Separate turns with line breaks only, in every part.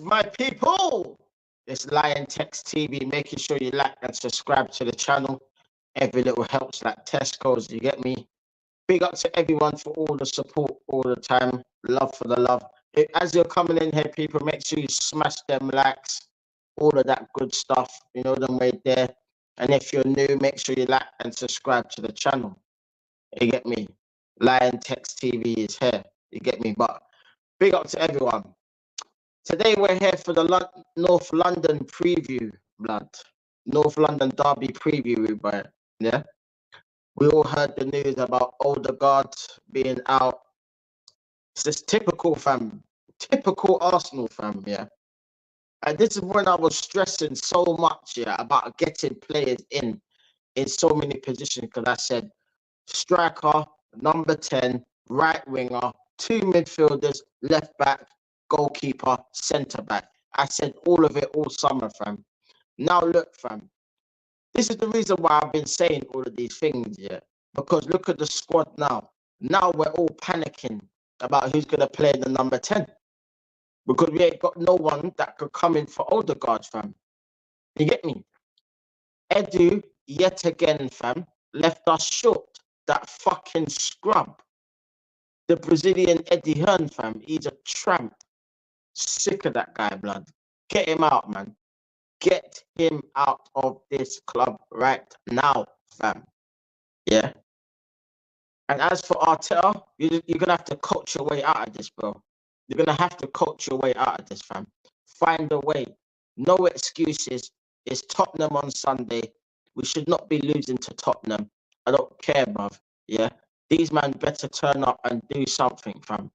my people? It's Lion Text TV. Making sure you like and subscribe to the channel. Every little helps, like Tesco's, you get me? Big up to everyone for all the support all the time. Love for the love. As you're coming in here, people, make sure you smash them likes, all of that good stuff. You know them right there. And if you're new, make sure you like and subscribe to the channel. You get me? Lion Text TV is here. You get me? But big up to everyone. Today we're here for the North London preview, blood. North London Derby preview, but yeah. We all heard the news about Odegaard being out. It's just typical, fam. Typical Arsenal, fam, yeah. And this is when I was stressing so much, yeah, about getting players in so many positions, because I said striker, number 10, right winger, 2 midfielders, left back, goalkeeper, centre back. I said all of it all summer, fam. Now look, fam. This is the reason why I've been saying all of these things, yeah. Because look at the squad now. Now we're all panicking about who's going to play the number 10. Because we ain't got no one that could come in for Odegaard, fam. You get me? Edu, yet again, fam, left us short. That fucking scrub. The Brazilian Eddie Hearn, fam. He's a tramp. Sick of that guy, blood. Get him out, man. Get him out of this club right now, fam. Yeah. And as for Arteta, you're going to have to coach your way out of this, bro. You're going to have to coach your way out of this, fam. Find a way. No excuses. It's Tottenham on Sunday. We should not be losing to Tottenham. I don't care, bruv. Yeah. These men better turn up and do something, fam.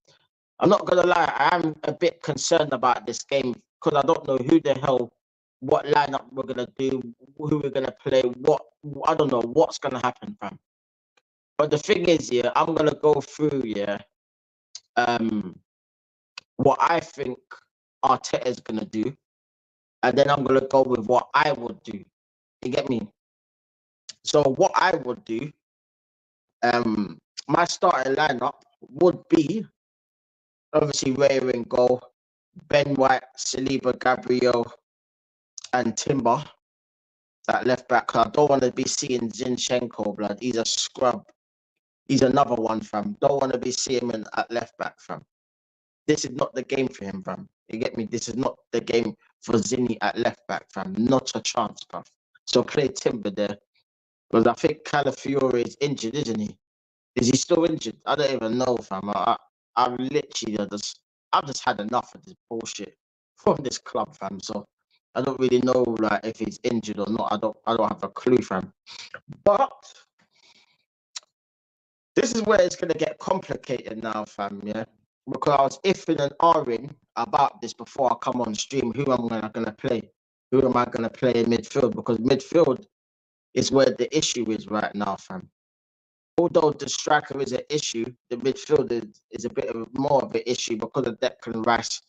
I'm not going to lie. I am a bit concerned about this game because I don't know who the hell, what lineup we're going to do, who we're going to play, I don't know what's going to happen, fam. But the thing is, yeah, I'm going to go through, yeah, what I think Arteta is going to do. And then I'm going to go with what I would do. You get me? So what I would do, my starting lineup would be, obviously, Raya in goal, Ben White, Saliba, Gabriel, and Timber at left back. I don't want to be seeing Zinchenko, blood. He's a scrub. He's another one, fam. Don't want to be seeing him at left back, fam. This is not the game for him, fam. You get me? This is not the game for Zinni at left back, fam. Not a chance, fam. So play Timber there. Because I think Calafiore is injured, isn't he? Is he still injured? I don't even know, fam. I've literally I've just had enough of this bullshit from this club, fam. So I don't really know like if he's injured or not. I don't have a clue, fam. But this is where it's gonna get complicated now, fam, yeah. Because I was iffing and ahhing about this before I come on stream. Who am I gonna play? Who am I gonna play in midfield? Because midfield is where the issue is right now, fam. Although the striker is an issue, the midfield is a bit more of an issue because of Declan Rice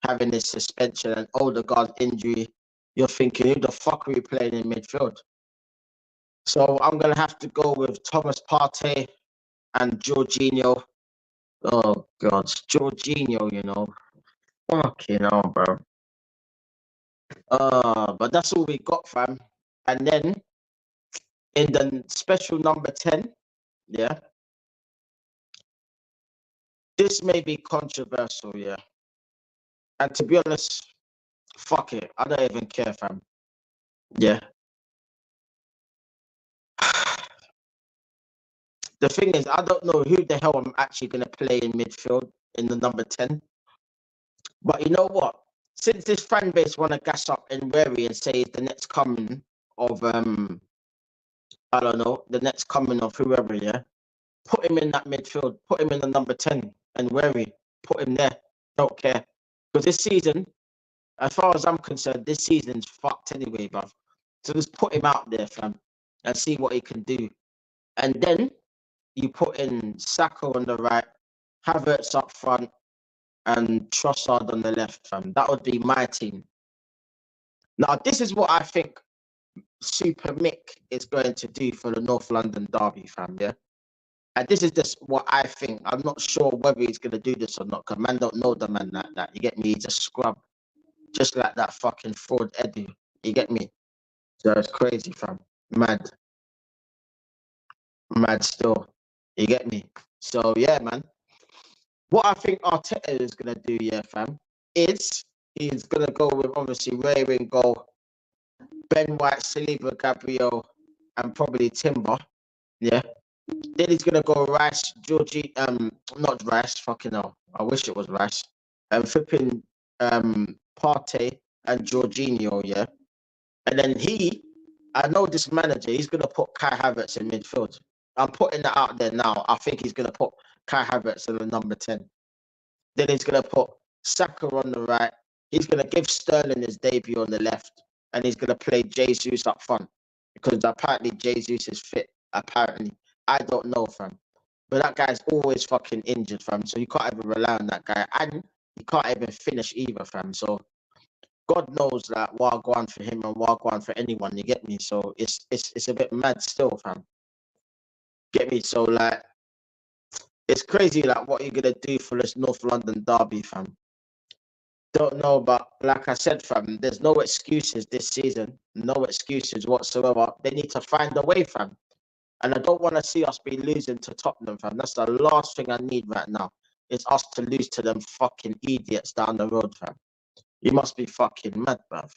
having this suspension and Odegaard injury. You're thinking, who the fuck are we playing in midfield? So I'm gonna have to go with Thomas Partey and Jorginho. Oh God, Jorginho, you know. Fucking hell, bro. But that's all we got, fam. And then in the special number 10, yeah. This may be controversial, yeah. And to be honest, fuck it. I don't even care, fam. Yeah. The thing is, I don't know who the hell I'm actually going to play in midfield in the number 10. But you know what? Since this fan base want to gas up and Wary and say it's the next coming of, I don't know, the next coming of whoever, yeah? Put him in that midfield. Put him in the number 10 and Wary. Put him there. Don't care. Because this season, as far as I'm concerned, this season's fucked anyway, bruv. So just put him out there, fam, and see what he can do. And then you put in Saka on the right, Havertz up front, and Trossard on the left, fam. That would be my team. Now, this is what I think Super Mick is going to do for the North London Derby, fam, yeah? And this is just what I think. I'm not sure whether he's going to do this or not, because man don't know the man like that. You get me? He's a scrub. just like that fucking fraud Eddie. You get me? So it's crazy, fam. Mad, mad still. You get me? So yeah, man. What I think Arteta is gonna do, yeah, fam, is he's gonna go with obviously Ray in goal, Ben White, Saliba, Gabriel, and probably Timber. Yeah. Then he's gonna go Rice, Georgie, not Rice, fucking hell. I wish it was Rice. Flipping Partey and Jorginho, yeah. And then I know this manager, he's gonna put Kai Havertz in midfield. I'm putting that out there now. I think he's gonna put Kai Havertz in the number 10. Then he's gonna put Saka on the right. He's gonna give Sterling his debut on the left, and he's gonna play Jesus up front because apparently Jesus is fit. Apparently, I don't know, fam. But that guy's always fucking injured, fam. So you can't even rely on that guy, and you can't even finish either, fam. So God knows that what I go on for him and what I go on for anyone. You get me? So it's a bit mad still, fam. Get me? So like, it's crazy, like what you're gonna do for this North London derby, fam. Don't know, but like I said, fam, there's no excuses this season. No excuses whatsoever. They need to find a way, fam. And I don't want to see us be losing to Tottenham, fam. That's the last thing I need right now. Is us to lose to them fucking idiots down the road, fam. You must be fucking mad, bruv.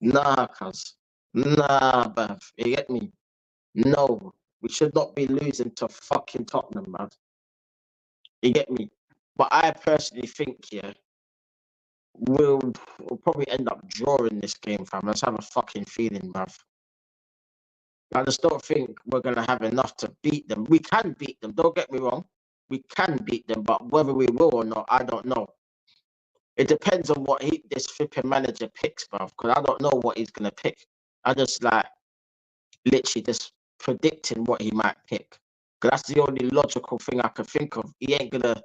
Nah, cuz. Nah, bruv. You get me? No. We should not be losing to fucking Tottenham, bruv. You get me? But I personally think, yeah, we'll probably end up drawing this game, fam. Let's have a fucking feeling, bruv. I just don't think we're gonna have enough to beat them. We can beat them, don't get me wrong. We can beat them, but whether we will or not, I don't know. It depends on what this flipping manager picks, bruv, because I don't know what he's gonna pick. I just like literally just predicting what he might pick. Because that's the only logical thing I can think of. He ain't gonna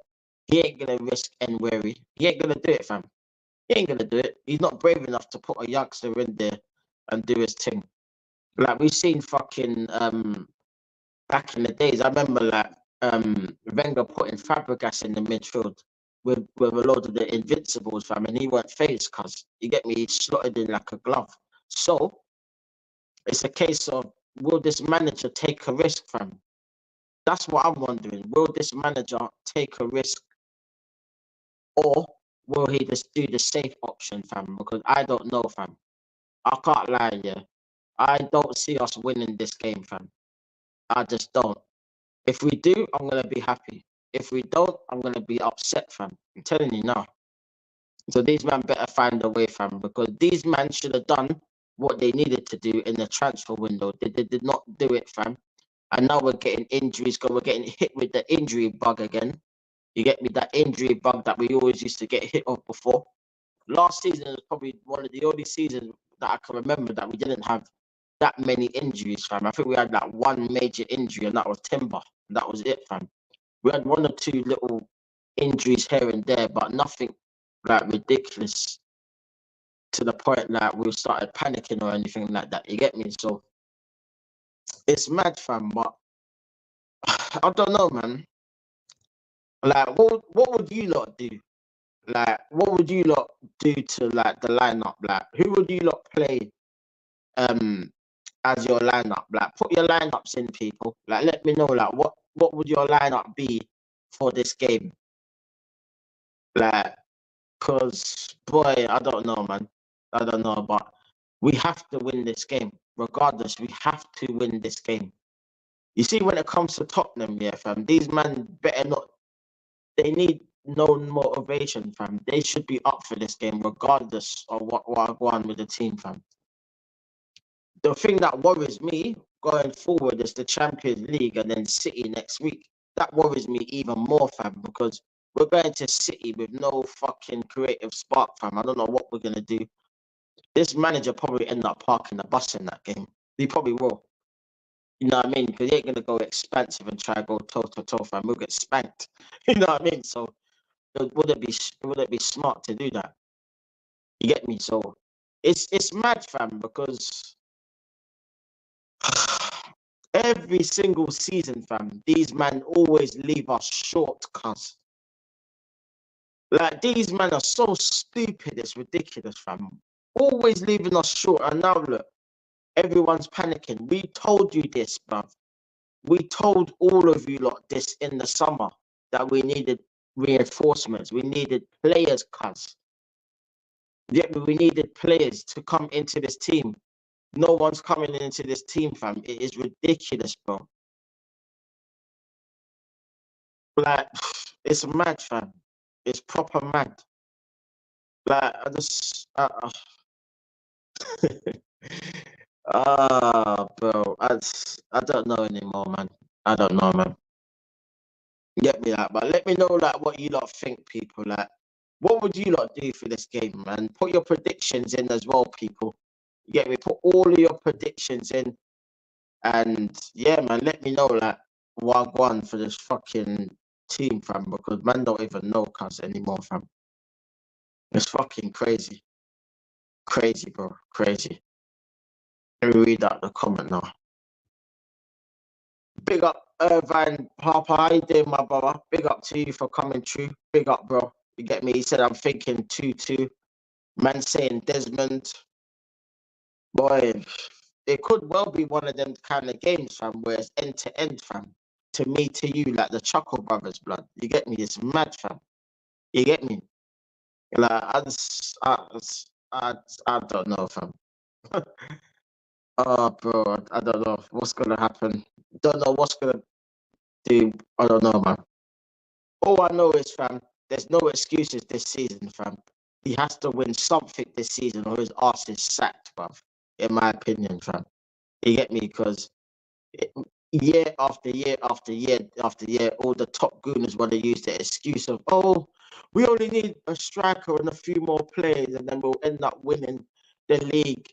risk Nwery. He ain't gonna do it, fam. He ain't gonna do it. He's not brave enough to put a youngster in there and do his thing. Like we've seen fucking back in the days. I remember like Wenger putting Fabregas in the midfield with a load of the Invincibles, fam, and he weren't phased because you get me, he slotted in like a glove. So it's a case of will this manager take a risk, fam? That's what I'm wondering. Will this manager take a risk or will he just do the safe option, fam? Because I don't know, fam. I can't lie, yeah. I don't see us winning this game, fam. I just don't. If we do, I'm gonna be happy. If we don't, I'm gonna be upset, fam. I'm telling you now. So these men better find a way, fam, because these men should have done what they needed to do in the transfer window. They did not do it, fam. And now we're getting injuries, because we're getting hit with the injury bug again. You get me? That injury bug that we always used to get hit of before. Last season was probably one of the only seasons that I can remember that we didn't have that many injuries, fam. I think we had like one major injury, and that was Timber. And that was it, fam. We had one or two little injuries here and there, but nothing like ridiculous to the point like we started panicking or anything like that. You get me? So it's mad, fam. But I don't know, man. Like, what would you lot do? Like, what would you lot do to like the lineup? Like, who would you lot play as your lineup? Like, put your lineups in, people. Like, let me know. Like, what would your lineup be for this game? Like, cause boy, I don't know, man. I don't know, but we have to win this game. Regardless, we have to win this game. You see, when it comes to Tottenham, yeah, fam, these men better not. They need no motivation, fam. They should be up for this game, regardless of what I go on with the team, fam. The thing that worries me going forward is the Champions League and then City next week. That worries me even more, fam, because we're going to City with no fucking creative spark, fam. I don't know what we're gonna do. This manager probably end up parking the bus in that game. He probably will. You know what I mean? Because he ain't gonna go expensive and try to go toe to toe, fam. We'll get spanked. You know what I mean? So would it be smart to do that? You get me? So it's mad, fam, because every single season, fam, these men always leave us short, cuz. Like, these men are so stupid, it's ridiculous, fam. Always leaving us short. And now look, everyone's panicking. We told you this, bruv. We told all of you lot this in the summer, that we needed reinforcements. We needed players, cuz. Yeah, we needed players to come into this team. No one's coming into this team, fam. It is ridiculous, bro. Like, it's mad, fam. It's proper mad. Like, I just, bro, I don't know anymore, man. I don't know, man. Get me that, but let me know like what you lot think, people. Like, what would you lot do for this game, man? Put your predictions in as well, people. You get me? Put all of your predictions in, and yeah, man, let me know like Wagwan for this fucking team, fam, because man don't even know cuz anymore, fam. It's fucking crazy. Crazy, bro. Crazy. Let me read out the comment now. Big up Irvine Papa, how you doing, my brother? Big up to you for coming through. Big up, bro. You get me? He said I'm thinking 2-2. Man saying Desmond. Boy, it could well be one of them kind of games, fam, where it's end to end, fam. To me, to you, like the Chuckle Brothers, blood. You get me? It's mad, fam. You get me? Like, I don't know, fam. Oh, bro, I don't know what's gonna happen. Don't know what's gonna do. I don't know, man. All I know is, fam, there's no excuses this season, fam. He has to win something this season, or his ass is sacked, bruv. In my opinion, fam. You get me? Because year after year after year after year, all the top gooners want to use the excuse of, oh, we only need a striker and a few more players, and then we'll end up winning the league.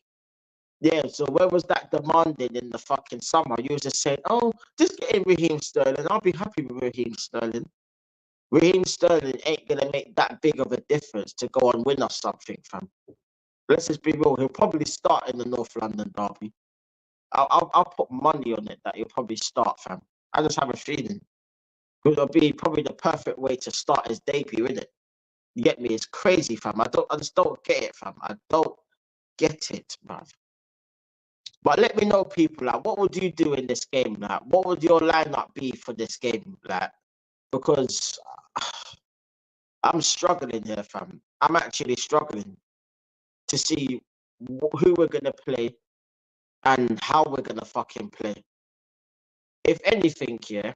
Yeah, so where was that demanded in the fucking summer? You was just saying, oh, just get in Raheem Sterling. I'll be happy with Raheem Sterling. Raheem Sterling ain't gonna make that big of a difference to go and win us something, fam. Let's just be real. He'll probably start in the North London derby. I'll put money on it that he'll probably start, fam. I just have a feeling it'll be probably the perfect way to start his debut, innit? You get me? It's crazy, fam. I just don't get it, fam. I don't get it, bruv. But let me know, people, like, what would you do in this game? Like, what would your lineup be for this game? Like, because I'm struggling here, fam. I'm actually struggling to see who we're gonna play and how we're gonna fucking play. If anything, yeah,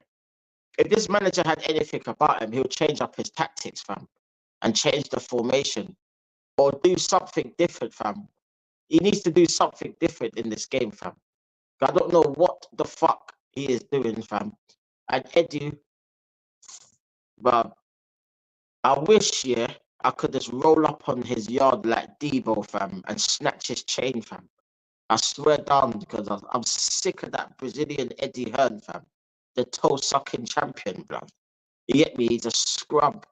if this manager had anything about him, he'll change up his tactics, fam, and change the formation or do something different, fam. He needs to do something different in this game, fam. I don't know what the fuck he is doing, fam. And Edu, but I wish, yeah, I could just roll up on his yard like Debo, fam, and snatch his chain, fam. I swear down, because I'm sick of that Brazilian Eddie Hearn, fam. The toe-sucking champion, bruv. You get me? He's a scrub.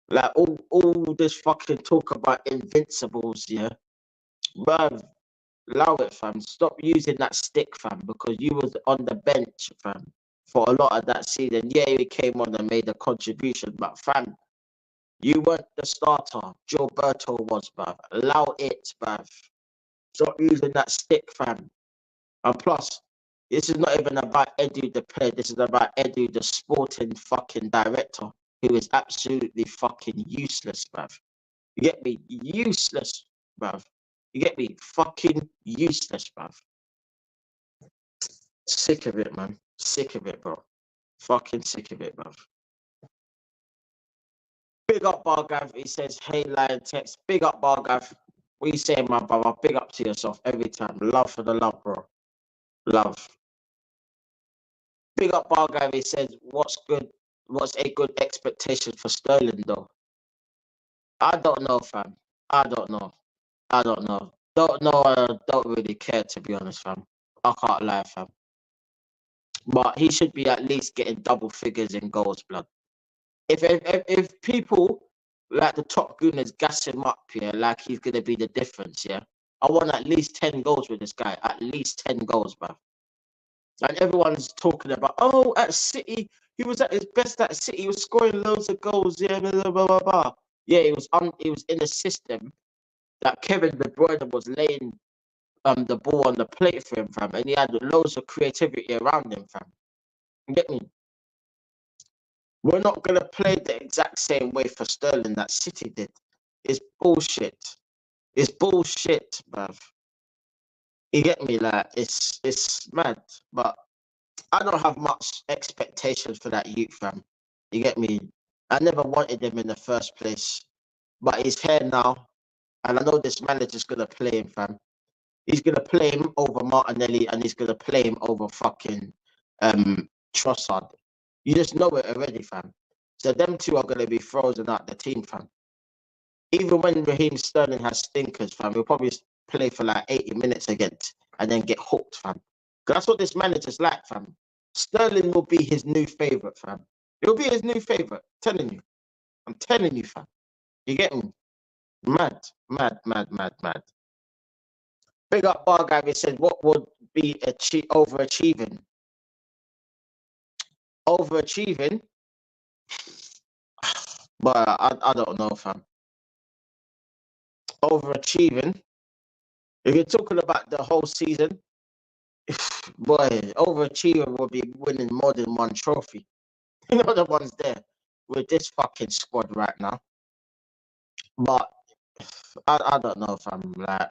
Like, all this fucking talk about invincibles, yeah? Bruv, allow it, fam. Stop using that stick, fam, because you was on the bench, fam, for a lot of that season. Yeah, he came on and made a contribution, but, fam, you weren't the starter. Gilberto was, bruv. Allow it, bruv. Stop using that stick, fam. And plus, this is not even about Edu the player. This is about Edu the sporting fucking director, who is absolutely fucking useless, bruv. You get me? Useless, bruv. You get me? Fucking useless, bruv. Sick of it, man. Sick of it, bro. Fucking sick of it, bruv. Big up, Bargav. He says, hey, Lion Text. Big up, Bargav. What you saying, my brother? Big up to yourself every time. Love for the love, bro. Love. Big up bar guy. He says, "What's good? What's a good expectation for Sterling, though?" I don't know, fam. I don't know. I don't know. Don't know. I don't really care, to be honest, fam. I can't lie, fam. But he should be at least getting double figures in goals, blood. If people like the top gooners gas him up, yeah, like he's gonna be the difference, yeah. I want at least 10 goals with this guy. At least 10 goals, bruv. And everyone's talking about, oh, at City, He was at his best at City. He was scoring loads of goals. Yeah, blah, blah, blah, blah, blah. Yeah, he was in a system that Kevin De Bruyne was laying the ball on the plate for him, fam, and he had loads of creativity around him, fam. You get me? We're not gonna play the exact same way for Sterling that City did. It's bullshit. It's bullshit, bruv. You get me? Like it's mad, but I don't have much expectations for that youth, fam. You get me? I never wanted him in the first place, but he's here now, and I know this manager's gonna play him, fam. He's gonna play him over Martinelli, and he's gonna play him over fucking Trossard. You just know it already, fam. So them two are gonna be frozen out the team, fam. Even when Raheem Sterling has stinkers, fam, he'll probably play for like 80 minutes against and then get hooked, fam. 'Cause that's what this manager's like, fam. Sterling will be his new favourite, fam. He'll be his new favourite. Telling you. I'm telling you, fam. You get me? Mad, mad, mad, mad, mad. Big up Bar Guy. He said, what would be overachieving? Overachieving? But I don't know, fam. Overachieving? If you're talking about the whole season, boy, overachieving will be winning more than one trophy. You know the ones there with this fucking squad right now. But I don't know if I'm like,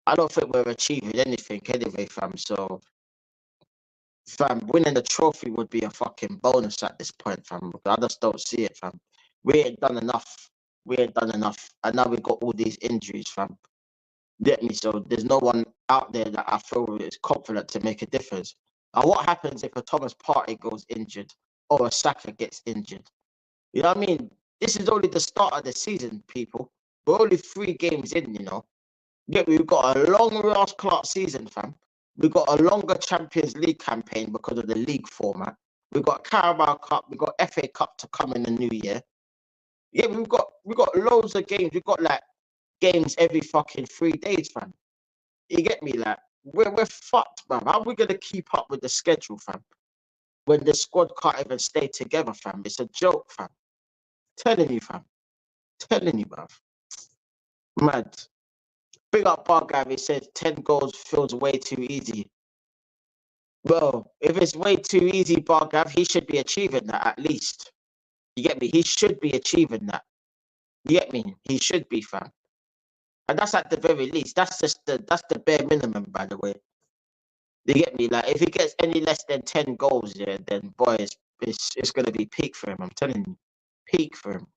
I don't think we're achieving anything anyway, fam. So, fam, winning the trophy would be a fucking bonus at this point, fam. I just don't see it, fam. We ain't done enough. We ain't done enough. And now we've got all these injuries, fam. Get me? So there's no one out there that I feel is confident to make a difference. And what happens if a Thomas Partey goes injured or a Saka gets injured? You know what I mean? This is only the start of the season, people. We're only 3 games in, you know. Yeah, we've got a long Ross Clark season, fam. We've got a longer Champions League campaign because of the league format. We've got Carabao Cup, we've got FA Cup to come in the new year. Yeah, we've got loads of games. We've got like games every fucking 3 days, fam. You get me? Like we're fucked, fam. How are we gonna keep up with the schedule, fam? When the squad can't even stay together, fam. It's a joke, fam. Telling you, fam. Telling you, bruv. Mad. Big up Bar Guy. He says 10 goals feels way too easy. Well, if it's way too easy, Bargav, he should be achieving that at least. You get me? He should be achieving that. You get me? He should be, fam. And that's at the very least. That's the bare minimum, by the way. You get me? Like if he gets any less than 10 goals, yeah, then boy, it's gonna be peak for him. I'm telling you, peak for him.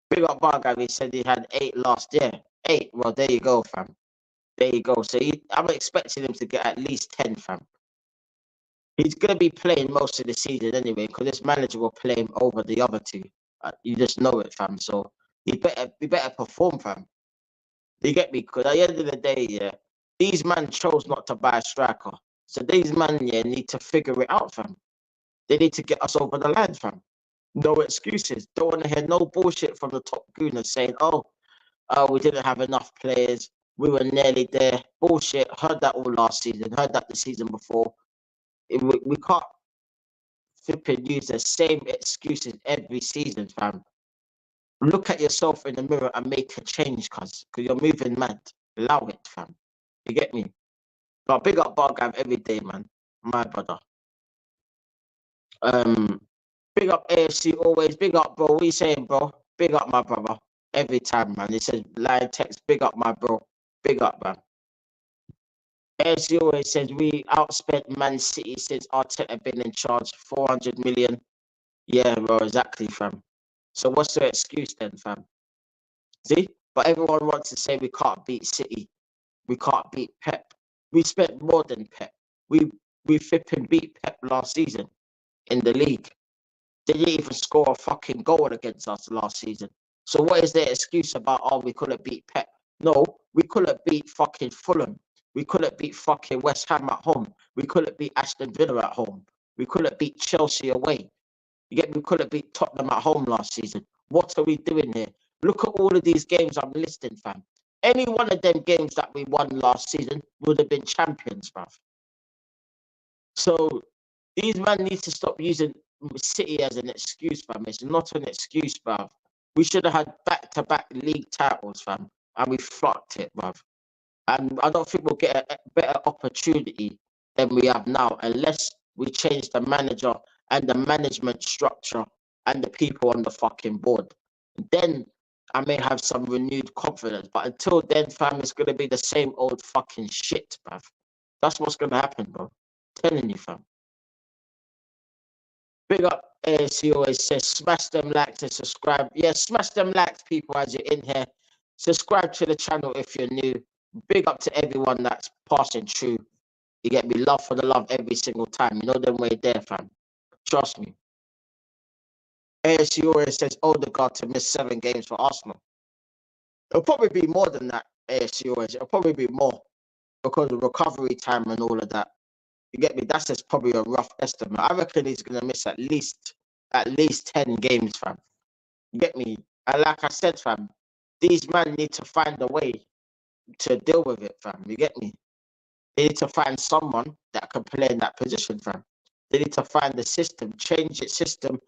Big up Bargav. He said he had 8 last year. 8. Well, there you go, fam. There you go. So I'm expecting him to get at least 10, fam. He's going to be playing most of the season anyway, because this manager will play him over the other 2. You just know it, fam. So he better perform, fam. You get me? Because at the end of the day, yeah, these man chose not to buy a striker. So these man, yeah, need to figure it out, fam. They need to get us over the line, fam. No excuses. Don't want to hear no bullshit from the top Gooners saying, oh, we didn't have enough players. We were nearly there. Bullshit. Heard that all last season. Heard that the season before. We can't flipping use the same excuses every season, fam. Look at yourself in the mirror and make a change, cuz you're moving mad. Allow it, fam. You get me? But big up Bargam every day, man. My brother. Big up AFC always. Big up, bro. What you saying, bro? Big up, my brother. Every time, man. It says live text. Big up, my bro. Big up, man. AFC always says we outspent Man City since Arteta been in charge. 400 million. Yeah, bro. Exactly, fam. So what's the excuse then, fam? See? But everyone wants to say we can't beat City. We can't beat Pep. We spent more than Pep. We flipping beat Pep last season in the league. They didn't even score a fucking goal against us last season. So what is their excuse about, oh, we couldn't beat Pep? No, we couldn't beat fucking Fulham. We couldn't beat fucking West Ham at home. We couldn't beat Aston Villa at home. We couldn't beat Chelsea away. We couldn't beat Tottenham at home last season. What are we doing here? Look at all of these games I'm listing, fam. Any one of them games that we won last season would have been champions, bruv. So These men need to stop using City as an excuse, fam. It's not an excuse, bruv. We should have had back-to-back league titles, fam, and we fucked it, bruv. And I don't think we'll get a better opportunity than we have now unless we change the manager and the management structure and the people on the fucking board. Then I may have some renewed confidence. But until then, fam, it's gonna be the same old fucking shit, bruv. That's what's gonna happen, bro. Telling you, fam. Big up ASC always says, smash them likes and subscribe. Yeah, smash them likes, people, as you're in here. Subscribe to the channel if you're new. Big up to everyone that's passing through. You get me, love for the love every single time. You know them way there, fam. Trust me. ASC always says Odegaard to miss 7 games for Arsenal. It'll probably be more than that, ASC always. It'll probably be more because of recovery time and all of that. You get me? That's just probably a rough estimate. I reckon he's gonna miss at least 10 games, fam. You get me? And like I said, fam, these men need to find a way to deal with it, fam. You get me? They need to find someone that can play in that position, fam. They need to find the system, change its system,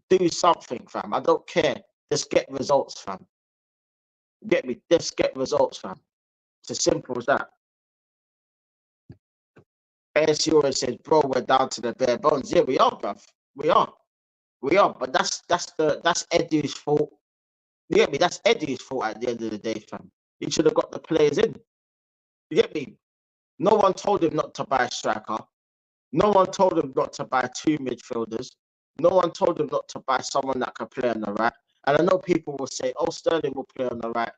do something, fam. I don't care. Just get results, fam. You get me? Just get results, fam. It's as simple as that. ASC always says, bro, we're down to the bare bones. Yeah, we are, bruv. We are. We are. But that's Edu's fault. You get me? That's Edu's fault at the end of the day, fam. He should have got the players in. You get me? No one told him not to buy a striker. No one told him not to buy 2 midfielders. No one told him not to buy someone that can play on the right. And I know people will say, oh, Sterling will play on the right.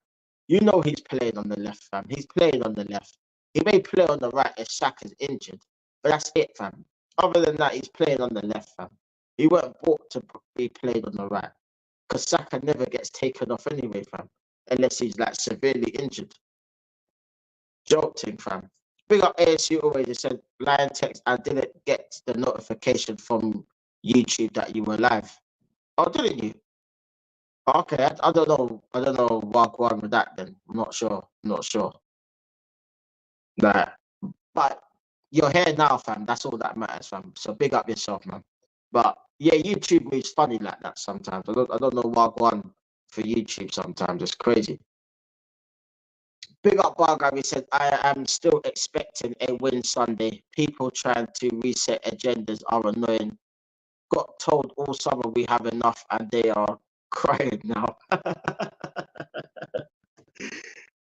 You know he's playing on the left, fam. He's playing on the left. He may play on the right if Saka's injured, but that's it, fam. Other than that, he's playing on the left, fam. He weren't bought to be played on the right. Because Saka never gets taken off anyway, fam. Unless he's like severely injured. Jolting, fam. Big up ASU always said, Lion Text, I didn't get the notification from YouTube that you were live. Oh, didn't you? Okay, I don't know. I don't know what going on with that then. I'm not sure. I'm not sure. Like, but you're here now, fam. That's all that matters, fam. So big up yourself, man. But yeah, YouTube moves funny like that sometimes. I don't know what going on for YouTube sometimes. It's crazy. Big up Bargab, he said, I am still expecting a win Sunday. People trying to reset agendas are annoying. Got told all summer we have enough and they are crying now.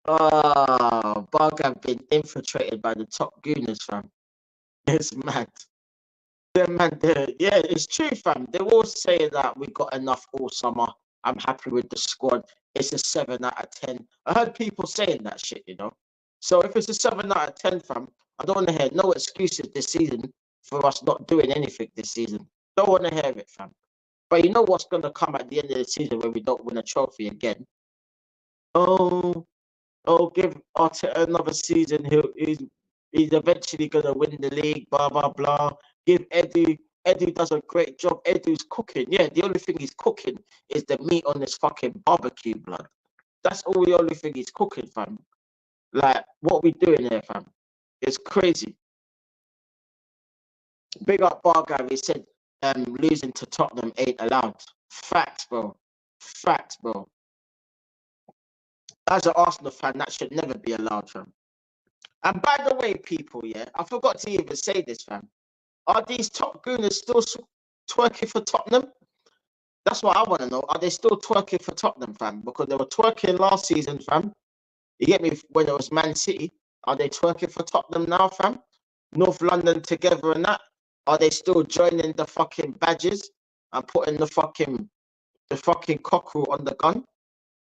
Oh, Bargab been infiltrated by the top Gooners, fam. It's mad. Man, yeah, it's true, fam. They're all saying that we got enough all summer. I'm happy with the squad. It's a 7 out of 10. I heard people saying that shit, you know. So if it's a 7 out of 10, fam, I don't want to hear no excuses this season for us not doing anything this season. Don't want to hear it, fam. But you know what's going to come at the end of the season when we don't win a trophy again? Oh, give Arteta another season. He's eventually gonna win the league. Blah blah blah. Give Edu. Edu does a great job. Edu's cooking. Yeah, the only thing he's cooking is the meat on this fucking barbecue, blood. That's all the only thing he's cooking, fam. Like, what we doing here, fam? It's crazy. Big up bar guy. He said, losing to Tottenham ain't allowed. Facts, bro. Facts, bro. As an Arsenal fan, that should never be allowed, fam. And by the way, people, yeah, I forgot to even say this, fam. Are these top Gooners still twerking for Tottenham? That's what I want to know. Are they still twerking for Tottenham, fam? Because they were twerking last season, fam. You get me? When it was Man City. Are they twerking for Tottenham now, fam? Northlondon together and that? Are they still joining the fucking badges and putting the fucking cockerel on the gun?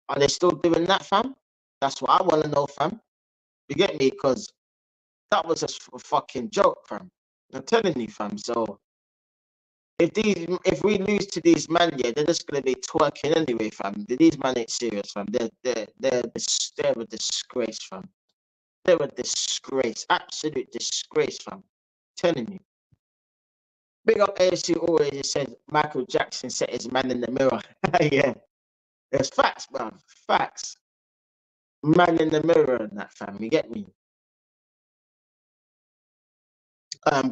Are they still doing that, fam? That's what I want to know, fam. You get me? Because that was a fucking joke, fam. I'm telling you, fam. So if we lose to these men, yeah, they're just gonna be twerking anyway, fam. These men ain't serious, fam. They're a disgrace, fam. They're a disgrace, absolute disgrace, fam. I'm telling you. Big up ASU always said Michael Jackson set his man in the mirror. Yeah, it's facts, man. Facts. Man in the mirror and that, fam. You get me?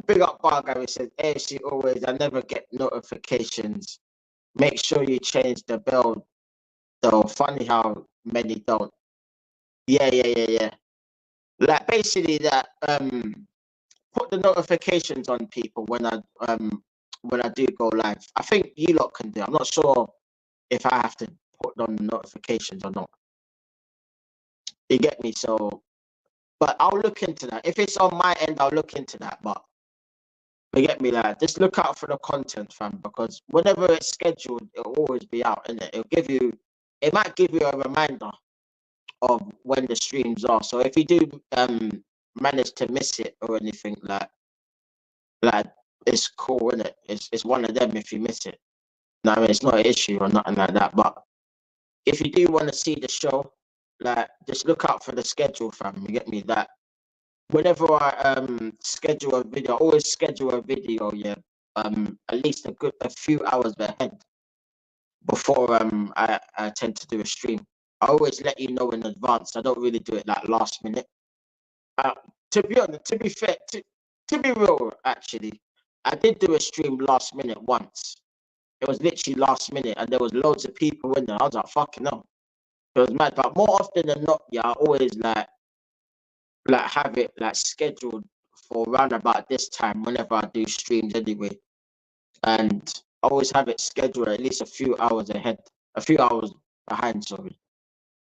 Big up Bar Gary says, AFC always, I never get notifications. Make sure you change the bell though. Funny how many don't. Yeah. Like basically that put the notifications on people when I do go live. I think you lot can do. I'm not sure if I have to put on the notifications or not. You get me? So but I'll look into that. If it's on my end, I'll look into that. But you get me, like just look out for the content, fam, because whenever it's scheduled, it'll always be out, innit? It might give you a reminder of when the streams are. So if you do manage to miss it or anything, like it's cool, innit? It's one of them if you miss it. No, I mean it's not an issue or nothing like that. But if you do want to see the show, like just look out for the schedule, fam. You get me? That whenever I schedule a video, I always schedule a video, yeah, at least a few hours ahead before I tend to do a stream. I always let you know in advance. I don't really do it like last minute. Uh, to be honest, to be fair, to be real, actually, I did do a stream last minute once. It was literally last minute, and there was loads of people in there. I was like, fucking hell. It was mad. But more often than not, yeah, I always like have it like scheduled for around about this time whenever I do streams anyway. And I always have it scheduled at least a few hours ahead, a few hours behind, sorry.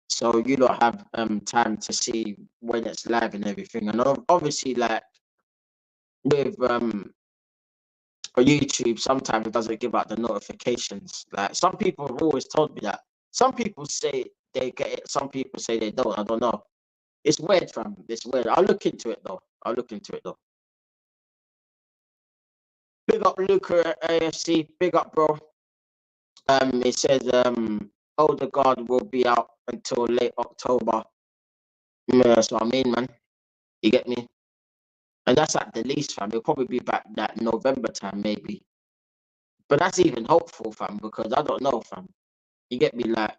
So you don't have time to see when it's live and everything. And obviously like with YouTube, sometimes it doesn't give out the notifications. Like some people have always told me that. Some people say they get it, some people say they don't. I don't know. It's weird, fam. It's weird. I'll look into it though. Big up Luca at AFC. Big up, bro. It says Odegaard will be out until late October. Yeah, that's what I mean, man. You get me? And that's at the least, fam. He'll probably be back that November time, maybe. But that's even hopeful, fam, because I don't know, fam. You get me? Like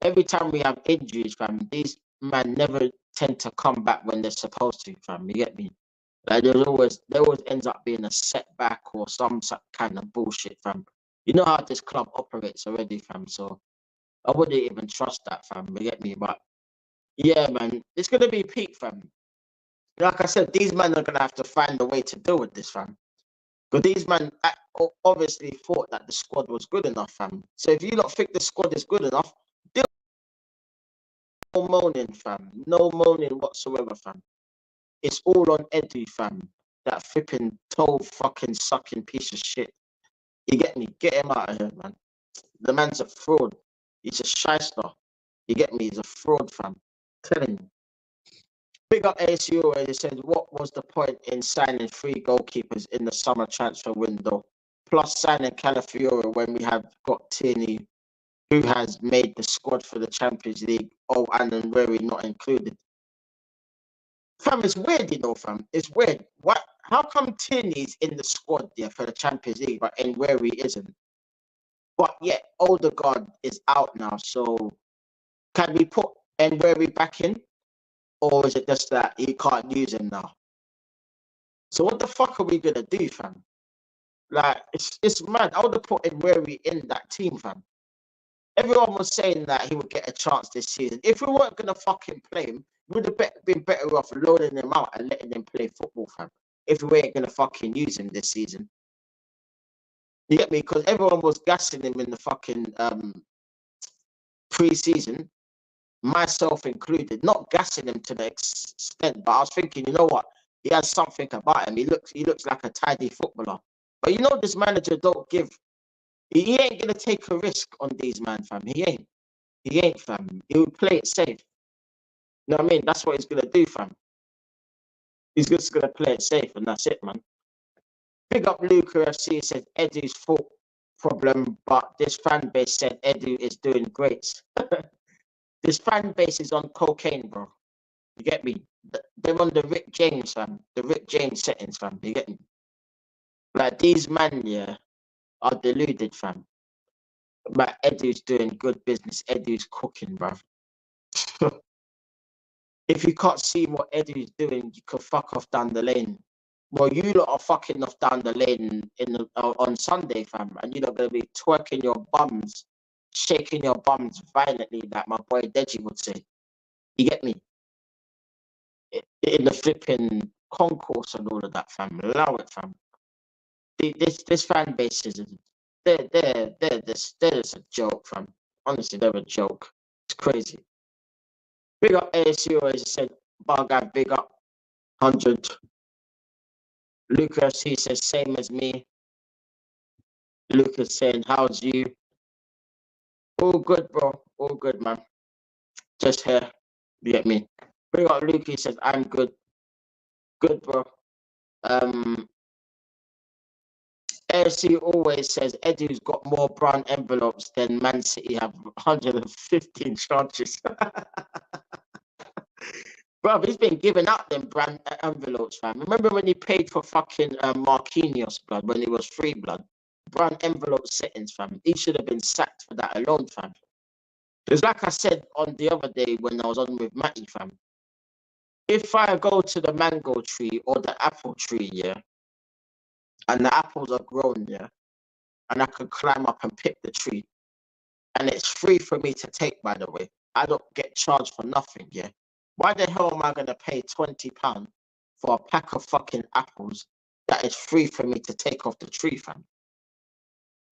every time we have injuries, fam, these man never tend to come back when they're supposed to, fam. You get me? Like there always ends up being a setback or some kind of bullshit, fam. You know how this club operates already, fam. So I wouldn't even trust that, fam. You get me? But yeah, man, it's gonna be peak, fam. Like I said, these men are gonna have to find a way to deal with this, fam. Because these men obviously thought that the squad was good enough, fam. So if you don't think the squad is good enough, no moaning, fam. No moaning whatsoever, fam. It's all on Eddie, fam. That flipping toe fucking sucking piece of shit. You get me? Get him out of here, man. The man's a fraud. He's a shyster. You get me? He's a fraud, fam. Telling you. Big up ASU, where he said, what was the point in signing 3 goalkeepers in the summer transfer window, plus signing Calafiore when we have got Tierney, who has made the squad for the Champions League, and Nwaneri not included? Fam, it's weird, you know, fam. It's weird. What? How come Tierney's in the squad there for the Champions League, but Nwaneri isn't? But yet, Odegaard is out now, so can we put Nwaneri back in? Or is it just that he can't use him now? So what the fuck are we gonna do, fam? Like it's mad. I would have put Nwaneri in that team, fam. Everyone was saying that he would get a chance this season. If we weren't gonna fucking play him, we would have been better off loading him out and letting him play football, fam. If we ain't gonna fucking use him this season, you get me? Because everyone was gassing him in the fucking pre-season, myself included, not gassing him to the extent, but I was thinking, you know what? He has something about him. He looks like a tidy footballer. But you know, this manager don't give. He ain't gonna take a risk on these man, fam. He ain't. He ain't, fam. He would play it safe. You know what I mean? That's what he's gonna do, fam. He's just gonna play it safe, and that's it, man. Big up Luca FC said Edu's fault problem, but this fan base said Edu is doing great. This fan base is on cocaine, bro. You get me? They're on the Rick James, fam. The Rick James settings, fam. You get me? Like these men, yeah, are deluded, fam. But Edu's doing good business. Edu's cooking, bro. If you can't see what Edu's doing, you could fuck off down the lane. Well, you lot are fucking off down the lane on Sunday, fam, and you lot gonna be twerking your bums, shaking your bums violently, like my boy Deji would say. You get me? In the flipping concourse and all of that, fam. Allow it, fam. This fan base is they're just a joke, fam. Honestly, they're a joke. It's crazy. Big up ASU, as I said. Bar guy, big up 100. Lucas, he says same as me. Lucas saying, how's you? All good, bro. All good, man. Just here. You get me? Big up Luke, he says, I'm good. Good, bro. AFC always says Edu's got more brown envelopes than Man City have 115 charges. Bro, he's been giving out them brown envelopes, fam. Remember when he paid for fucking Marquinhos blood when he was free blood? Brown envelope settings, fam. He should have been sacked for that alone, fam. Because like I said on the other day when I was on with Matty, fam, if I go to the mango tree or the apple tree, yeah, and the apples are grown, yeah, and I can climb up and pick the tree, and it's free for me to take, by the way. I don't get charged for nothing, yeah. Why the hell am I gonna pay £20 for a pack of fucking apples that is free for me to take off the tree, fam?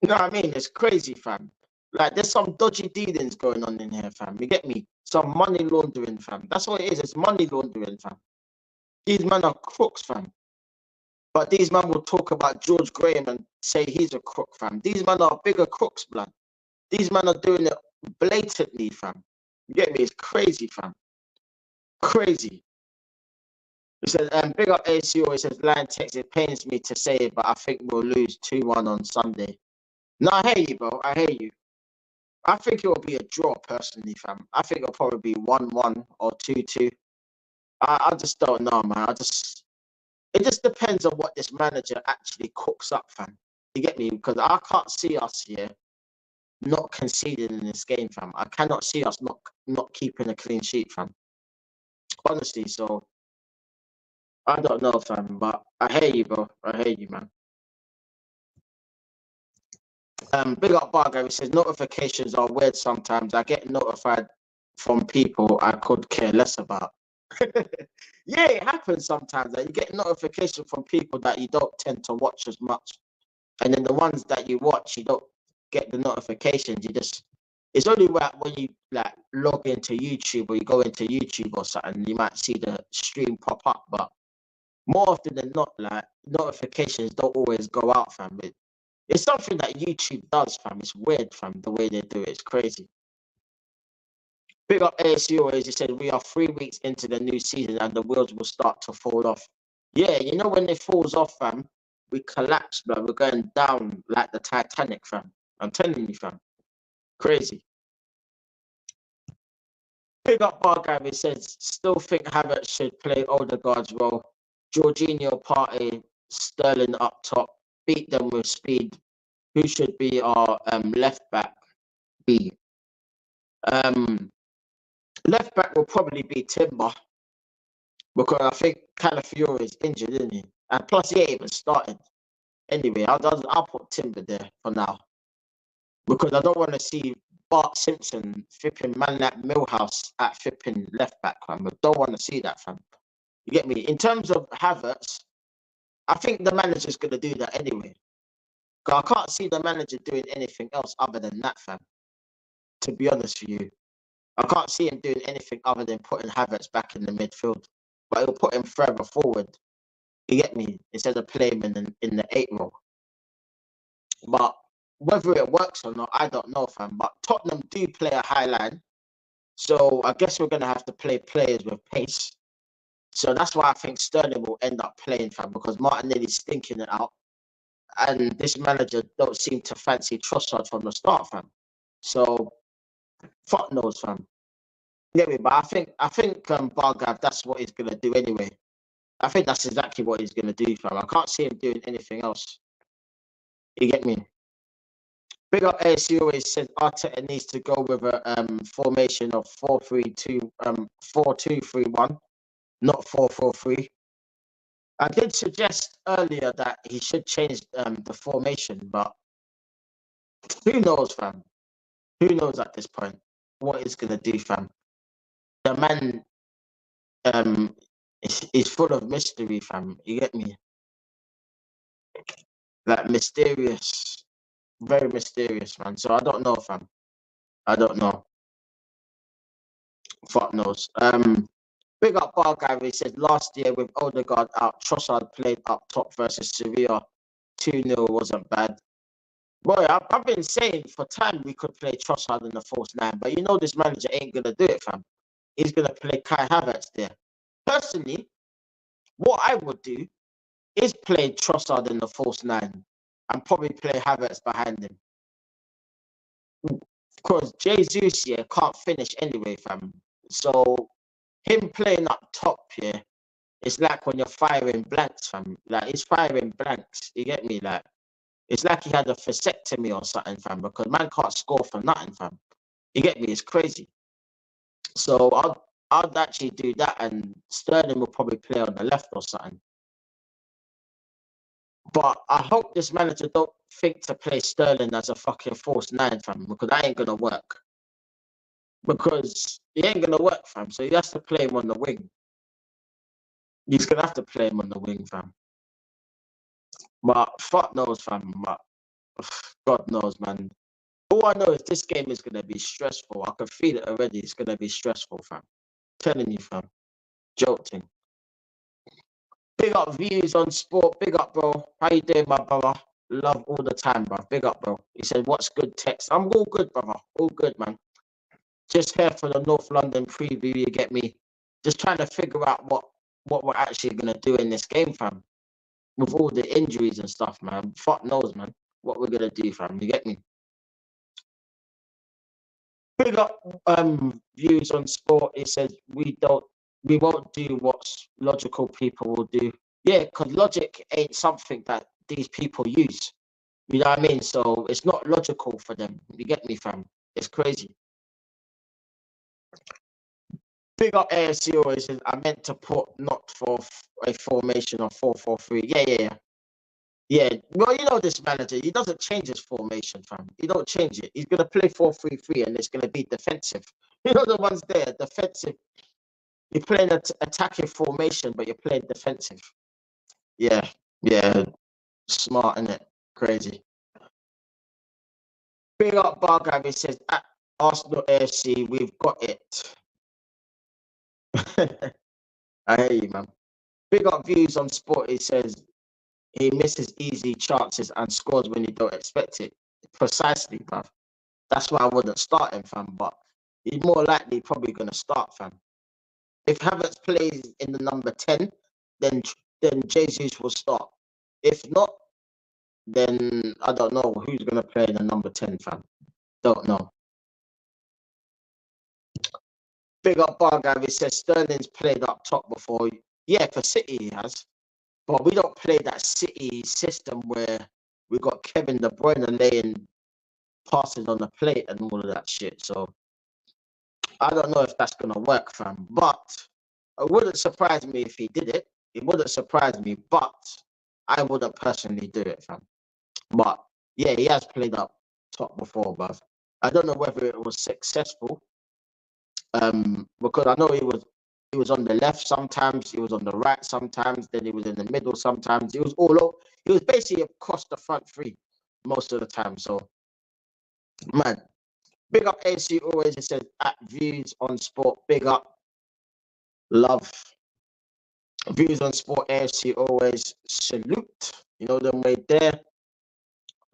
You know what I mean? It's crazy, fam. Like there's some dodgy dealings going on in here, fam. You get me? Some money laundering, fam. That's what it is. It's money laundering, fam. These men are crooks, fam. But these men will talk about George Graham and say he's a crook, fam. These men are bigger crooks, blood. These men are doing it blatantly, fam. You get me? It's crazy, fam. Crazy. He says, big up ACO. He says, line text, it pains me to say it, but I think we'll lose 2-1 on Sunday. No, I hear you, bro. I hear you. I think it will be a draw, personally, fam. I think it'll probably be 1-1 or 2-2. I just don't know, man. It just depends on what this manager actually cooks up, fam. You get me? Because I can't see us here not conceding in this game, fam. I cannot see us not keeping a clean sheet, fam. Honestly, so I don't know, fam, but I hear you, bro. I hear you, man. Big up Bargo. He says notifications are weird sometimes. I get notified from people I could care less about. Yeah, it happens sometimes that you get notification from people that you don't tend to watch as much, and then the ones that you watch, you don't get the notifications. It's only when you like log into YouTube or you go into YouTube or something, you might see the stream pop up, but more often than not, like notifications don't always go out, fam. It's something that YouTube does, fam. It's weird, fam, the way they do it. It's crazy. Big up ASU, as you said, we are 3 weeks into the new season and the wheels will start to fall off. Yeah, you know when it falls off, fam, we collapse, bro. We're going down like the Titanic, fam. I'm telling you, fam. Crazy. Big up Bargab, it says, still think Havertz should play Odegaard's role. Jorginho party, Sterling up top, beat them with speed. Who should be our left back? B. Left back will probably be Timber because I think Calafiore is injured, isn't he? And plus, he ain't even started. Anyway, I'll put Timber there for now because I don't want to see Bart Simpson flipping man like Millhouse at flipping left back, fam. I don't want to see that, fam. You get me? In terms of Havertz, I think the manager's going to do that anyway. Because I can't see the manager doing anything else other than that, fam. To be honest with you. I can't see him doing anything other than putting Havertz back in the midfield. But he'll put him further forward. You get me? Instead of playing him in the 8 role. But whether it works or not, I don't know, fam. But Tottenham do play a high line. So I guess we're going to have to play players with pace. So that's why I think Sterling will end up playing, fam. Because Martinelli's stinking it out. And this manager don't seem to fancy Trossard from the start, fam. So fuck knows, fam. Yeah, but I think Bargav, that's what he's gonna do anyway. I think that's exactly what he's gonna do, fam. I can't see him doing anything else. You get me? Big up ASU always said Arteta needs to go with a formation of 4-3-2, 4-2-3-1, not 4-4-3. I did suggest earlier that he should change the formation, but who knows, fam? Who knows at this point what he's gonna do, fam? The man um is full of mystery, fam. You get me? Like mysterious, very mysterious, man. So I don't know, fam. I don't know. Fuck knows. Big up Bar Guy. He said last year with Odegaard out, Trossard played up top versus Sevilla. 2-0 wasn't bad. Boy, I've been saying for time we could play Trossard in the false nine, but you know this manager ain't gonna do it, fam. He's gonna play Kai Havertz there. Personally, what I would do is play Trossard in the false nine and probably play Havertz behind him. Because Jesus here can't finish anyway, fam. So him playing up top here, it's like when you're firing blanks, fam. Like he's firing blanks. You get me? Like it's like he had a vasectomy or something, fam. Because man can't score for nothing, fam. You get me? It's crazy. So I'd actually do that, and Sterling will probably play on the left or something. But I hope this manager don't think to play Sterling as a fucking false nine, fam, because that ain't gonna work. Because he ain't gonna work, fam. So he has to play him on the wing. He's gonna have to play him on the wing, fam. But fuck knows, fam. But God knows, man. All I know is this game is gonna be stressful. I can feel it already. It's gonna be stressful, fam. Telling you, fam. Jolting. Big up views on sport. Big up, bro. How you doing, my brother? Love all the time, bro. Big up, bro. He said, "What's good, text?" I'm all good, brother. All good, man. Just here for the North London preview. You get me? Just trying to figure out what we're actually gonna do in this game, fam. With all the injuries and stuff, man. Fuck knows, man. What we're gonna do, fam. You get me? Big up views on sport. It says we won't do what logical people will do. Yeah, because logic ain't something that these people use. You know what I mean? So it's not logical for them. You get me, fam? It's crazy. Big up ASC always says I meant to put not for a formation of 4-4-3. Yeah. Yeah, well, you know this manager, he doesn't change his formation, fam. He don't change it. He's gonna play 4-3-3, and it's gonna be defensive. You know the ones there, defensive. You're playing an attacking formation, but you're playing defensive. Yeah, yeah, smart, innit? Crazy. Big up Bar Guy, he says at Arsenal AFC, we've got it. I hear you, man. Big up views on sport, he says he misses easy chances and scores when you don't expect it. Precisely, bruv. That's why I wouldn't start him, fam. But he's more likely probably going to start, fam. If Havertz plays in the number 10, then Jesus will start. If not, then I don't know who's going to play in the number 10, fam. Don't know. Big up Bar Guy, he says Sterling's played up top before. Yeah, for City he has. But we don't play that City system where we got Kevin De Bruyne laying passes on the plate and all of that shit. So I don't know if that's gonna work, fam. But it wouldn't surprise me if he did it. It wouldn't surprise me, but I wouldn't personally do it, fam. But yeah, he has played up top before, but I don't know whether it was successful. Because I know he was on the left sometimes, he was on the right sometimes, then he was in the middle sometimes. He was all over. He was basically across the front three most of the time. So man, big up AC always. It says at views on sport. Big up, love views on sport. AFC always salute. You know them way there.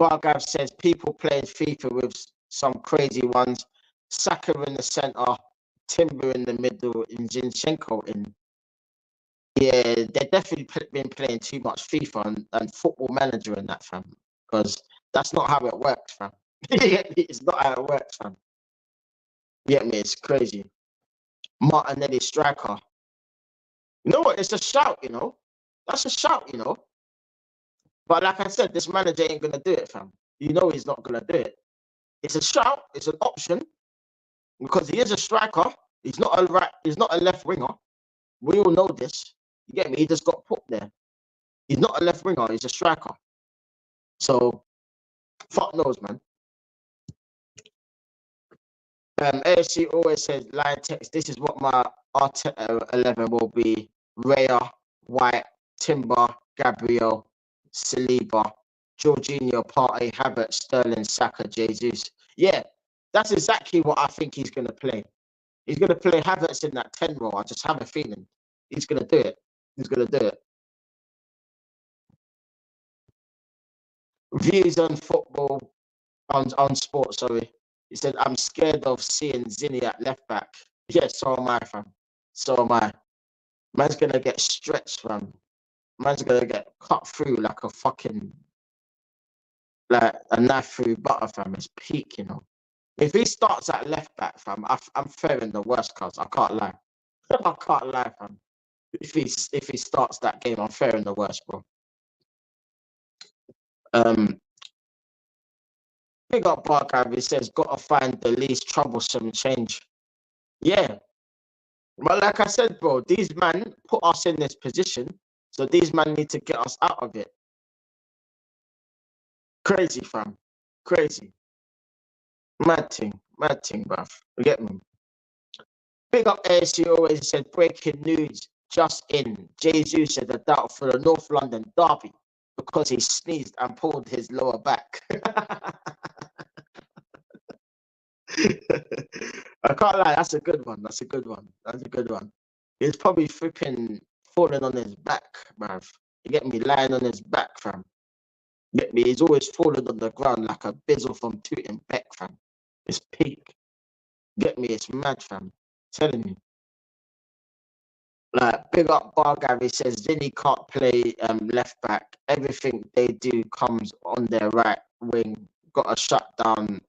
Bargav says people playing FIFA with some crazy ones. Saka in the center, Timber in the middle, and Zinchenko in. Yeah, they've definitely been playing too much FIFA and Football Manager in that, fam. Because that's not how it works, fam. It's not how it works, fam. You get me? It's crazy. Martinelli striker. You know what? It's a shout, you know. That's a shout, you know. But like I said, this manager ain't gonna do it, fam. You know he's not gonna do it. It's a shout. It's an option because he is a striker. He's not a right. He's not a left winger. We all know this. You get me? He just got put there. He's not a left winger, he's a striker. So fuck knows, man. AFC always says line text. This is what my R11 will be: Raya, White, Timber, Gabriel, Saliba, Jorginho, Partey, Havertz, Sterling, Saka, Jesus. Yeah, that's exactly what I think he's going to play. He's going to play Havertz in that 10 role. I just have a feeling he's going to do it. He's going to do it. Views on football, on sports, sorry. He said, I'm scared of seeing Zinni at left back. Yeah, so am I, fam. So am I. Man's going to get stretched, fam. Man's going to get cut through like a fucking, like a knife through butter, fam. It's peak, you know. If he starts at left back, fam, I'm faring the worst, cuz I can't lie. I can't lie, fam. If he starts that game, I'm faring the worst, bro. Big up Barcab, he says, gotta find the least troublesome change. Yeah. But like I said, bro, these men put us in this position, so these men need to get us out of it. Crazy, fam. Crazy. Mad thing, bruv. You get me? Big up ASC always said, breaking news just in. Jesus said a doubt for the North London derby because he sneezed and pulled his lower back. I can't lie, that's a good one. That's a good one. That's a good one. He's probably flipping falling on his back, bruv. You get me? Lying on his back, fam. You get me? He's always falling on the ground like a bizzle from Tooting Beck, fam. It's peak. You get me? It's mad, fam. I'm telling you. Like, big up Bar Gary says Zinni can't play left back. Everything they do comes on their right wing. Got to shut down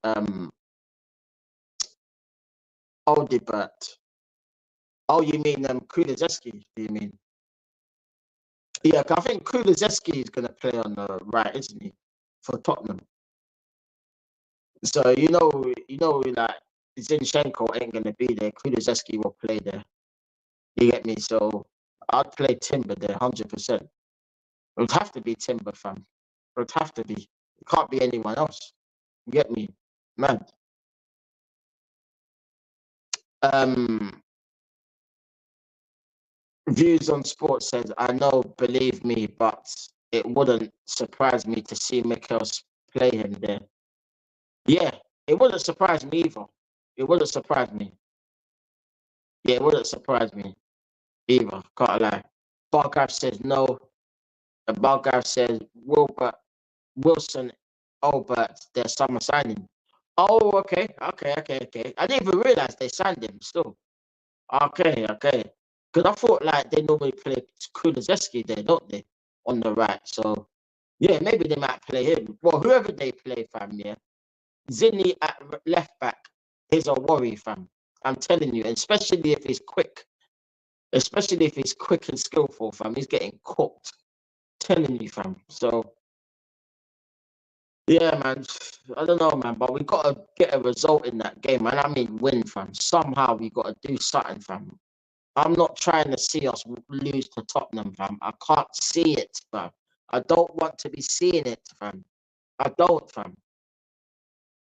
Oldibert. Oh, you mean Kulizeski, do you mean? Yeah, I think Kulizeski is going to play on the right, isn't he? For Tottenham. So, like, Zinchenko ain't going to be there. Kulizeski will play there. You get me? So, I'd play Timber there, 100%. It would have to be Timber, fam. It would have to be. It can't be anyone else. You get me? Man. Views on Sports says, I know, believe me, but it wouldn't surprise me to see Mikel play him there. Yeah, it wouldn't surprise me either. It wouldn't surprise me. Yeah, it wouldn't surprise me either. Can't lie. Bargav says no. And Bargav says Wilson, Albert, their summer signing. Oh, okay. I didn't even realize they signed him still. Okay. Because I thought like they normally play Kulizeski there, don't they? On the right. So yeah, maybe they might play him. Well, whoever they play, fam, yeah. Zinni at left back is a worry, fam. I'm telling you, especially if he's quick. Especially if he's quick and skillful, fam. He's getting cooked. Telling you, fam. So yeah, man. I don't know, man, but we gotta get a result in that game, man. I mean win, fam. Somehow we gotta do something, fam. I'm not trying to see us lose to Tottenham, fam. I can't see it, fam. I don't want to be seeing it, fam. I don't, fam.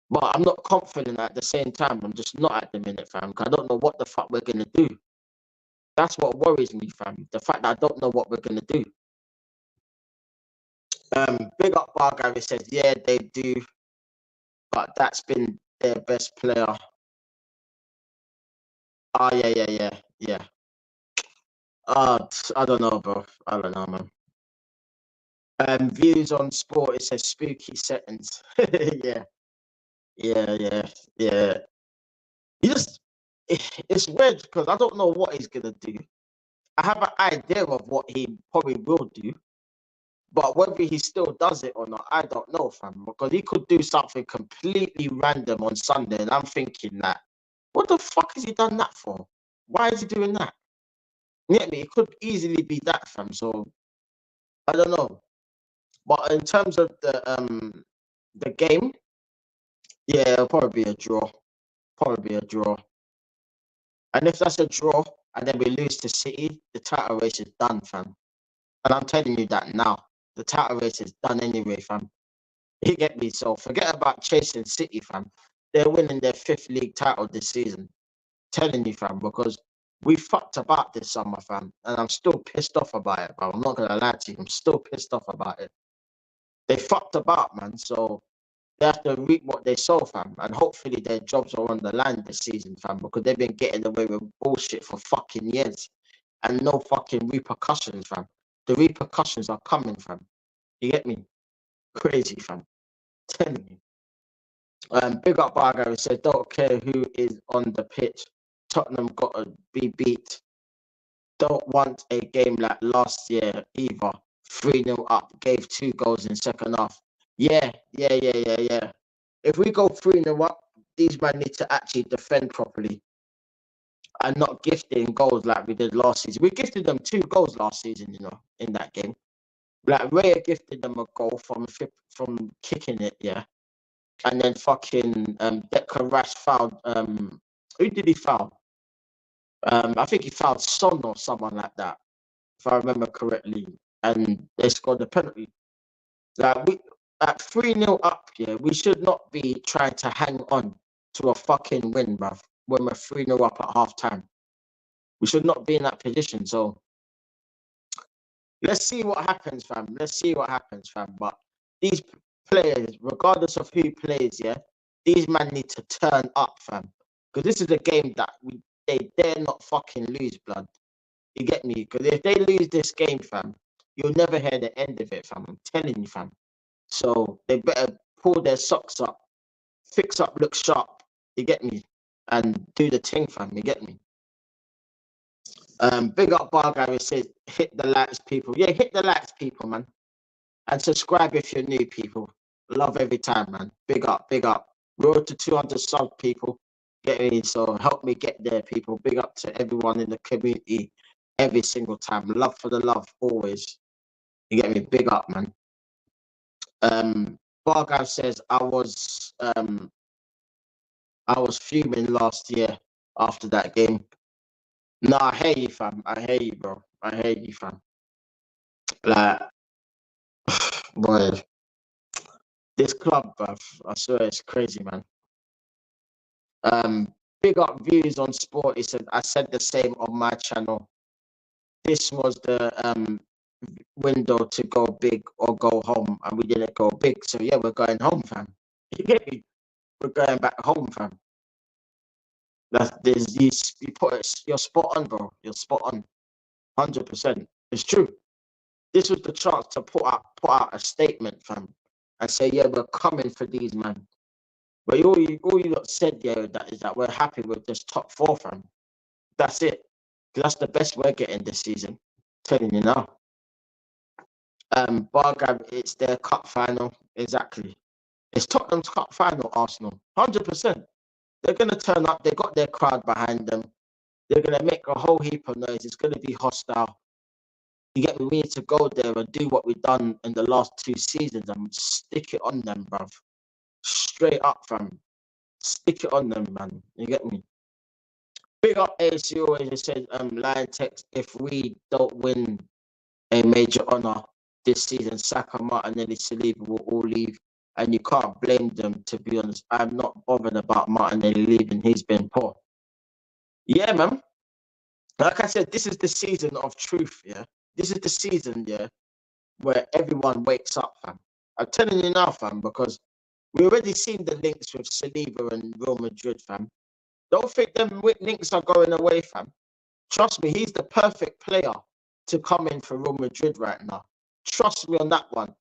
But I'm not confident at the same time. I'm just not at the minute, fam. Because I don't know what the fuck we're gonna do. That's what worries me, fam. The fact that I don't know what we're gonna do. Big up Bar Gary says, yeah, they do, but that's been their best player. Oh yeah. I don't know, bro. I don't know, man. Views on sport, it says spooky settings. Yeah. You just it's weird because I don't know what he's gonna do. I have an idea of what he probably will do, but whether he still does it or not, I don't know, fam. Because he could do something completely random on Sunday, and I'm thinking that, what the fuck has he done that for? Why is he doing that? You get me? It could easily be that, fam. So I don't know. But in terms of the game, yeah, it'll probably be a draw. Probably be a draw. And if that's a draw and then we lose to City, the title race is done, fam. And I'm telling you that now. The title race is done anyway, fam. You get me? So forget about chasing City, fam. They're winning their 5th league title this season. Telling you, fam, because we fucked about this summer, fam. And I'm still pissed off about it, bro. I'm not going to lie to you. I'm still pissed off about it. They fucked about, man. So they have to reap what they sow, fam. And hopefully their jobs are on the line this season, fam, because they've been getting away with bullshit for fucking years. And no fucking repercussions, fam. The repercussions are coming, fam. You get me? Crazy, fam. Telling you. Big up Bargo said, don't care who is on the pitch. Tottenham got to be beat. Don't want a game like last year either. 3-0 up, gave 2 goals in second half. Yeah. If we go 3-0 up, these men need to actually defend properly and not gifting goals like we did last season. We gifted them 2 goals last season, you know, in that game. Like Raya gifted them a goal from kicking it, yeah. And then fucking Declan Rice fouled. Who did he foul? I think he fouled Son or someone like that, if I remember correctly. And they scored the penalty. Like we at 3-0 up, yeah, we should not be trying to hang on to a fucking win, bruv, when we're 3-0 up at half time. We should not be in that position. So let's see what happens, fam. Let's see what happens, fam. But these players, regardless of who plays, yeah, these men need to turn up, fam. Because this is a game that they dare not fucking lose, blood. You get me? Because if they lose this game, fam, you'll never hear the end of it, fam. I'm telling you, fam. So they better pull their socks up, fix up, look sharp. You get me? And do the thing, fam. You get me? Big up Bar Guy says, hit the likes, people. Yeah, hit the likes, people, man. And subscribe if you're new, people. Love every time, man. Big up, big up. Road to 200 sub, people. Get me, so help me get there, people. Big up to everyone in the community every single time. Love for the love, always. You get me? Big up, man. Bargav says, I was fuming last year after that game. No, I hear you, fam. I hear you, bro. I hear you, fam. Like, boy, this club, bruv, I swear it's crazy, man. Big up views on sport. He said, I said the same on my channel. This was the window to go big or go home, and we didn't go big. So yeah, we're going home, fam. You get me? We're going back home, fam. You're spot on, bro. You're spot on. 100%. It's true. This was the chance to put out a statement, fam, and say, yeah, we're coming for these, man. But all you lot said, yeah, that we're happy with this top 4, fam. That's it. That's the best we're getting this season. Telling you now. Bargab, it's their cup final. Exactly. It's Tottenham's cup final, Arsenal. 100%. They're gonna turn up. They got their crowd behind them. They're gonna make a whole heap of noise. It's gonna be hostile. You get me? We need to go there and do what we've done in the last 2 seasons and stick it on them, bruv. Straight up, fam. Stick it on them, man. You get me? Big up ASU always said, Lion Text, if we don't win a major honour this season, Saka, Martinelli, Saliba will all leave. And you can't blame them, to be honest. I'm not bothered about Martinelli leaving. He's been poor. Yeah, man. Like I said, this is the season of truth, yeah? This is the season, yeah, where everyone wakes up, fam. I'm telling you now, fam, because we already seen the links with Saliba and Real Madrid, fam. Don't think them links are going away, fam. Trust me, he's the perfect player to come in for Real Madrid right now. Trust me on that one.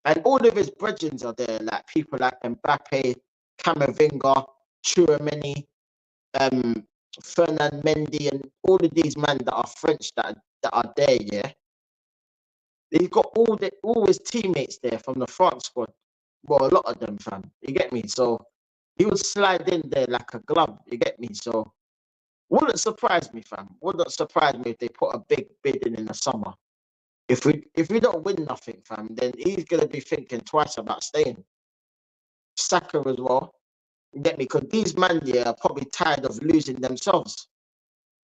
And all of his brethren are there, like people like Mbappe, Camavinga, Chouameni, Fernand Mendy, and all of these men that are French that are there, yeah. He's got all his teammates there from the France squad. Well, a lot of them, fam. You get me? So he would slide in there like a glove. You get me? So wouldn't surprise me, fam. Wouldn't surprise me if they put a big bid in the summer. If we don't win nothing, fam, then he's gonna be thinking twice about staying. Saka as well. You get me? Because these men here are probably tired of losing themselves.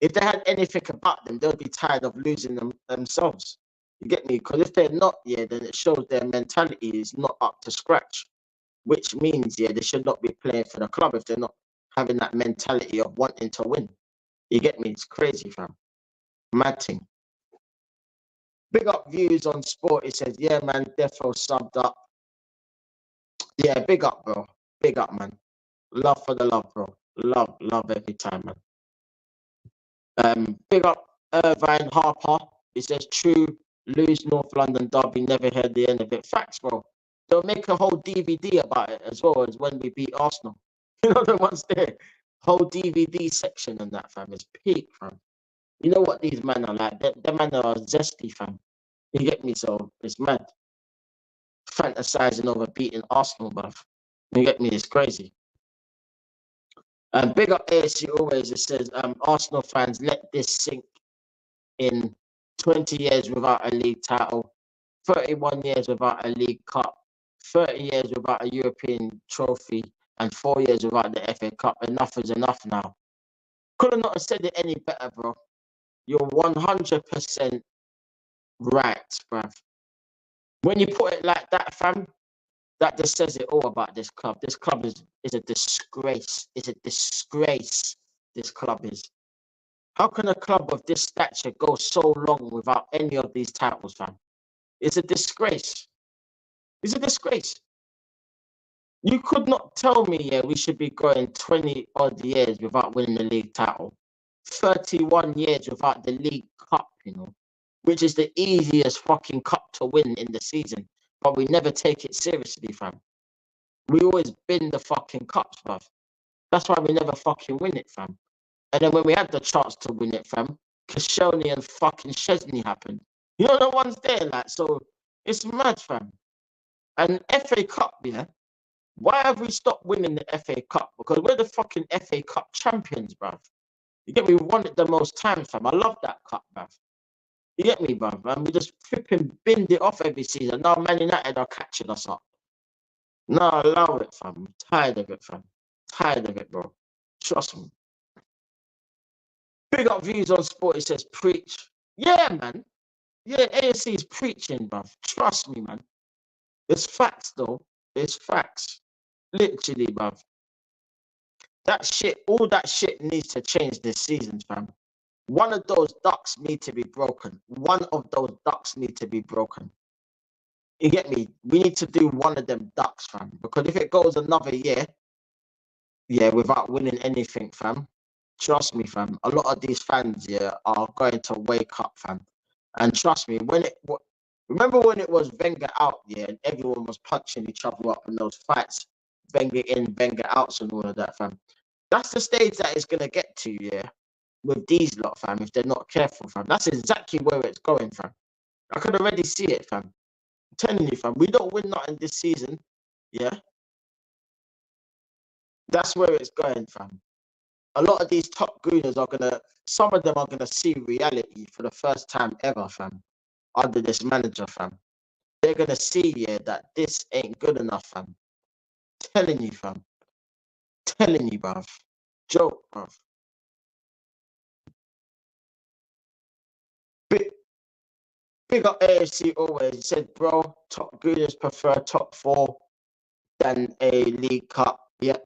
If they had anything about them, they'll be tired of losing themselves. You get me? Because if they're not, yeah, then it shows their mentality is not up to scratch, which means, yeah, they should not be playing for the club if they're not having that mentality of wanting to win. You get me? It's crazy, fam. Mad thing. Big up views on sport. It says, yeah, man, Defo subbed up. Yeah, big up, bro. Big up, man. Love for the love, bro. Love every time, man. Big up Irvine Harper. It says true. Lose North London derby. Never heard the end of it. Facts, bro. They'll make a whole DVD about it as well as when we beat Arsenal. You know the ones there. Whole DVD section and that, fam. Is peak, fam. You know what these men are like? Them men are zesty, fam. You get me? So it's mad. Fantasizing over beating Arsenal, bruv. You get me? It's crazy. Big up ASC always. It says, Arsenal fans, let this sink in. 20 years without a league title, 31 years without a league cup, 30 years without a European trophy, and 4 years without the FA Cup. Enough is enough now. Could have not said it any better, bro. You're 100% right, bruv. When you put it like that, fam, that just says it all about this club. This club is a disgrace. It's a disgrace, this club is. How can a club of this stature go so long without any of these titles, fam? It's a disgrace. It's a disgrace. You could not tell me, yeah, we should be going 20 odd years without winning the league title, 31 years without the league cup, you know, which is the easiest fucking cup to win in the season, but we never take it seriously, fam. We always bin the fucking cups, bruv. That's why we never fucking win it, fam. And then when we had the chance to win it, fam, Koscielny and fucking Szczesny happened. You know the ones there, like, so it's mad, fam. And FA Cup, yeah. Why have we stopped winning the FA Cup? Because we're the fucking FA Cup champions, bruv. You get me? We won it the most times, fam. I love that cup, bruv. You get me, bruv? And we just flipping binned it off every season. Now Man United are catching us up. No, I love it, fam. I'm tired of it, fam. Tired of it, bro. Trust me. Big up views on sport. It says preach. Yeah, man. Yeah, ASC is preaching, bruv. Trust me, man. It's facts, though. It's facts. Literally, bruv. That shit, all that shit needs to change this season, fam. One of those ducks need to be broken. One of those ducks need to be broken. You get me? We need to do one of them ducks, fam. Because if it goes another year, yeah, without winning anything, fam, trust me, fam, a lot of these fans, yeah, are going to wake up, fam. And trust me, remember when it was Wenger out, yeah, and everyone was punching each other up in those fights, Wenger in, Wenger outs and all of that, fam. That's the stage that it's going to get to, yeah, with these lot, fam, if they're not careful, fam. That's exactly where it's going, fam. I could already see it, fam. I'm telling you, fam, we don't win nothing this season, yeah. That's where it's going, fam. A lot of these top Gooners are some of them are gonna see reality for the first time ever, fam, under this manager, fam. They're gonna see, yeah, that this ain't good enough, fam. Telling you, fam. Telling you, bruv. Joke, bruv. Big, big up AFC always. He said, bro, top Gooners prefer top four than a League Cup. Yep.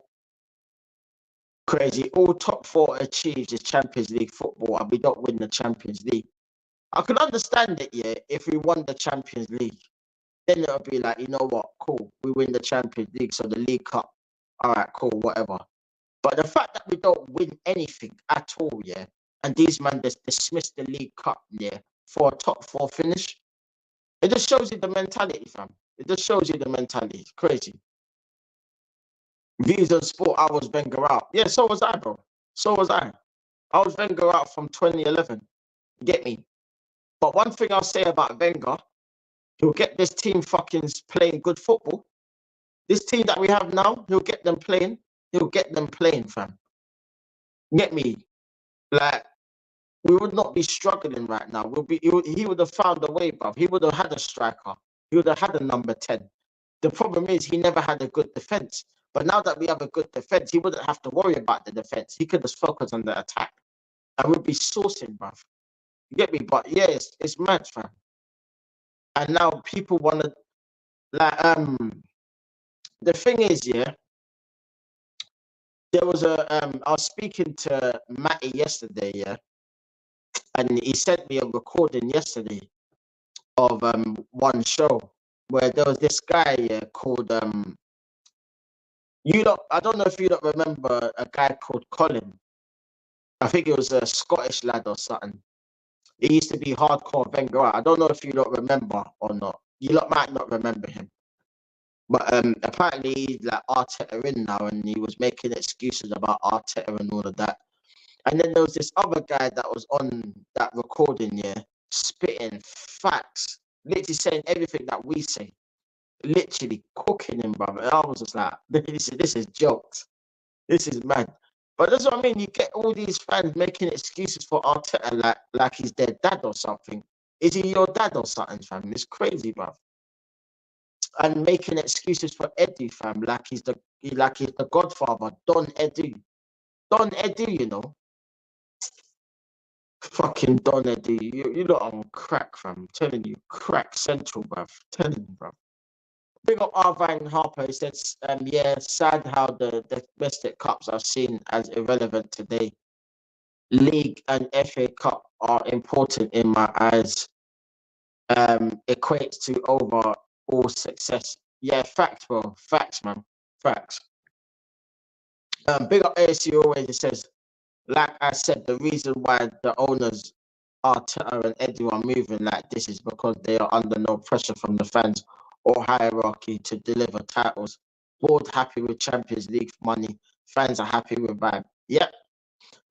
Crazy. All top four achieves is Champions League football, and we don't win the Champions League. I could understand it, yeah, if we won the Champions League. Then it'll be like, you know what, cool, we win the Champions League, so the League Cup, all right, cool, whatever. But the fact that we don't win anything at all, yeah, and these men just dismiss the League Cup, yeah, for a top four finish, it just shows you the mentality, fam. It just shows you the mentality. It's crazy. Views on sport, I was Wenger out. Yeah, so was I, bro. So was I. I was Wenger out from 2011. Get me? But one thing I'll say about Wenger, he'll get this team fucking playing good football. This team that we have now, he'll get them playing. He'll get them playing, fam. Get me? Like, we would not be struggling right now. He would have found a way, bruv. He would have had a striker. He would have had a number 10. The problem is he never had a good defense. But now that we have a good defense, he wouldn't have to worry about the defense. He could just focus on the attack. And we'd be sourcing, bruv. You get me? But yeah, it's mad, fam. And now people want to like the thing is, yeah, there was a I was speaking to Matty yesterday, yeah, and he sent me a recording yesterday of one show where there was this guy, yeah, called you don't I don't know if you don't remember a guy called Colin. I think it was a Scottish lad or something. He used to be hardcore Wenger. I don't know if you don't remember or not. You lot might not remember him. But apparently he's like Arteta in now, and he was making excuses about Arteta and all of that. And then there was this other guy that was on that recording, yeah, spitting facts, literally saying everything that we say, literally cooking him, brother. And I was just like, this is jokes. This is mad. But that's what I mean. You get all these fans making excuses for Arteta like he's their dad or something. Is he your dad or something, fam? It's crazy, bruv. And making excuses for Eddie, fam, like he's the godfather, Don Eddie. Don Eddie, you know. Fucking Don Eddie. You lot on crack, fam. I'm telling you, crack central, bruv. Telling you, bruv. Big up Arvine Harper. He says, yeah, sad how the domestic cups are seen as irrelevant today. League and FA Cup are important in my eyes. Equates to overall success. Yeah, facts, bro. Facts, man. Facts. Big up ASU always. It says, like I said, the reason why the owners Arteta and Eddie are moving like this is because they are under no pressure from the fans or hierarchy to deliver titles. Board happy with Champions League money. Fans are happy with vibe. Yep,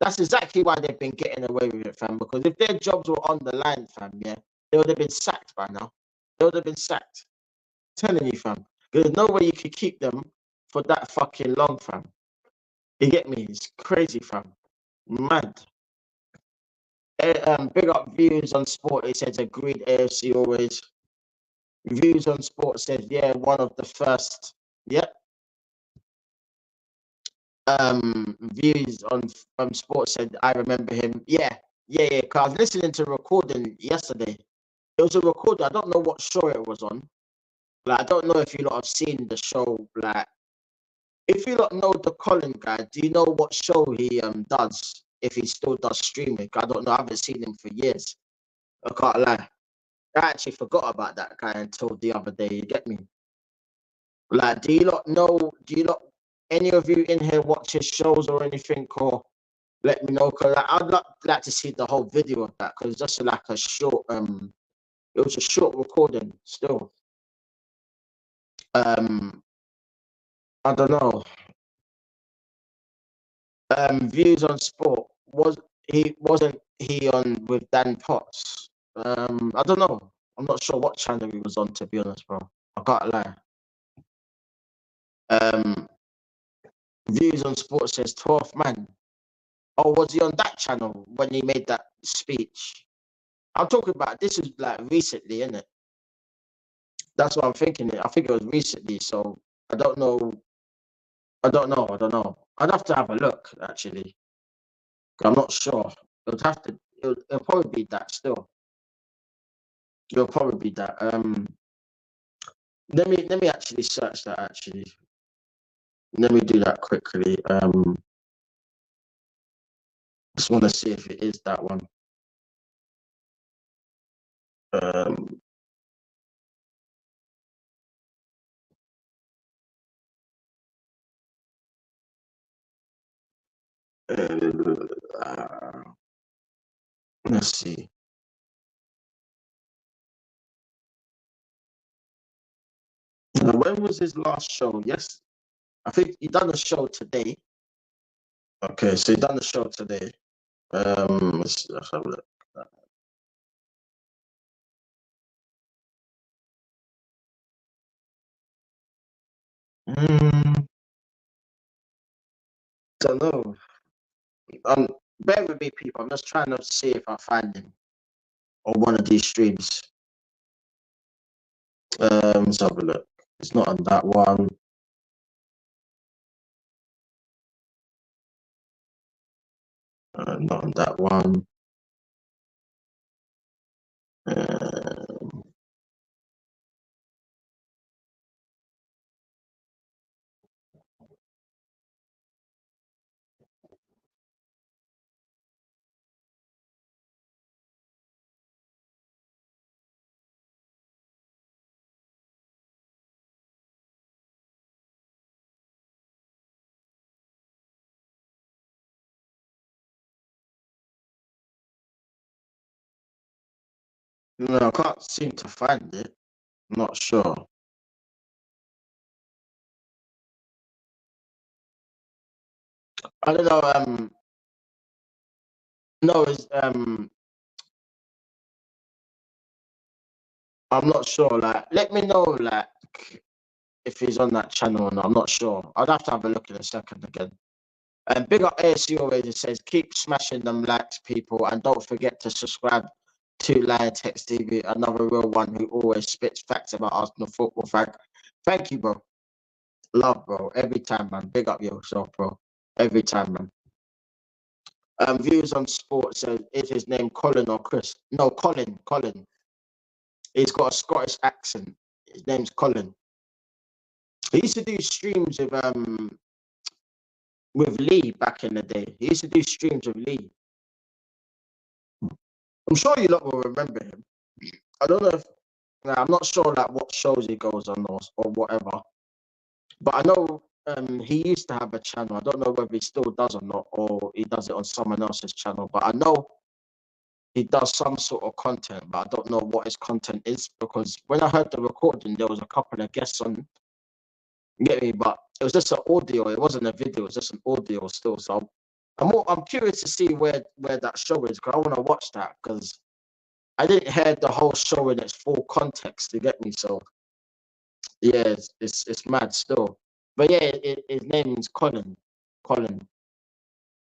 that's exactly why they've been getting away with it, fam. Because if their jobs were on the line, fam, yeah, they would have been sacked by now. They would have been sacked. I'm telling you, fam. There's no way you could keep them for that fucking long, fam. You get me? It's crazy, fam. Mad. Big up views on sport. It says agreed. AFC always. Views on sport says yeah, one of the first. Yep. Views on sports said I remember him. Yeah. Cause I was listening to a recording yesterday. It was a recording. I don't know what show it was on. Like I don't know if you lot have seen the show. Like if you lot know the Colin guy, do you know what show he does? If he still does streaming, I don't know. I haven't seen him for years. I can't lie. I actually forgot about that guy until the other day. You get me? Like, do you lot know? Do you lot? Any of you in here watch his shows or anything? Or let me know, because I'd like to see the whole video of that, because it's just like a short. It was a short recording. Still, I don't know. Views on sport wasn't he on with Dan Potts? I don't know. I'm not sure what channel he was on, to be honest, bro. I can't lie. Um, Views on sport says 12th man. Oh, was he on that channel when he made that speech? I'm talking about this is like recently, isn't it? That's what I'm thinking. I think it was recently, so I don't know. I don't know. I'd have to have a look actually. I'm not sure. It would have to. It'll probably be that still. It'll probably be that. Let me actually search that actually. Let me do that quickly. Just want to see if it is that one. Um, uh, let's see. When was his last show? Yes, I think he done a show today. Okay, so he done the show today. Let's have a look. Mm, don't know. Um, Bear with me, people. I'm just trying to see if I find him on one of these streams. Let's have a look. It's not on that one. Not on that one. No, I can't seem to find it. I'm not sure. I don't know. No, it's I'm not sure. Like, let me know, like, if he's on that channel or not. I'm not sure. I'd have to have a look in a second again. And big up ASU always. It says keep smashing them likes, people, and don't forget to subscribe to Lion Text TV, another real one who always spits facts about Arsenal football. Thank you, bro. Love, bro. Every time, man. Big up yourself, bro. Every time, man. Views on sports says is his name Colin or Chris? No, Colin. Colin. He's got a Scottish accent. His name's Colin. He used to do streams with Lee back in the day. He used to do streams with Lee. I'm sure you lot will remember him. I don't know if I'm not sure like what shows he goes on or whatever. But I know he used to have a channel. I don't know whether he still does or not, or he does it on someone else's channel. But I know he does some sort of content, but I don't know what his content is because when I heard the recording, there was a couple of guests on. You get me? But it was just an audio. It wasn't a video. It was just an audio still. So I'm curious to see where that show is because I want to watch that because I didn't hear the whole show in its full context. You get me? So yeah, it's mad still. But yeah, his name is Colin. Colin.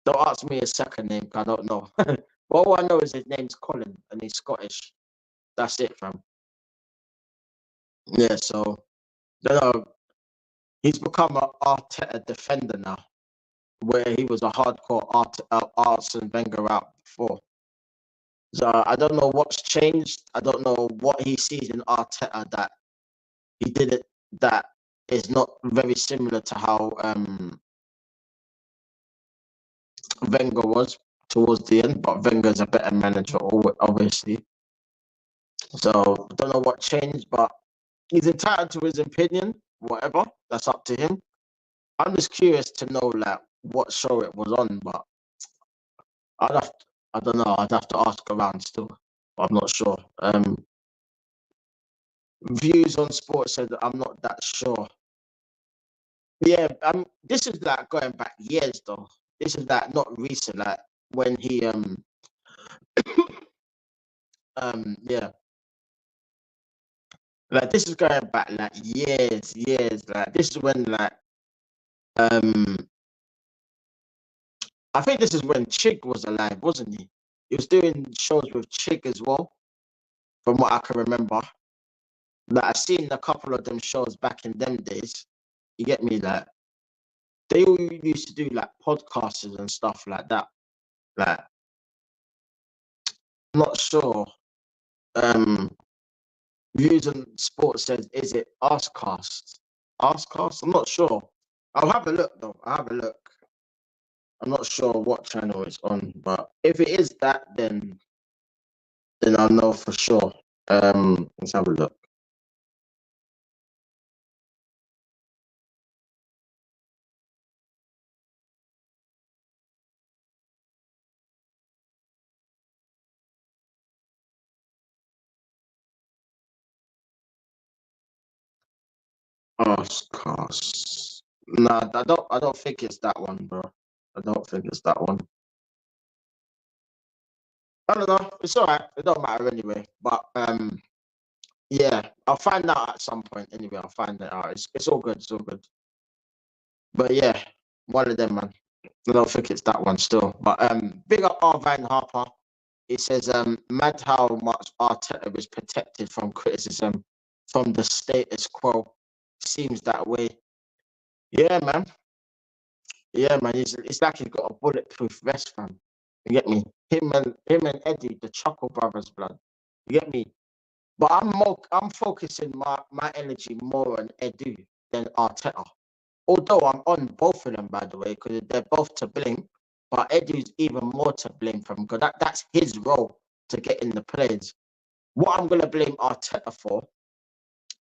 Don't ask me his second name 'cause I don't know. But all I know is his name's Colin and he's Scottish. That's it, fam. Yeah, so you know, he's become an Arteta defender now, where he was a hardcore Arsene Wenger out before. So I don't know what's changed. I don't know what he sees in Arteta that he did it that is not very similar to how Wenger was towards the end, but Wenger's a better manager, obviously. So I don't know what changed, but he's entitled to his opinion. Whatever, that's up to him. I'm just curious to know like what show it was on, but I'd have to, I don't know. I'd have to ask around still. But I'm not sure. Views on sports said that I'm not that sure. Yeah, this is like going back years though. This is like not recent, like when he yeah. Like this is going back like years. Like this is when like um I think this is when Chig was alive, wasn't he? He was doing shows with Chig as well, from what I can remember. Like I've seen a couple of them shows back in them days. You get me? Like they all used to do like podcasters and stuff like that. Like I'm not sure. Um Views on sports says is it Arscast? Arscast? I'm not sure. I'll have a look though. I'll have a look. I'm not sure what channel it's on, but if it is that, then I'll know for sure. Let's have a look. Arscast. Nah, I don't think it's that one, bro. I don't think it's that one. I don't know. It's alright. It don't matter anyway. But yeah, I'll find out at some point. Anyway, I'll find it out. It's all good. It's all good. But yeah, one of them, man. I don't think it's that one still. But big up Arvine Harper. It says mad how much Arteta is protected from criticism from the status quo. Seems that way. Yeah, man. Yeah, man. It's like he's got a bulletproof vest, fam. You get me? Him and Eddie, the Chuckle Brothers, blood. You get me? But I'm focusing my energy more on Edu than Arteta. Although I'm on both of them, by the way, because they're both to blame. But Edu's even more to blame from because that's his role to get in the players. What I'm gonna blame Arteta for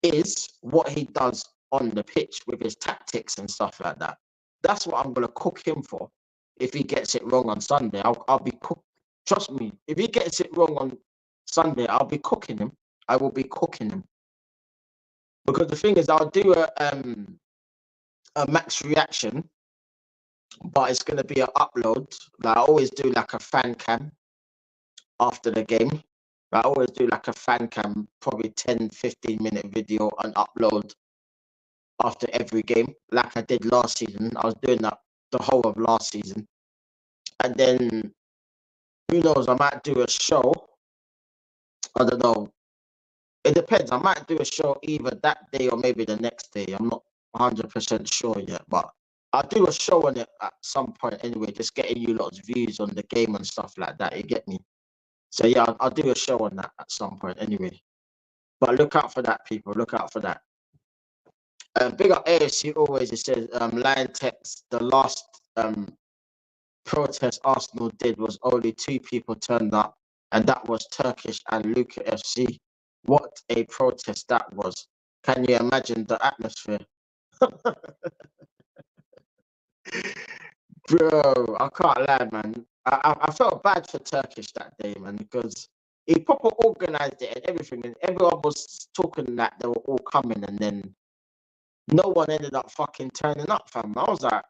is what he does on the pitch with his tactics and stuff like that. That's what I'm gonna cook him for. If he gets it wrong on Sunday, I'll be cooked. Trust me, if he gets it wrong on Sunday, I'll be cooking him. I will be cooking him. Because the thing is, I'll do a max reaction, but it's gonna be an upload. Like I always do like a fan cam after the game. I always do like a fan cam, probably 10-15 minute video and upload after every game, like I did last season. I was doing that the whole of last season. And then who knows, I might do a show. I don't know. It depends. I might do a show either that day or maybe the next day. I'm not 100% sure yet, but I'll do a show on it at some point anyway, just getting you lots of views on the game and stuff like that. You get me? So yeah, I'll do a show on that at some point anyway. But look out for that, people. Look out for that. Big up AFC always. It says Lion Text, the last protest Arsenal did was only 2 people turned up, and that was Turkish and Luca FC. What a protest that was. Can you imagine the atmosphere? Bro, I can't lie, man. I felt bad for Turkish that day, man, because he proper organized it and everything, and everyone was talking that they were all coming, and then no one ended up fucking turning up, fam. I was like,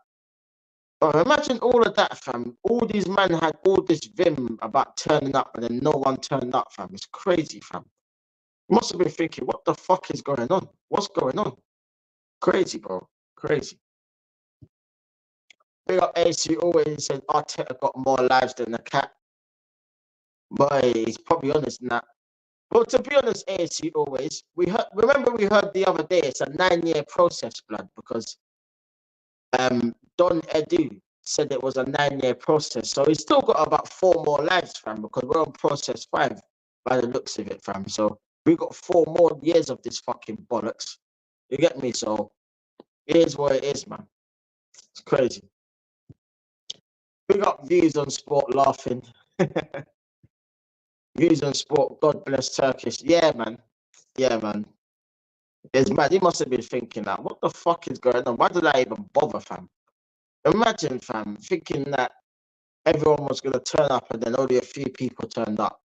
oh, imagine all of that, fam. All these men had all this vim about turning up, and then no one turned up, fam. It's crazy, fam. You must have been thinking, what the fuck is going on? What's going on? Crazy, bro. Crazy. Big up AC always said Arteta got more lives than the cat. Boy, he's probably honest in that. Well, to be honest, ASU always, we heard the other day it's a 9-year process, blood, because Don Edu said it was a 9-year process. So he's still got about 4 more lives, fam, because we're on process 5 by the looks of it, fam. So we got 4 more years of this fucking bollocks. You get me? So it is what it is, man. It's crazy. Big up views on sport laughing. Views on sport, God bless Turkish. Yeah, man. Yeah, man. It's mad. He must have been thinking that, what the fuck is going on? Why did I even bother, fam? Imagine, fam, thinking that everyone was going to turn up and then only a few people turned up.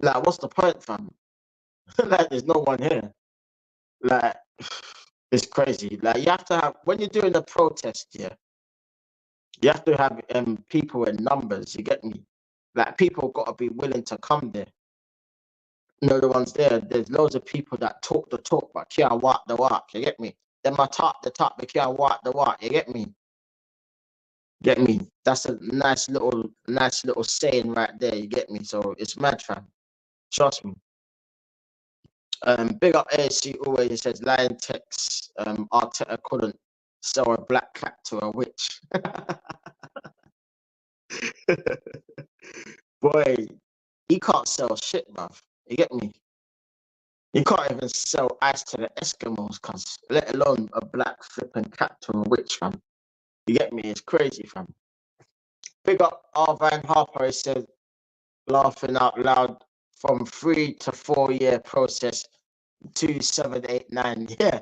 Like, what's the point, fam? Like, there's no one here. Like, it's crazy. Like, you have to have, when you're doing a protest, yeah, you have to have people in numbers, you get me? Like, people got to be willing to come there. You know, the ones there, there's loads of people that talk the talk, but can't walk the walk, you get me? Them are talk the talk, but can't walk the walk, you get me? Get me? That's a nice little saying right there, you get me? So it's mad, fam. Trust me. Big up ASC always says Lion Text, Arteta couldn't sell a black cat to a witch. Boy, he can't sell shit, bruv. You get me? You can't even sell ice to the Eskimos, cuz, let alone a black flipping cat to a witch, fam. You get me? It's crazy, fam. Big up Arvine Harper, he said, laughing out loud, from 3 to 4 year process, 2, 7, 8, 9. Yeah.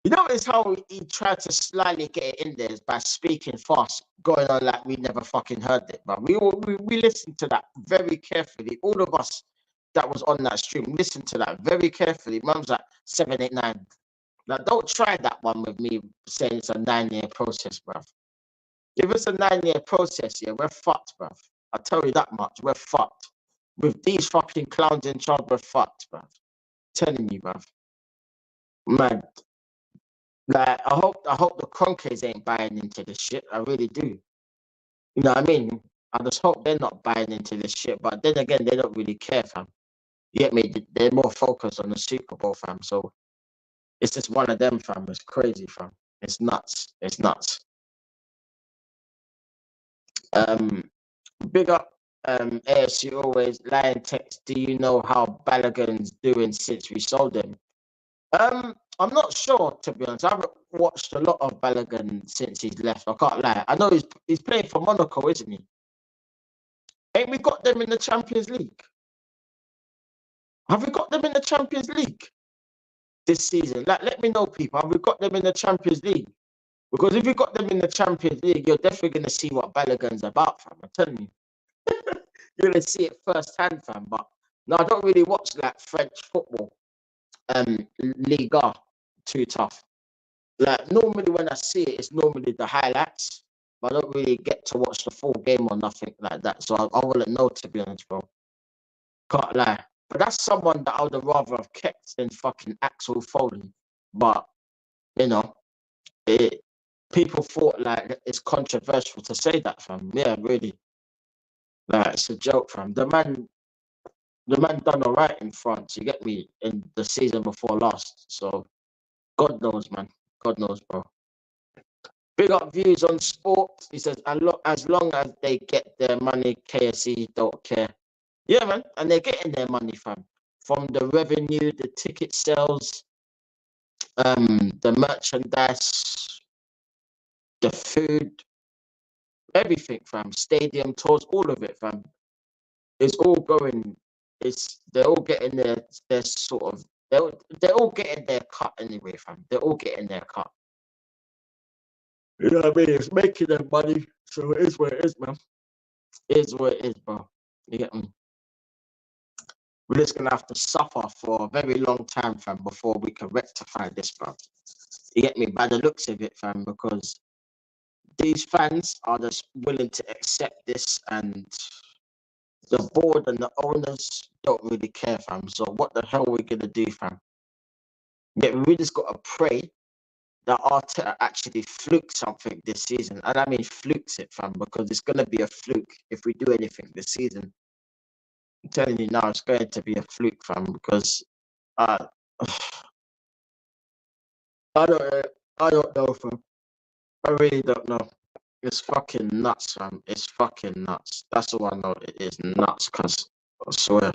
You notice how he tried to slyly get it in there by speaking fast, going on like we never fucking heard it. But we listened to that very carefully. All of us that was on that stream listened to that very carefully. Mum's like 7, 8, 9. Now don't try that one with me saying it's a 9-year process, bruv. If it's a 9-year process, yeah, we're fucked, bruv. I'll tell you that much. We're fucked. With these fucking clowns in charge, we're fucked, bruv. Telling you, bruv. Man. Like, I hope the Kroenkes ain't buying into this shit. I really do. You know what I mean? I just hope they're not buying into this shit. But then again, they don't really care, fam. You get me? They're more focused on the Super Bowl, fam. So it's just one of them, fam. It's crazy, fam. It's nuts. It's nuts. Big up AFC always. Lion Text, do you know how Balogun's doing since we sold him? I'm not sure, to be honest. I haven't watched a lot of Balogun since he's left. I can't lie. I know he's playing for Monaco, isn't he? Ain't we got them in the Champions League? Have we got them in the Champions League this season? Like, let me know, people. Have we got them in the Champions League? Because if we got them in the Champions League, you're definitely going to see what Balogun's about, fam. I'm telling you. You're going to see it firsthand, fam. But No, I don't really watch like French football. Liga, too tough. Like normally when I see it, it's normally the highlights. But I don't really get to watch the full game or nothing like that. So I wouldn't know, to be honest, bro. Can't lie. But that's someone that I would have rather have kept than fucking Axel Foley. But you know, it people thought like it's controversial to say that, fam. Yeah, really. Like it's a joke, fam. The man done all right in France. You get me, in the season before last. So God knows, man. God knows, bro. Big up views on sports. He says, as long as they get their money, KSE don't care. Yeah, man. And they're getting their money, fam. From the revenue, the ticket sales, the merchandise, the food, everything, fam. Stadium tours, all of it, fam. It's all going. They're all getting their sort of they're all getting their cut anyway, fam. They're all getting their cut. You know what I mean? It's making them money, so it is what it is, man. It is what it is, bro. You get me? We're just gonna have to suffer for a very long time, fam, before we can rectify this, bro. You get me? By the looks of it, fam, because these fans are just willing to accept this, and the board and the owners don't really care, fam. So what the hell are we gonna do, fam? Yeah, we just gotta pray that Arteta actually flukes something this season, and I mean flukes it, fam, because it's gonna be a fluke if we do anything this season. I'm telling you now, it's going to be a fluke, fam, because uh, I don't, I don't know, fam. I really don't know. It's fucking nuts, fam. It's fucking nuts. That's all I know. It is nuts, cause I swear,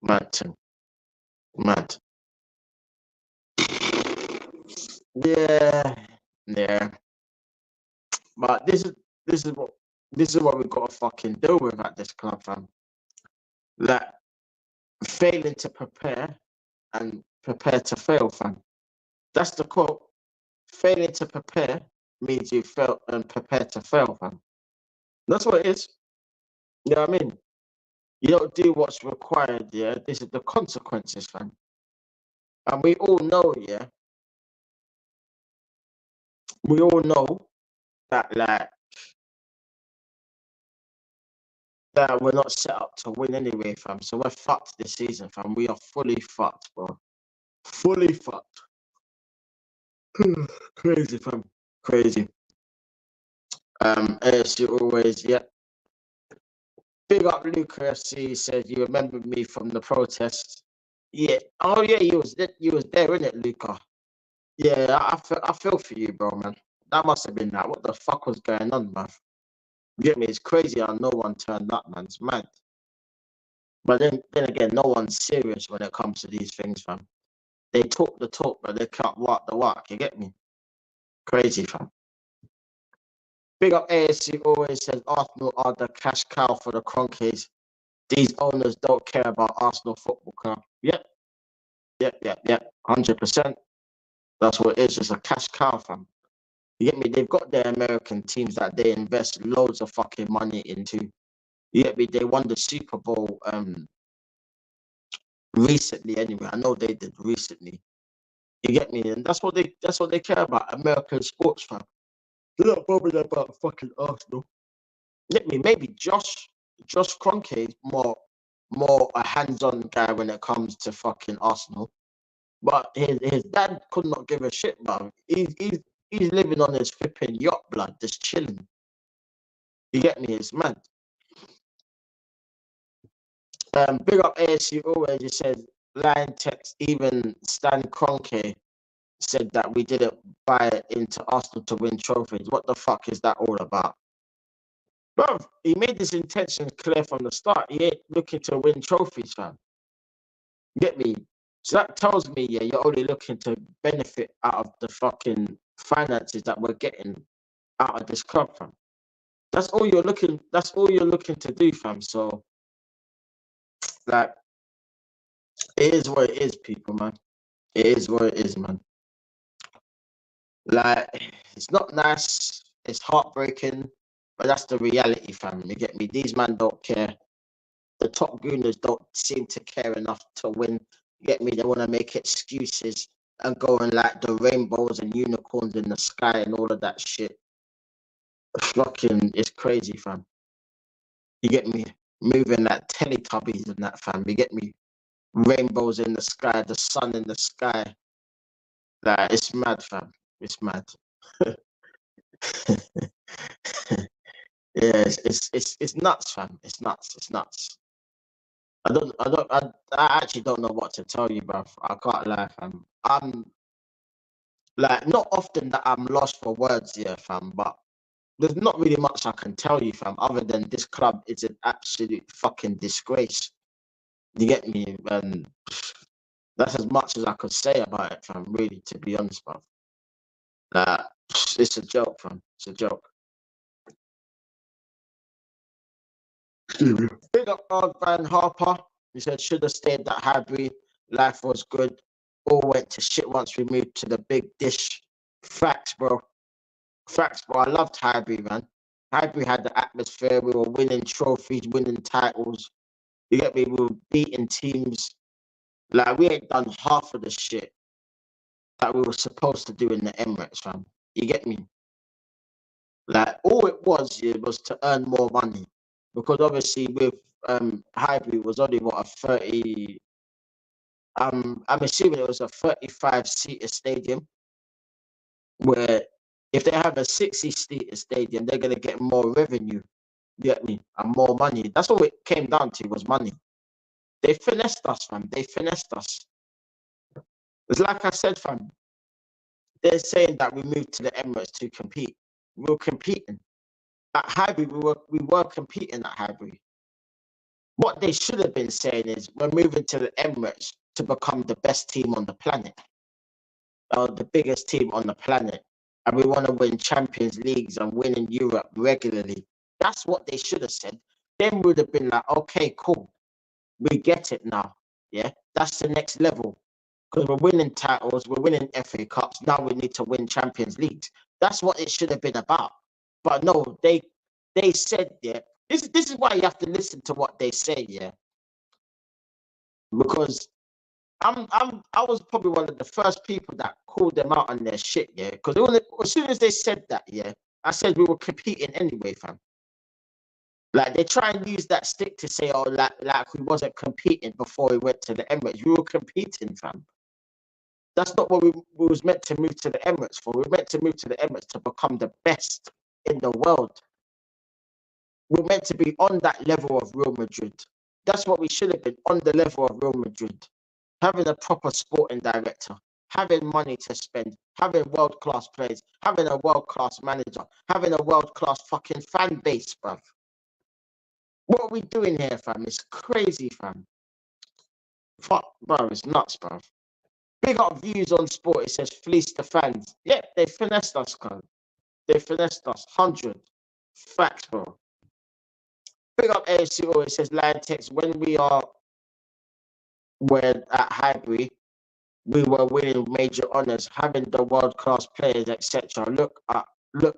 mad thing, mad. Yeah, yeah. But this is what this is what we gotta fucking deal with at this club, fam. Like failing to prepare and prepare to fail, fam. That's the quote. Failing to prepare means you fail and prepare to fail, fam. That's what it is. You know what I mean? You don't do what's required, yeah. This is the consequences, fam. And we all know, yeah, we all know that like that we're not set up to win anyway, fam. So we're fucked this season, fam. We are fully fucked, bro. Fully fucked. Crazy, fam. Crazy. As you always, yeah. Big up Luca FC says you remember me from the protest. Yeah. Oh yeah, you was there, innit, Luca? Yeah, I feel for you, bro, man. That must have been that. What the fuck was going on, man? You get me? It's crazy how no one turned up, man. It's mad. But then again, no one's serious when it comes to these things, fam. They talk the talk, but they can't walk the walk. You get me? Crazy, fam. Big up ASC always says Arsenal are the cash cow for the Cronkies. These owners don't care about Arsenal Football Club. Yep, yep. 100%. That's what it is. It's a cash cow, fam. You get me? They've got their American teams that they invest loads of fucking money into. You get me? They won the Super Bowl recently anyway. I know they did recently. You get me? And that's what they care about. American sports, fam. They're not bothered about fucking Arsenal. Get me? Maybe Josh Kroenke is more a hands-on guy when it comes to fucking Arsenal. But his dad could not give a shit, bro. He's living on his flipping yacht, blood, just chilling. You get me? It's mad. Big up ASU always. He says line text. Even Stan Kroenke said that we didn't buy into Arsenal to win trophies. What the fuck is that all about? Bro, he made his intentions clear from the start. He ain't looking to win trophies, fam. Get me? So that tells me, yeah, you're only looking to benefit out of the fucking finances that we're getting out of this club, fam. That's all you're looking to do, fam. So like it is what it is, people, man. It is what it is, man. Like it's not nice, it's heartbreaking, but that's the reality, fam. You get me? These men don't care. The top Gooners don't seem to care enough to win. You get me? They want to make excuses and go and like the rainbows and unicorns in the sky and all of that shit. Fucking, it's crazy, fam. You get me? Moving like Teletubbies and that, fam. You get me? Rainbows in the sky, the sun in the sky. Like, it's mad, fam. It's mad. Yeah, it's nuts, fam. It's nuts. It's nuts. I actually don't know what to tell you, bruv. I can't lie, fam. I'm like not often that I'm lost for words, yeah, fam. But there's not really much I can tell you, fam, other than this club is an absolute fucking disgrace. You get me? And that's as much as I could say about it, fam. Really, to be honest, bruv. Like, it's a joke, fam. It's a joke. Big up Van Harper. He said, should have stayed at Highbury. Life was good. All went to shit once we moved to the big dish. Facts, bro. Facts, bro. I loved Highbury, man. Highbury had the atmosphere. We were winning trophies, winning titles. You get me? We were beating teams. Like, we ain't done half of the shit that we were supposed to do in the Emirates, fam. You get me? Like, all it was, yeah, was to earn more money. Because obviously with Highbury was only what, a 30, I'm assuming it was a 35-seater stadium, where if they have a 60-seater stadium, they're gonna get more revenue. You get me? And more money. That's all it came down to, was money. They finessed us, fam. They finessed us. It's like I said, fam. They're saying that we moved to the Emirates to compete. We were competing. At Highbury, we were competing at Highbury. What they should have been saying is we're moving to the Emirates to become the best team on the planet, or the biggest team on the planet, and we want to win Champions Leagues and win in Europe regularly. That's what they should have said. Then would have been like, okay, cool, we get it now. Yeah, that's the next level, because we're winning titles, we're winning FA Cups. Now we need to win Champions Leagues. That's what it should have been about. But no, they said, yeah. This is why you have to listen to what they say, yeah. Because I was probably one of the first people that called them out on their shit, yeah. Because as soon as they said that, yeah, I said we were competing anyway, fam. Like, they try and use that stick to say, oh, like we wasn't competing before we went to the Emirates. We were competing, fam. That's not what we was meant to move to the Emirates for. We were meant to move to the Emirates to become the best in the world. We're meant to be on that level of Real Madrid. That's what we should have been, on the level of Real Madrid. Having a proper sporting director, having money to spend, having world-class players, having a world-class manager, having a world-class fucking fan base, bruv. What are we doing here, fam? It's crazy, fam. Fuck, bro, it's nuts, bruv. Big up Views on Sport. It says fleece the fans. Yeah, they finessed us, cunt. They finessed us. 100. Facts, bro. Big up ASCO. It says Lion Text. When we're at Highbury, we were winning major honours, having the world-class players, etc. Look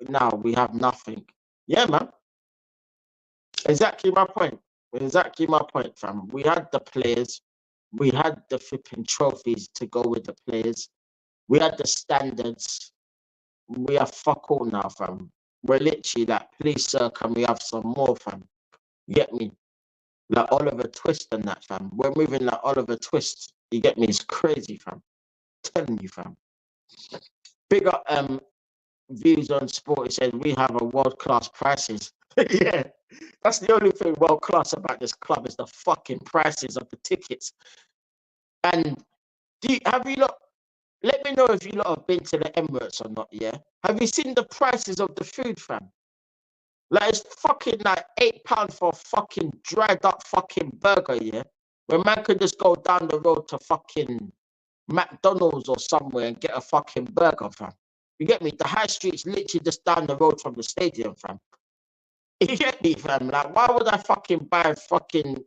now, we have nothing. Yeah, man. Exactly my point. Exactly my point, fam. We had the players. We had the flipping trophies to go with the players. We had the standards. We are fuck all now, fam. We're literally like, please, sir, can we have some more, fam? You get me? Like Oliver Twist and that, fam. We're moving like Oliver Twist. You get me? It's crazy, fam. I'm telling you, fam. Big up Views on Sport. It says we have a world-class prices. Yeah, that's the only thing world-class about this club, is the fucking prices of the tickets. And have you lot, let me know if you lot have been to the Emirates or not, yeah? Have you seen the prices of the food, fam? Like, it's fucking like £8 for a fucking dried up fucking burger, yeah? When man could just go down the road to fucking McDonald's or somewhere and get a fucking burger, fam. You get me? The high street's literally just down the road from the stadium, fam. You get me, fam? Like, why would I fucking buy fucking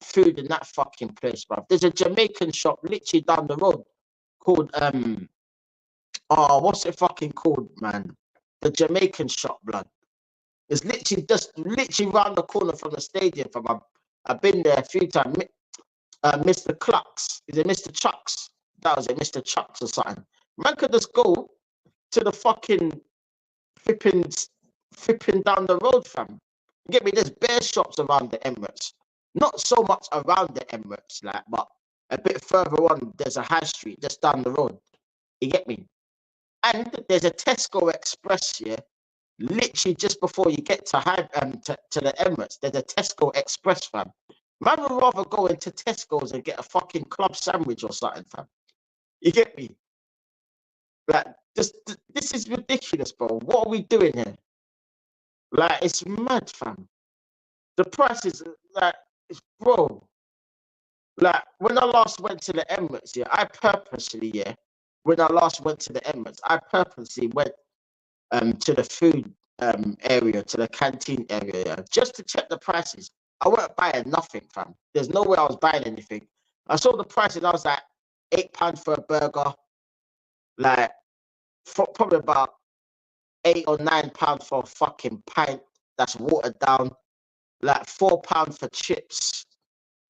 food in that fucking place, bruv? There's a Jamaican shop literally down the road called oh, what's it fucking called, man? The Jamaican shop, blood. It's literally just literally round the corner from the stadium, fam. I've been there a few times. Mr. Clucks, is it Mr. Chucks? That was it, Mr. Chucks or something. Man could just go to the fucking flipping, flipping down the road, fam. You get me? There's bare shops around the Emirates. Not so much around the Emirates, like, but a bit further on, there's a high street just down the road. You get me? And there's a Tesco Express here, literally just before you get to to the Emirates. There's a Tesco Express, fam. Man would rather go into Tesco's and get a fucking club sandwich or something, fam. You get me? Like, this is ridiculous, bro. What are we doing here? Like, it's mad, fam. The price is like, bro. Like, when I last went to the Emirates, yeah, when I last went to the Emirates, I purposely went to the food area, to the canteen area, yeah, just to check the prices. I weren't buying nothing, fam. There's no way I was buying anything. I saw the prices, I was like, £8 for a burger, like for probably about £8 or £9 for a fucking pint that's watered down, like £4 for chips.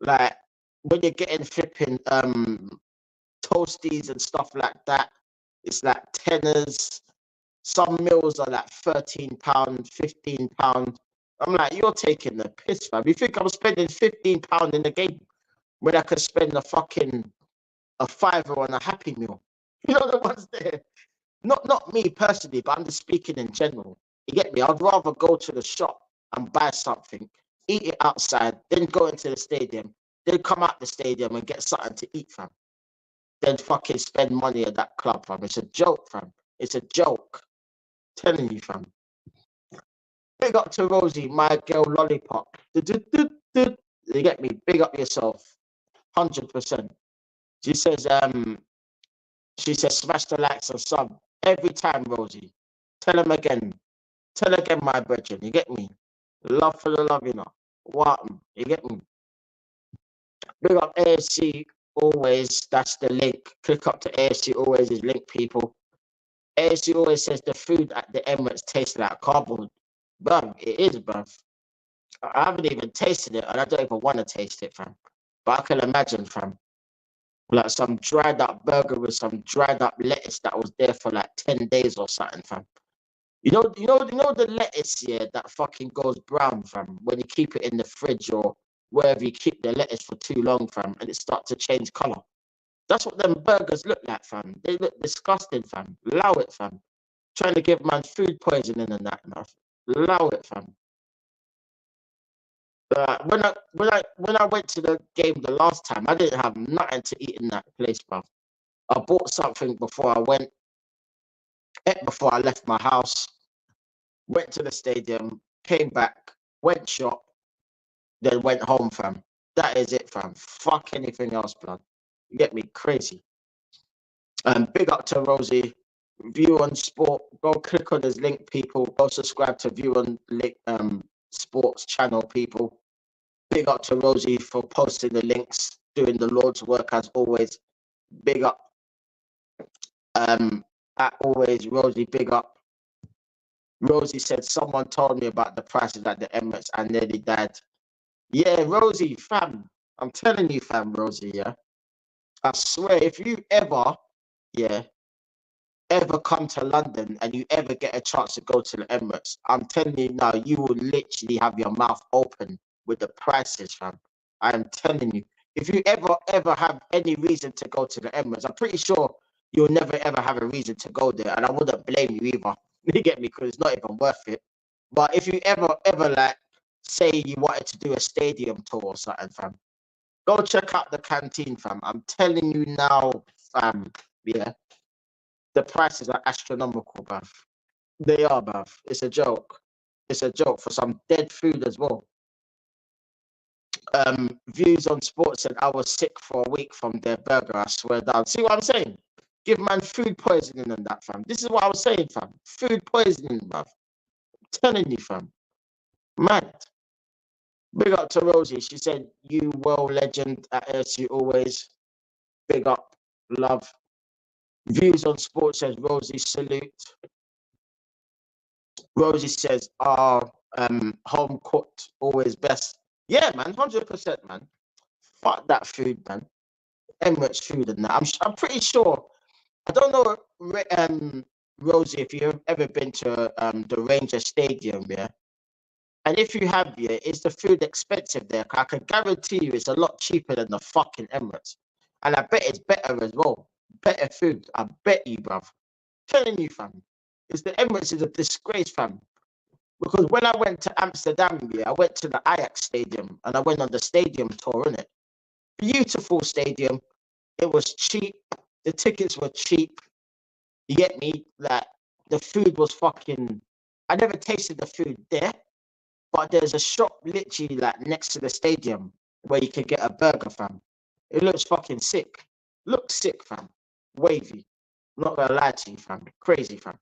Like, when you're getting flipping toasties and stuff like that, it's like tenors. Some meals are like £13, £15. I'm like, you're taking the piss, fam. You think I'm spending £15 in the game when I could spend a fiver on a Happy Meal? You know the ones there. Not me personally, but I'm just speaking in general. You get me? I'd rather go to the shop and buy something, eat it outside, then go into the stadium, then come out the stadium and get something to eat, fam. Then fucking spend money at that club, fam. It's a joke, fam. It's a joke. Telling you, fam. Big up to Rosie, my girl lollipop. You get me? Big up yourself. 100%. She says, smash the likes and sub every time, Rosie. Tell him again. Tell again, my brethren. You get me? Love for the love, you know. What? You get me? Big up AFC always. That's the link. Click up to AFC always is link, people. AFC always says the food at the Emirates tastes like cardboard. Bruv, it is, bruv. I haven't even tasted it, and I don't even want to taste it, fam. But I can imagine, fam. Like some dried up burger with some dried up lettuce that was there for like 10 days or something, fam. You know the lettuce, yeah, that fucking goes brown, fam, when you keep it in the fridge or wherever you keep the lettuce for too long, fam, and it starts to change colour. That's what them burgers look like, fam. They look disgusting, fam. Allow it, fam. Trying to give man food poisoning and that, enough. Allow it, fam. When I went to the game the last time, I didn't have nothing to eat in that place, bro. I bought something before I went, ate before I left my house, went to the stadium, came back, went shop, then went home, fam. That is it, fam. Fuck anything else, blood. You get me? Crazy. Big up to Rosie. View on Sport. Go click on his link, people. Go subscribe to View on Sports channel, people. Big up to Rosie for posting the links, doing the Lord's work as always. Big up. At always, Rosie, big up. Rosie said, someone told me about the prices at the Emirates and nearly died. Yeah, Rosie, fam. I'm telling you, fam, Rosie, yeah. I swear, if you ever come to London and you ever get a chance to go to the Emirates, I'm telling you now, you will literally have your mouth open with the prices, fam. I am telling you. If you ever have any reason to go to the Emirates, I'm pretty sure you'll never ever have a reason to go there, and I wouldn't blame you either. You get me? Because it's not even worth it. But if you ever like say you wanted to do a stadium tour or something, fam, go check out the canteen, fam. I'm telling you now, fam. Yeah, the prices are astronomical, bruv. They are, bruv. It's a joke. It's a joke for some dead food as well. Views on Sports said I was sick for a week from their burger. I swear down. See what I'm saying? Give man food poisoning and that, fam. This is what I was saying, fam. Food poisoning, bruv. I'm telling you, fam. Mad. Big up to Rosie. She said, you world legend at LSU always. Big up. Love. Views on Sports says Rosie salute. Rosie says, home cooked always best. Yeah, man, 100%, man. Fuck that food, man. Emirates food and that. I'm pretty sure. I don't know, Rosie, if you've ever been to the Ranger Stadium, yeah. And if you have, yeah, is the food expensive there? 'Cause I can guarantee you it's a lot cheaper than the fucking Emirates. And I bet it's better as well. Better food. I bet you, bruv. Telling you, fam. It's the Emirates is a disgrace, fam. Because when I went to Amsterdam, yeah, I went to the Ajax Stadium and I went on the stadium tour, innit? Beautiful stadium. It was cheap. The tickets were cheap. You get me? Like, the food was fucking. I never tasted the food there. But there's a shop literally like next to the stadium where you can get a burger, fam. It looks fucking sick. Looks sick, fam. Wavy. Not gonna lie to you, fam. Crazy, fam.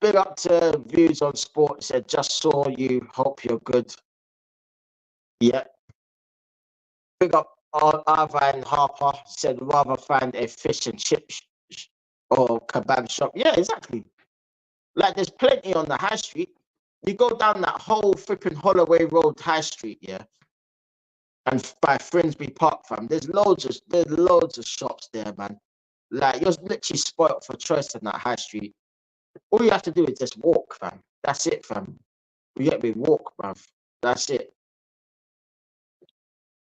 Big up to Views on Sport. Said just saw you. Hope you're good. Yeah. Big up Arvine Harper. Said rather find a fish and chips or kebab shop. Yeah, exactly. Like there's plenty on the high street. You go down that whole flipping Holloway Road high street, yeah, and by Frinsby Park, fam. There's loads of shops there, man. Like you're literally spoilt for choice in that high street. All you have to do is just walk, fam. That's it, fam. You get me? Walk, bruv. That's it.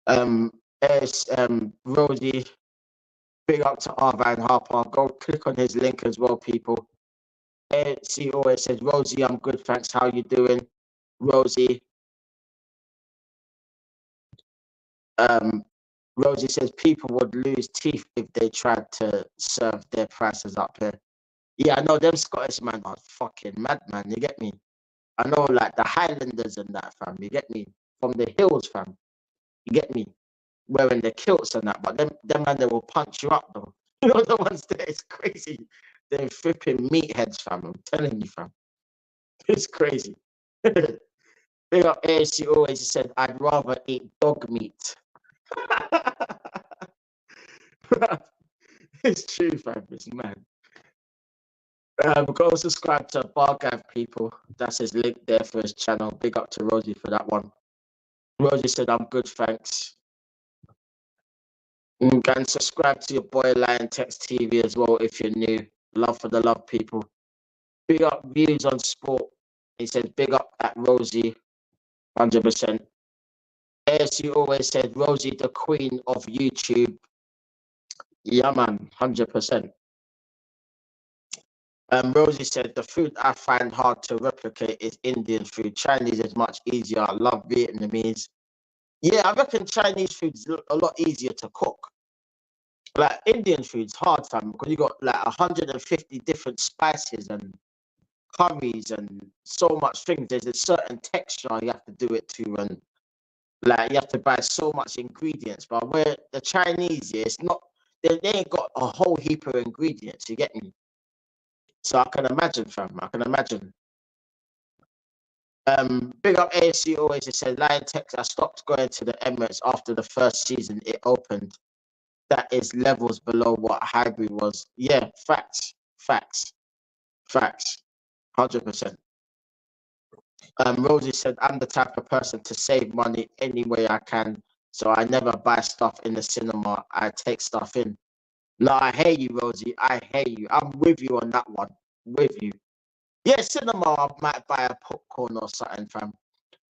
There's Rosie. Big up to Arvine Harper. Go click on his link as well, people. She always says, Rosie, I'm good, thanks. How you doing? Rosie. Um, Rosie says people would lose teeth if they tried to serve their prices up here. Yeah, I know them Scottish man are fucking mad, man. You get me? I know like the Highlanders and that, fam. You get me? From the hills, fam. You get me? Wearing the kilts and that, but them man they will punch you up though. You know the ones there, it's crazy. They're flipping meatheads, fam. I'm telling you, fam. It's crazy. Big up ASC always said, I'd rather eat dog meat. It's true, fam. It's mad. Go subscribe to Bargav, people. That's his link there for his channel. Big up to Rosie for that one. Rosie said, I'm good, thanks. And subscribe to your boy Lion Text TV as well if you're new. Love for the love, people. Big up Views on Sport. He says, big up at Rosie, 100%. As you always said, Rosie, the queen of YouTube. Yeah, man, 100%. Rosie said, the food I find hard to replicate is Indian food. Chinese is much easier. I love Vietnamese. Yeah, I reckon Chinese food's a lot easier to cook. Like Indian food's hard, fam, because you got like 150 different spices and curries and so much things. There's a certain texture you have to do it to, and like you have to buy so much ingredients. But where the Chinese, yeah, it's not. They ain't got a whole heap of ingredients. You get me? So I can imagine, fam. I can imagine. Big up AFC always. It said Lion Text. I stopped going to the Emirates after the first season it opened. That is levels below what Highbury was. Yeah, facts, facts, facts, 100%. Rosie said, I'm the type of person to save money any way I can. So I never buy stuff in the cinema. I take stuff in. No, I hear you, Rosie. I hear you. I'm with you on that one. With you. Yeah, cinema, I might buy a popcorn or something, fam.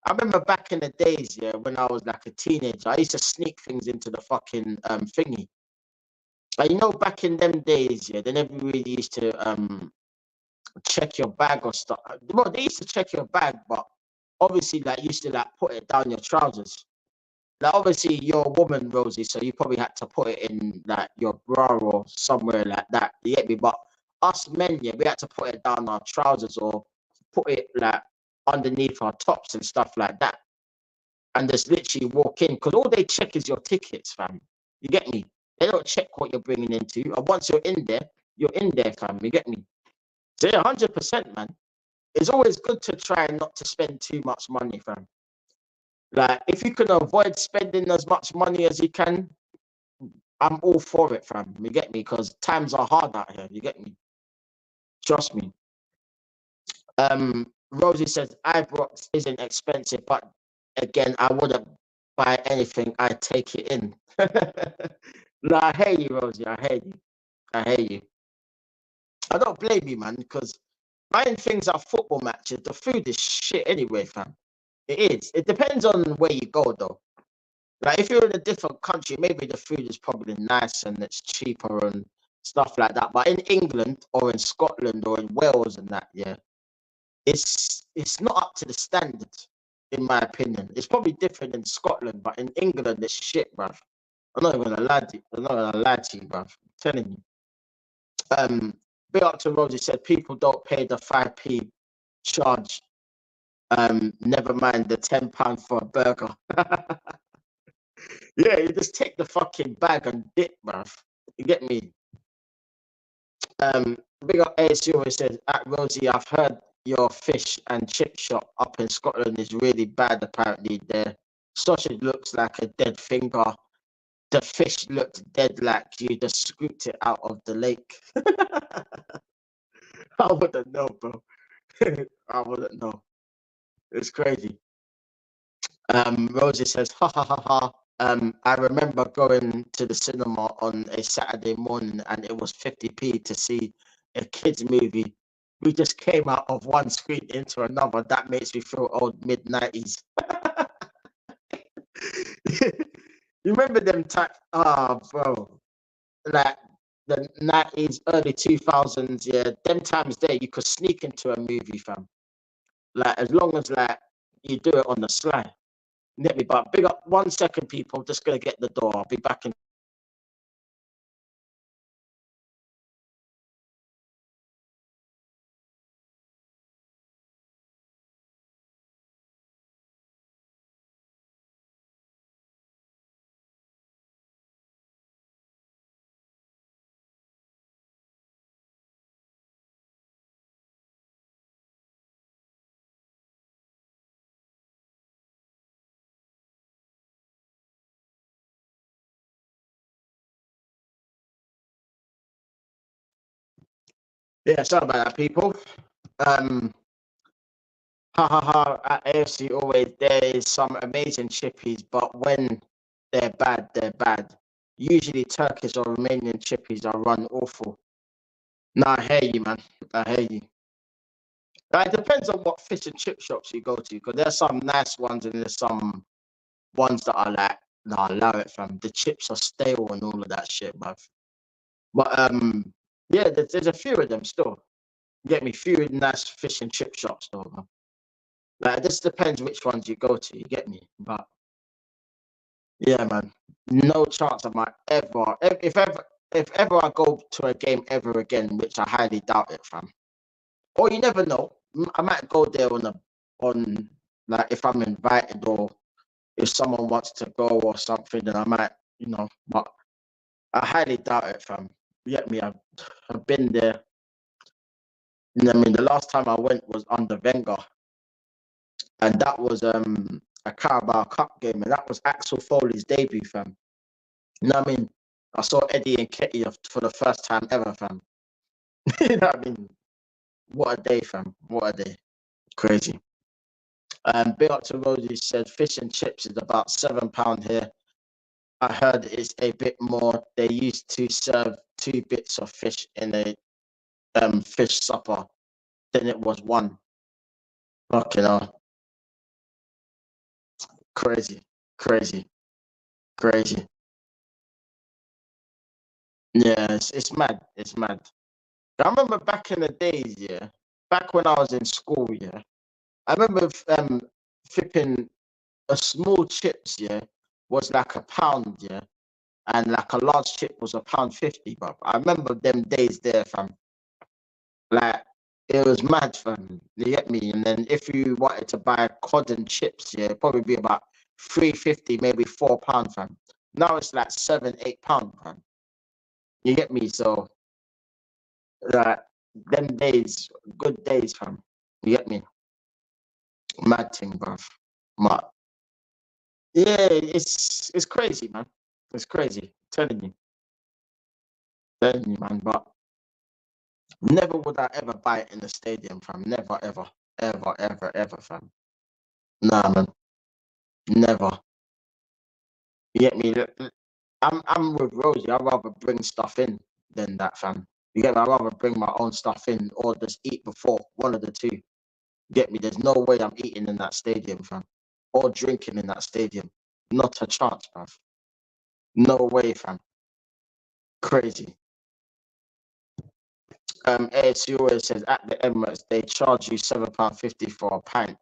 I remember back in the days, yeah, when I was like a teenager, I used to sneak things into the fucking thingy. Like, you know, back in them days, yeah, they never really used to check your bag or stuff. Well, they used to check your bag, but obviously, like, used to like put it down your trousers. Like, obviously, you're a woman, Rosie, so you probably had to put it in like your bra or somewhere like that. You get me? But us men, yeah, we had to put it down our trousers or put it like underneath our tops and stuff like that, and just literally walk in because all they check is your tickets, fam. You get me? They don't check what you're bringing into, and once you're in there, fam. You get me? So yeah, 100%, man. It's always good to try not to spend too much money, fam. Like, if you can avoid spending as much money as you can, I'm all for it, fam. You get me? Because times are hard out here. You get me? Trust me. Rosie says Ibrox isn't expensive, but again, I wouldn't buy anything. I take it in. No, I hear you, Rosie. I hear you. I hear you. I don't blame you, man, because buying things at football matches, the food is shit anyway, fam. It is. It depends on where you go, though. Like if you're in a different country, maybe the food is probably nice and it's cheaper and stuff like that. But in England or in Scotland or in Wales and that, yeah, it's not up to the standard, in my opinion. It's probably different in Scotland, but in England, it's shit, bruv. I'm not even gonna lie to you. I'm not gonna lie to you, bruv. I'm telling you. Big up to Rosie said people don't pay the 5p charge. Never mind the £10 for a burger. Yeah, you just take the fucking bag and dip, bruv. You get me? Big up ASU always said, at Rosie, I've heard your fish and chip shop up in Scotland is really bad, apparently. The sausage looks like a dead finger. The fish looked dead like you just scooped it out of the lake. I wouldn't know, bro. I wouldn't know. It's crazy. Rosie says, ha ha ha ha. I remember going to the cinema on a Saturday morning and it was 50p to see a kids movie. We just came out of one screen into another. That makes me feel old, mid-90s. You remember them time? Oh, bro. Like the 90s, early 2000s, yeah. Them times there, you could sneak into a movie, fam. Like, as long as, like, you do it on the sly. Get me, but big up 1 second, people. Just gonna get the door. I'll be back in. Yeah, sorry about that, people. Ha ha ha. At AFC, always there is some amazing chippies, but when they're bad, they're bad. Usually, Turkish or Romanian chippies are run awful. No, I hear you, man. I hear you. It depends on what fish and chip shops you go to, because there's some nice ones and there's some ones that are like, nah, allow it, fam. The chips are stale and all of that shit, bruv. But yeah, there's a few of them still. Get me, few nice fish and chip shops though, man. Like, it just depends which ones you go to. You get me, but yeah, man, no chance I might ever, if ever I go to a game ever again, which I highly doubt it, fam. Or you never know. I might go there on like if I'm invited or if someone wants to go or something, then I might, But I highly doubt it, fam. You get me? I've been there. I mean, the last time I went was under Wenger, and that was a Carabao Cup game, and that was Axel Foley's debut, fam. You know what I mean? I saw Eddie and Ketty for the first time ever, fam. You know what I mean? What a day, fam. What a day. Crazy. Big up to Rosie said fish and chips is about £7 here. I heard it's a bit more. They used to serve 2 bits of fish in a fish supper. Then it was one. Fucking hell. Crazy. Crazy. Crazy. Yeah, it's mad. It's mad. I remember back in the days, yeah. Back when I was in school, yeah. I remember flipping a small chips, yeah, was like £1, yeah, and like a large chip was £1.50, bro. I remember them days there, fam. Like it was mad, fam. You get me? And then if you wanted to buy cod and chips, yeah, it'd probably be about 3.50, maybe £4, fam. Now it's like £7, £8, fam. You get me? So like them days, good days, fam. You get me? Mad thing, bruv. Mad. Yeah, it's crazy, man. It's crazy. Telling you, man. But never would I ever buy it in the stadium, fam. Never, ever, ever, ever, ever, fam. Nah, man. Never. You get me? I'm with Rosie. I'd rather bring stuff in than that, fam. You get me? I'd rather bring my own stuff in or just eat before. One of the two. You get me? There's no way I'm eating in that stadium, fam. Or drinking in that stadium. Not a chance, bruv. No way, fam. Crazy. ASU always says at the Emirates they charge you £7.50 for a pint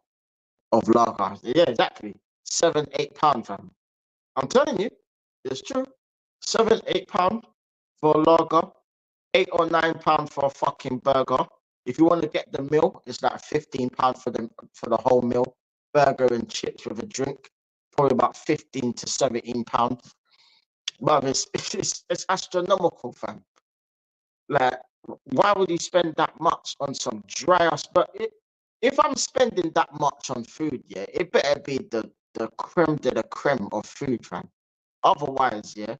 of lager. Yeah, exactly. £7, £8, fam. I'm telling you, it's true. £7, £8 for a lager, £8 or £9 for a fucking burger. If you want to get the meal, it's like £15 for the whole meal. Burger and chips with a drink, probably about £15 to £17. But it's astronomical, fam. Like, why would you spend that much on some dry ass? But if I'm spending that much on food, yeah, it better be the creme de la creme of food, fam. Otherwise, yeah,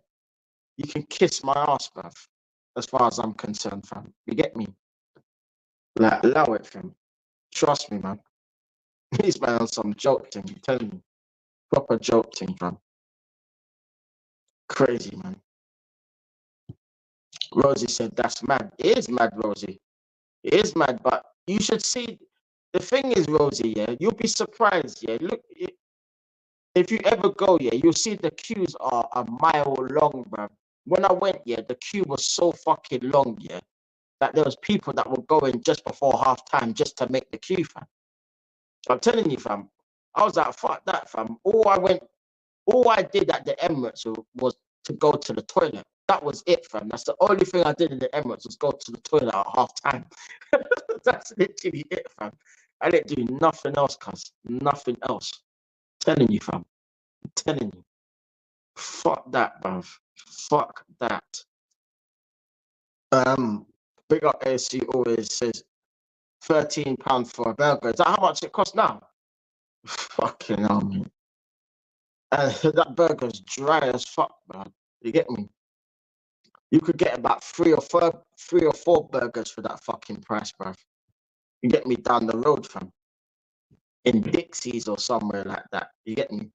you can kiss my ass, bruv. As far as I'm concerned, fam. You get me? Like, allow it, fam. Trust me, man. He's man on some joke thing. I'm telling you, proper joke thing, fam. Crazy, man. Rosie said that's mad. It is mad, Rosie. It is mad, but you should see. The thing is, Rosie, yeah, you'll be surprised, yeah. Look, if you ever go, yeah, you'll see the queues are a mile long, bruv. When I went, yeah, the queue was so fucking long, yeah, that there was people that were going just before half time just to make the queue, fam. I'm telling you, fam. I was like, fuck that, fam. All I did at the Emirates was to go to the toilet. That was it, fam. That's the only thing I did in the Emirates was go to the toilet at half time. That's literally it, fam. I didn't do nothing else, cuz. Nothing else. Telling you, fam. I'm telling you. Fuck that, bruv. Fuck that. Um, Big up AC always says £13 for a burger. Is that how much it costs now? Fucking hell, man. And that burger's dry as fuck, man. You get me? You could get about three or four burgers for that fucking price, bruv. You get me down the road, fam. In Dixie's or somewhere like that. You get me?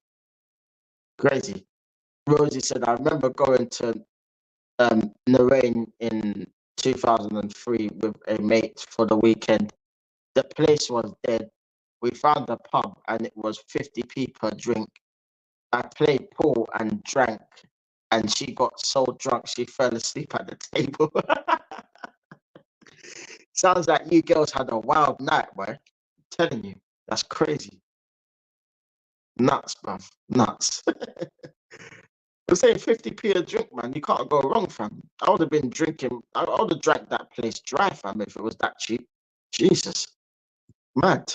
Crazy. Rosie said, I remember going to Lorraine in 2003 with a mate for the weekend. The place was dead. We found a pub and it was 50p per drink. I played pool and drank, and she got so drunk she fell asleep at the table. Sounds like you girls had a wild night, boy. I'm telling you, that's crazy. Nuts, bruv. Nuts. I'm saying 50p a drink, man. You can't go wrong, fam. I would have been drinking, I would have drank that place dry, fam, if it was that cheap. Jesus. Mad.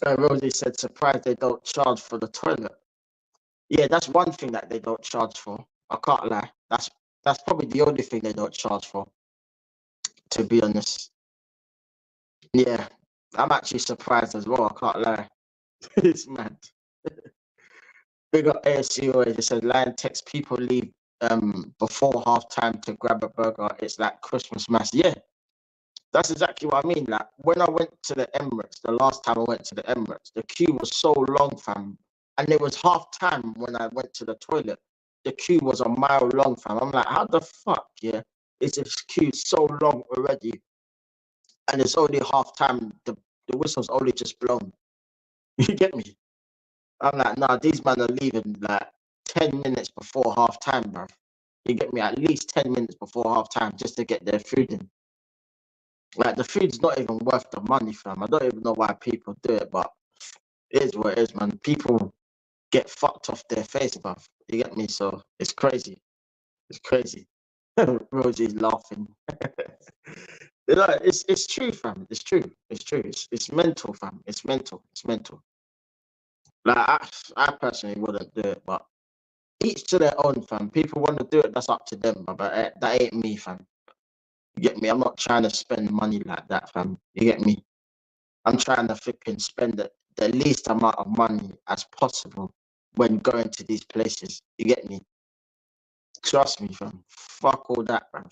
Rosie said, surprised they don't charge for the toilet. Yeah, that's one thing that they don't charge for. I can't lie. That's probably the only thing they don't charge for, to be honest. Yeah, I'm actually surprised as well. I can't lie. It's mad. Big up ASU. They said Lion text people leave before half time to grab a burger. It's like Christmas mass. Yeah, that's exactly what I mean. Like when I went to the Emirates, the last time I went to the Emirates, the queue was so long, fam, and it was half time when I went to the toilet. The queue was a mile long, fam. I'm like, how the fuck, yeah, is this queue so long already? And it's only half time. The whistle's only just blown. You get me? I'm like, nah, these men are leaving like 10 minutes before half time, bro. You get me? At least 10 minutes before half time just to get their food in. Like the food's not even worth the money, fam. I don't even know why people do it, but it is what it is, man. People get fucked off their face, bruv. You get me? So it's crazy. It's crazy. Rosie's laughing. You know, it's true, fam. It's true. It's true. It's mental, fam. It's mental. It's mental. Like I personally wouldn't do it, but each to their own, fam. People want to do it, that's up to them, but that ain't me, fam. You get me? I'm not trying to spend money like that, fam. You get me? I'm trying to flipping spend the least amount of money as possible when going to these places. You get me? Trust me, fam. Fuck all that, fam.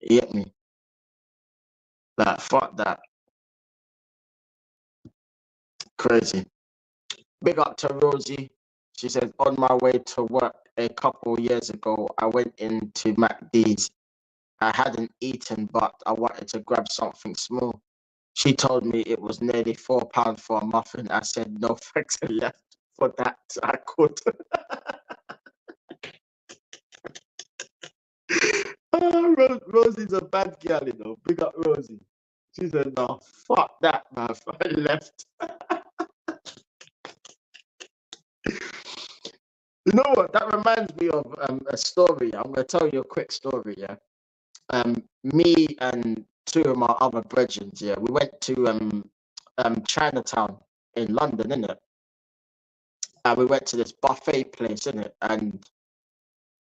You get me? Like, fuck that. Crazy. Big up to Rosie. She said, on my way to work a couple of years ago, I went into McD's. I hadn't eaten, but I wanted to grab something small. She told me it was nearly £4 for a muffin. I said, no thanks, and left. For that, I could. Rosie's a bad girl, you know. Big up Rosie. She said, no, fuck that, man. I left. You know what? That reminds me of a story. I'm going to tell you a quick story, yeah. Me and two of my other brethren, yeah, we went to Chinatown in London, innit? And we went to this buffet place, innit? And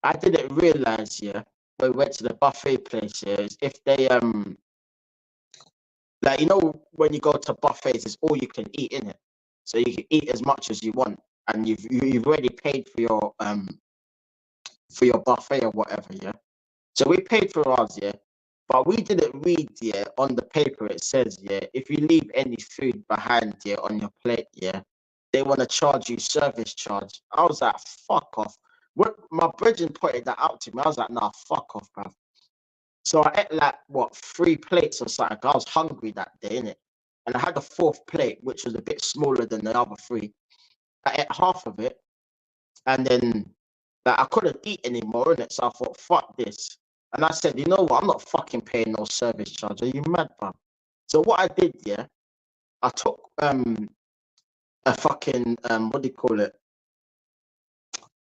I didn't realize, yeah, when we went to the buffet place, yeah, is if they like, you know, when you go to buffets, it's all you can eat, innit? So you can eat as much as you want, and you've already paid for your buffet or whatever, yeah. So we paid for ours, yeah. But we didn't read, yeah, on the paper it says, yeah, if you leave any food behind, yeah, on your plate, yeah, they want to charge you service charge. I was like, fuck off. What my brethren pointed that out to me. I was like, nah, fuck off, bruv. So I ate like what 3 plates or something. I was hungry that day, innit? And I had a fourth plate, which was a bit smaller than the other three. I ate half of it, and then like I couldn't eat anymore, innit? So I thought, fuck this. And I said, you know what? I'm not fucking paying no service charge. Are you mad, bro? So what I did, yeah, I took a fucking what do you call it?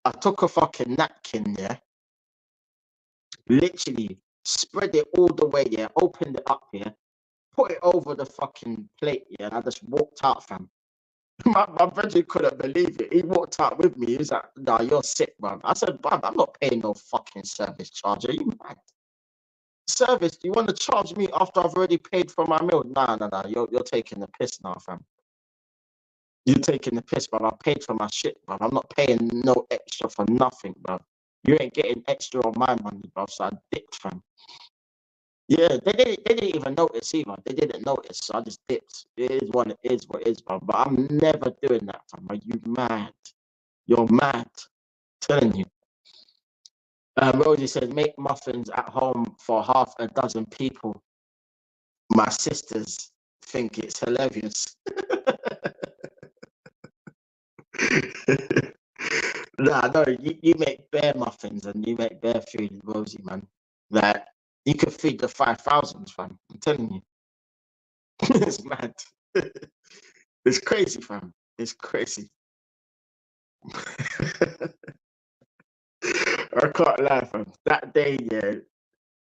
I took a fucking napkin, yeah, literally spread it all the way, yeah, opened it up, yeah, put it over the fucking plate, yeah, and I just walked out, fam. My brother couldn't believe it. He walked out with me. He was like, nah, you're sick, man. I said, bruv, I'm not paying no fucking service charge. Are you mad? Service, do you want to charge me after I've already paid for my meal? Nah, nah, nah. You're taking the piss now, fam. You're taking the piss, bruv. I paid for my shit, bruv. I'm not paying no extra for nothing, bruv. You ain't getting extra on my money, bruv. So I dipped, fam. Yeah, they didn't even notice either. They didn't notice, so I just dipped. It is what it is, bruv. But I'm never doing that, fam. Are you mad? You're mad. Telling you. Rosie said, make muffins at home for half a dozen people. My sisters think it's hilarious. Nah, no, you make bear muffins and you make bear food, Rosie, man. Like, you could feed the 5,000, fam. I'm telling you. It's mad. It's crazy, fam. It's crazy. I can't lie, fam. That day, yeah,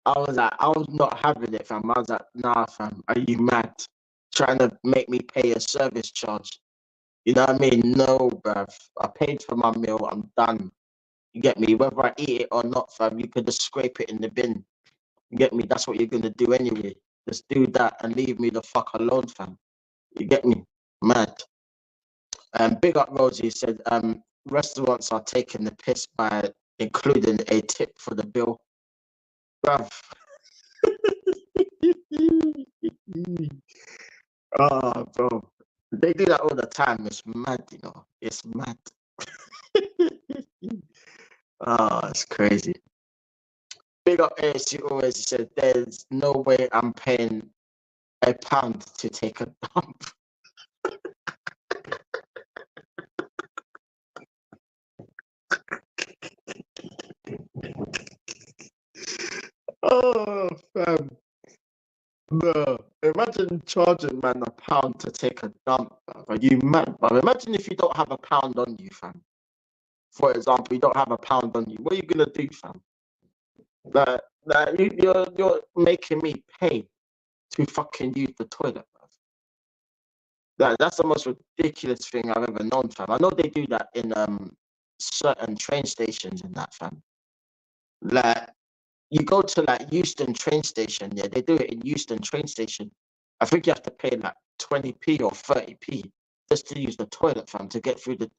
I was not having it, fam. I was like, nah, fam, are you mad? Trying to make me pay a service charge. You know what I mean? No, bruv. I paid for my meal. I'm done. You get me? Whether I eat it or not, fam, you could just scrape it in the bin. You get me? That's what you're gonna do anyway. Just do that and leave me the fuck alone, fam. You get me? Mad. Big up Rosie said, restaurants are taking the piss by including a tip for the bill. Bruv. Oh, bro. They do that all the time. It's mad, you know. It's mad. Oh, it's crazy. Big up AS, she always said, there's no way I'm paying £1 to take a dump. Oh, fam. No. Imagine charging man £1 to take a dump, bruv. Are you mad, bruv? Imagine if you don't have £1 on you, fam. For example, you don't have £1 on you. What are you gonna do, fam? You're making me pay to fucking use the toilet, bruv. That's the most ridiculous thing I've ever known, fam. I know they do that in certain train stations and that, fam. Like you go to like Euston train station, yeah, they do it in Euston train station. I think you have to pay like 20p or 30p just to use the toilet, fam, to get through the.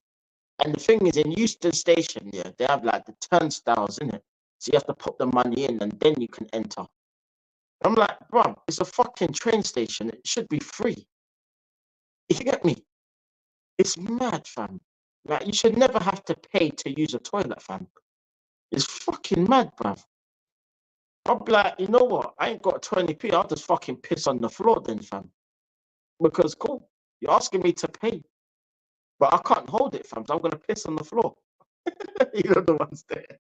And the thing is, in Euston station, yeah, they have like the turnstiles in it, so you have to put the money in and then you can enter. I'm like, bro, it's a fucking train station. It should be free. You get me? It's mad, fam. Like, you should never have to pay to use a toilet, fam. It's fucking mad, bruv. I'll be like, you know what? I ain't got 20p. I'll just fucking piss on the floor then, fam. Because cool, you're asking me to pay, but I can't hold it, fam. So I'm gonna piss on the floor. You know the ones there.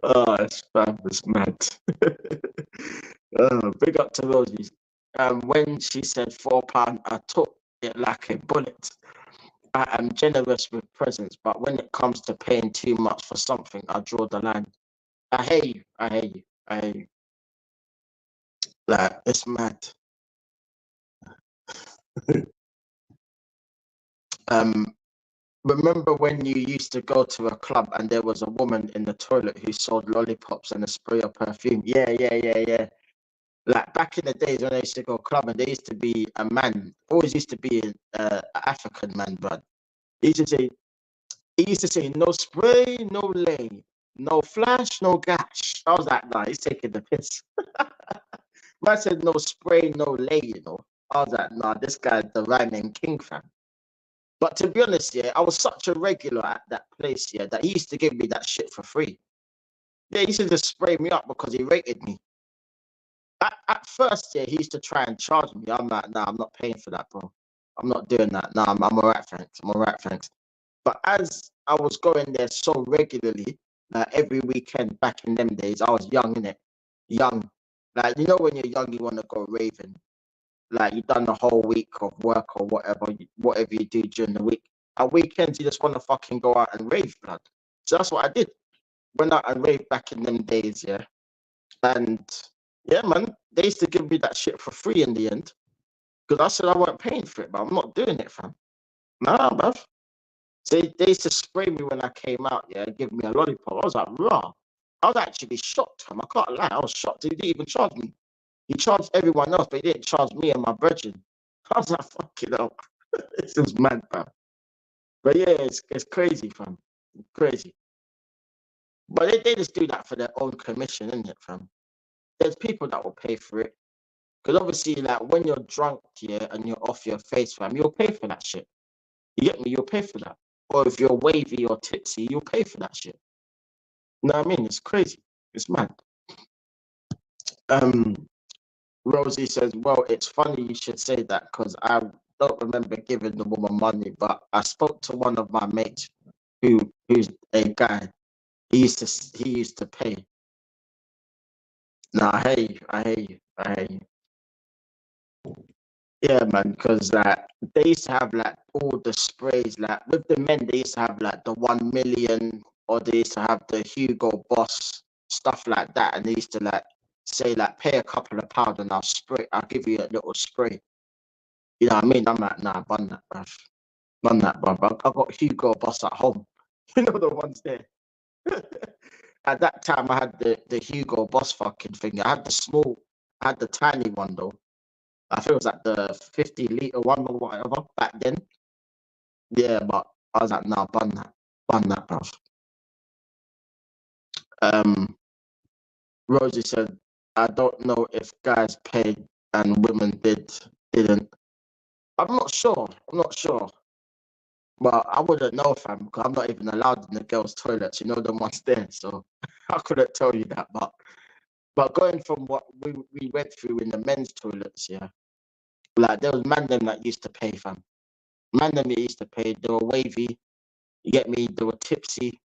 Oh, it's fam, it's mad. Big up to Rosie. When she said £4, I took it like a bullet. I am generous with presents, but when it comes to paying too much for something, I draw the line. I hear you. I hear you. I hear you. Like, it's mad. Um, Remember when you used to go to a club and there was a woman in the toilet who sold lollipops and a spray of perfume? Yeah, yeah, yeah, yeah. Like back in the days when I used to go club and there used to be a man, always used to be an African man, but he used to say, no spray, no lay, no flash, no gash. I was like, nah, he's taking the piss. Man said no spray, no lay, you know. I was like, nah, this guy's the rhyming king, fam. But to be honest, yeah, I was such a regular at that place, yeah, that he used to give me that shit for free. Yeah, he used to just spray me up because he rated me. At first, yeah, he used to try and charge me. I'm like, nah, I'm not paying for that, bro. I'm not doing that. Nah, I'm all right, thanks. I'm all right, thanks. But as I was going there so regularly, every weekend back in them days, I was young, innit? Young. Like, you know, when you're young, you want to go raving. Like, you've done the whole week of work or whatever you do during the week. At weekends, you just want to fucking go out and rave, blood. So that's what I did. Went out and raved back in them days, yeah. And yeah, man, they used to give me that shit for free in the end. Because I said I weren't paying for it, but I'm not doing it, fam. Nah, bruv. So they used to spray me when I came out, yeah, and give me a lollipop. I was like, raw. I was actually shocked, fam. I can't lie. I was shocked. He didn't even charge me. He charged everyone else, but he didn't charge me and my brethren. I was like, fucking hell. This is mad, fam. But yeah, it's crazy, fam. Crazy. But they just do that for their own commission, isn't it, fam? There's people that will pay for it. Because obviously, like, when you're drunk, yeah, and you're off your face, fam, you'll pay for that shit. You get me? You'll pay for that. Or if you're wavy or tipsy, you'll pay for that shit. You know what I mean? It's crazy. It's mad. Um, Rosie says, well, it's funny you should say that because I don't remember giving the woman money, but I spoke to one of my mates who's a guy. He used to pay. No, I hear you. I hear you. I hear you. Yeah, man, because like they used to have like all the sprays, like with the men, they used to have like the 1 million, or they used to have the Hugo Boss stuff like that, and they used to like say like pay a couple of pounds and I'll give you a little spray. You know what I mean? I'm like, nah, bun that, bruv. Bun that, bruv. I got Hugo Boss at home. You know the ones there. At that time, I had the Hugo Boss fucking thing. I had the tiny one though. I think it was like the 50 litre one or whatever back then. Yeah, but I was like, nah, bun that, bruv. Um, Rosie said, I don't know if guys paid and women didn't. I'm not sure. I'm not sure. But I wouldn't know, fam, because I'm not even allowed in the girls' toilets. You know the ones there, so I couldn't tell you that. But going from what we went through in the men's toilets, yeah, like there was man them that used to pay, fam. Man them that used to pay. They were wavy. You get me? They were tipsy.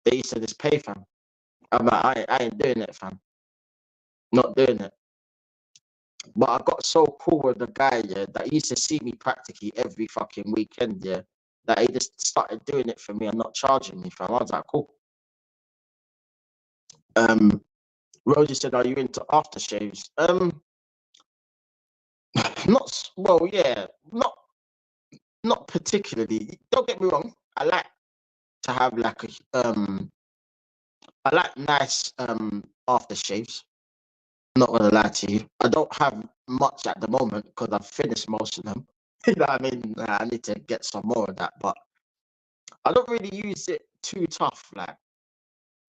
They used to just pay, fam. I'm like, I ain't doing it, fam. Not doing it. But I got so cool with the guy, yeah, that he used to see me practically every fucking weekend, yeah. That he just started doing it for me and not charging me, fam. I was like, cool. Um, Rosie said, "Are you into aftershaves?" Not well, yeah, not particularly. Don't get me wrong. I like to have like I like nice aftershaves. Not gonna lie to you. I don't have much at the moment because I've finished most of them. You know what I mean? I need to get some more of that, but I don't really use it too tough. Like,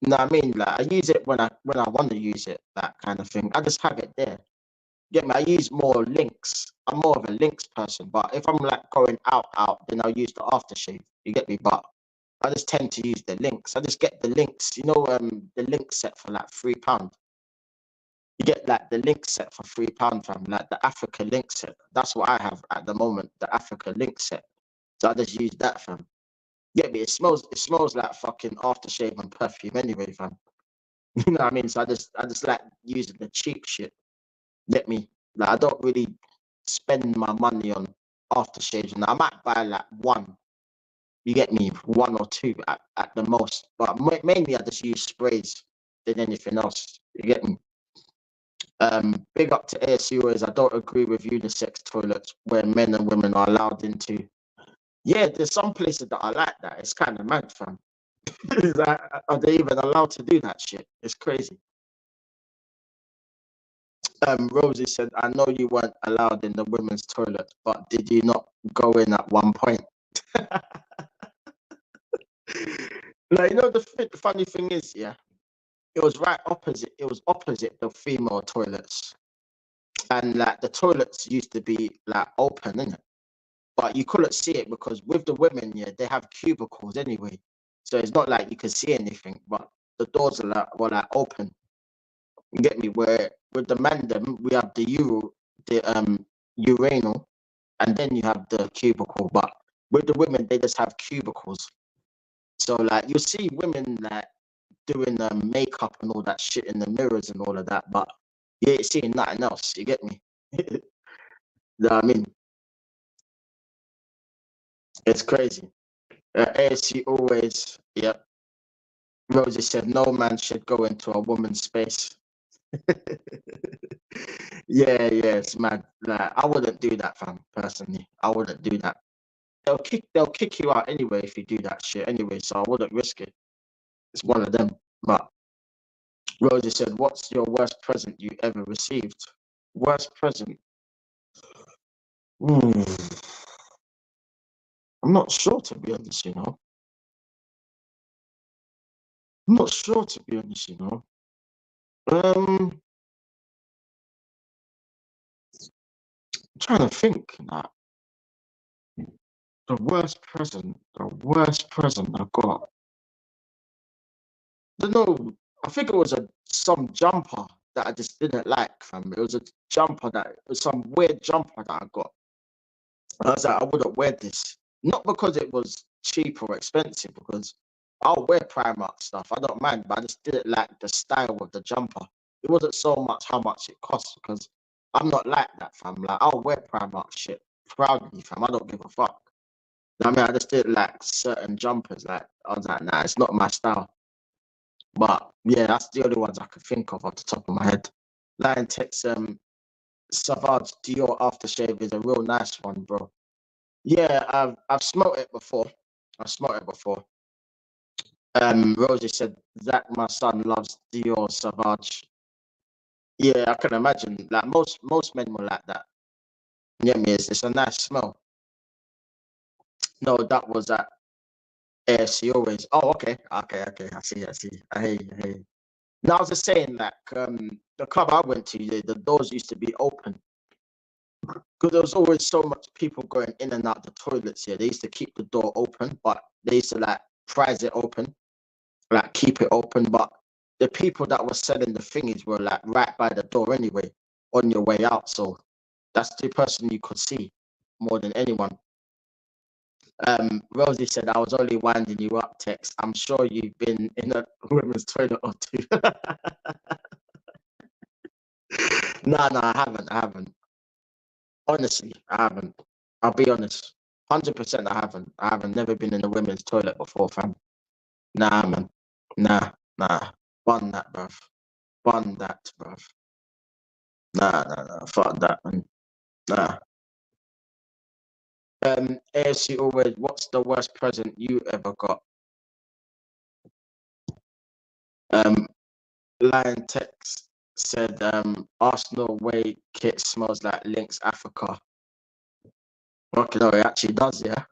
you know what I mean? Like, I use it when I want to use it. That kind of thing. I just have it there. Get me? I use more links. I'm more of a links person, but if I'm like going out, then I'll use the aftershave. You get me? But I just tend to use the links. I just get the links. The link set for like £3. You get like the link set for £3, fam. Like the Africa link set. That's what I have at the moment. The Africa link set. So I just use that, fam. Get me? It smells like fucking aftershave and perfume anyway, fam. You know what I mean? So I just like using the cheap shit. Get me? Like I don't really spend my money on aftershaves, and I might buy like one. You get me? One or two at the most, but mainly I just use sprays than anything else. You get me? Big up to ASUers. I don't agree with unisex toilets where men and women are allowed into. Yeah, there's some places that I like that. It's kind of mad, fam. Like, are they even allowed to do that shit? It's crazy. Rosie said, I know you weren't allowed in the women's toilet, but did you not go in at one point? Like, the funny thing is, yeah, it was right opposite. It was opposite the female toilets, and like the toilets used to be like open, innit? But you couldn't see it because with the women, yeah, they have cubicles anyway, so it's not like you can see anything. But the doors are like open. You get me? Where with the man, them we have the urinal, and then you have the cubicle. But with the women, they just have cubicles. So like you see women like doing makeup and all that shit in the mirrors and all of that, but you ain't seeing nothing else. You get me? You know what I mean? It's crazy. ASC always, yep. Rosie said no man should go into a woman's space. Yeah, it's mad. Like I wouldn't do that, fam. Personally, I wouldn't do that. They'll kick you out anyway if you do that shit anyway. So I wouldn't risk it. It's one of them. But Rosie said, "What's your worst present you ever received?" Worst present? Hmm. I'm not sure to be honest. I'm not sure to be honest. I'm trying to think. Now, the worst present I got. I don't know. I think it was some jumper that I just didn't like, fam. It was a jumper it was some weird jumper that I got. I was like, I wouldn't wear this. Not because it was cheap or expensive, because I'll wear Primark stuff. I don't mind, but I just didn't like the style of the jumper. It wasn't so much how much it cost, because I'm not like that, fam. Like, I'll wear Primark shit proudly, fam. I don't give a fuck. I mean, I just didn't like certain jumpers. Like, I was like, nah, it's not my style. But yeah, that's the only ones I could think of off the top of my head. Lion Tex, Savage Dior aftershave is a real nice one, bro. Yeah, I've smelt it before. I've smelt it before. Rosie said, Zach, my son loves Dior Savage. Yeah, I can imagine. Like most men were like that. Yeah, me, it's a nice smell. No, that was at AFC always. Oh, okay. I see. I hear you. I hear you. No, I was just saying, like, the club I went to, the doors used to be open because there was always so much people going in and out the toilets here. They used to keep the door open, but they used to like prize it open, like keep it open. But the people that were selling the thingies were like right by the door anyway, on your way out. So that's the person you could see more than anyone. Rosie said, I was only winding you up, Tex. I'm sure you've been in a women's toilet or two. No, I haven't. Honestly, I haven't. I'll be honest. 100% I haven't. I haven't never been in the women's toilet before, fam. Nah, man. Nah. Bun that, bruv. Bun that, bruv. Nah. Fuck that, man. Nah. AFC always, what's the worst present you ever got? Um, Lion Tex said, Arsenal away kit smells like Lynx Africa. Okay, no, it actually does, yeah.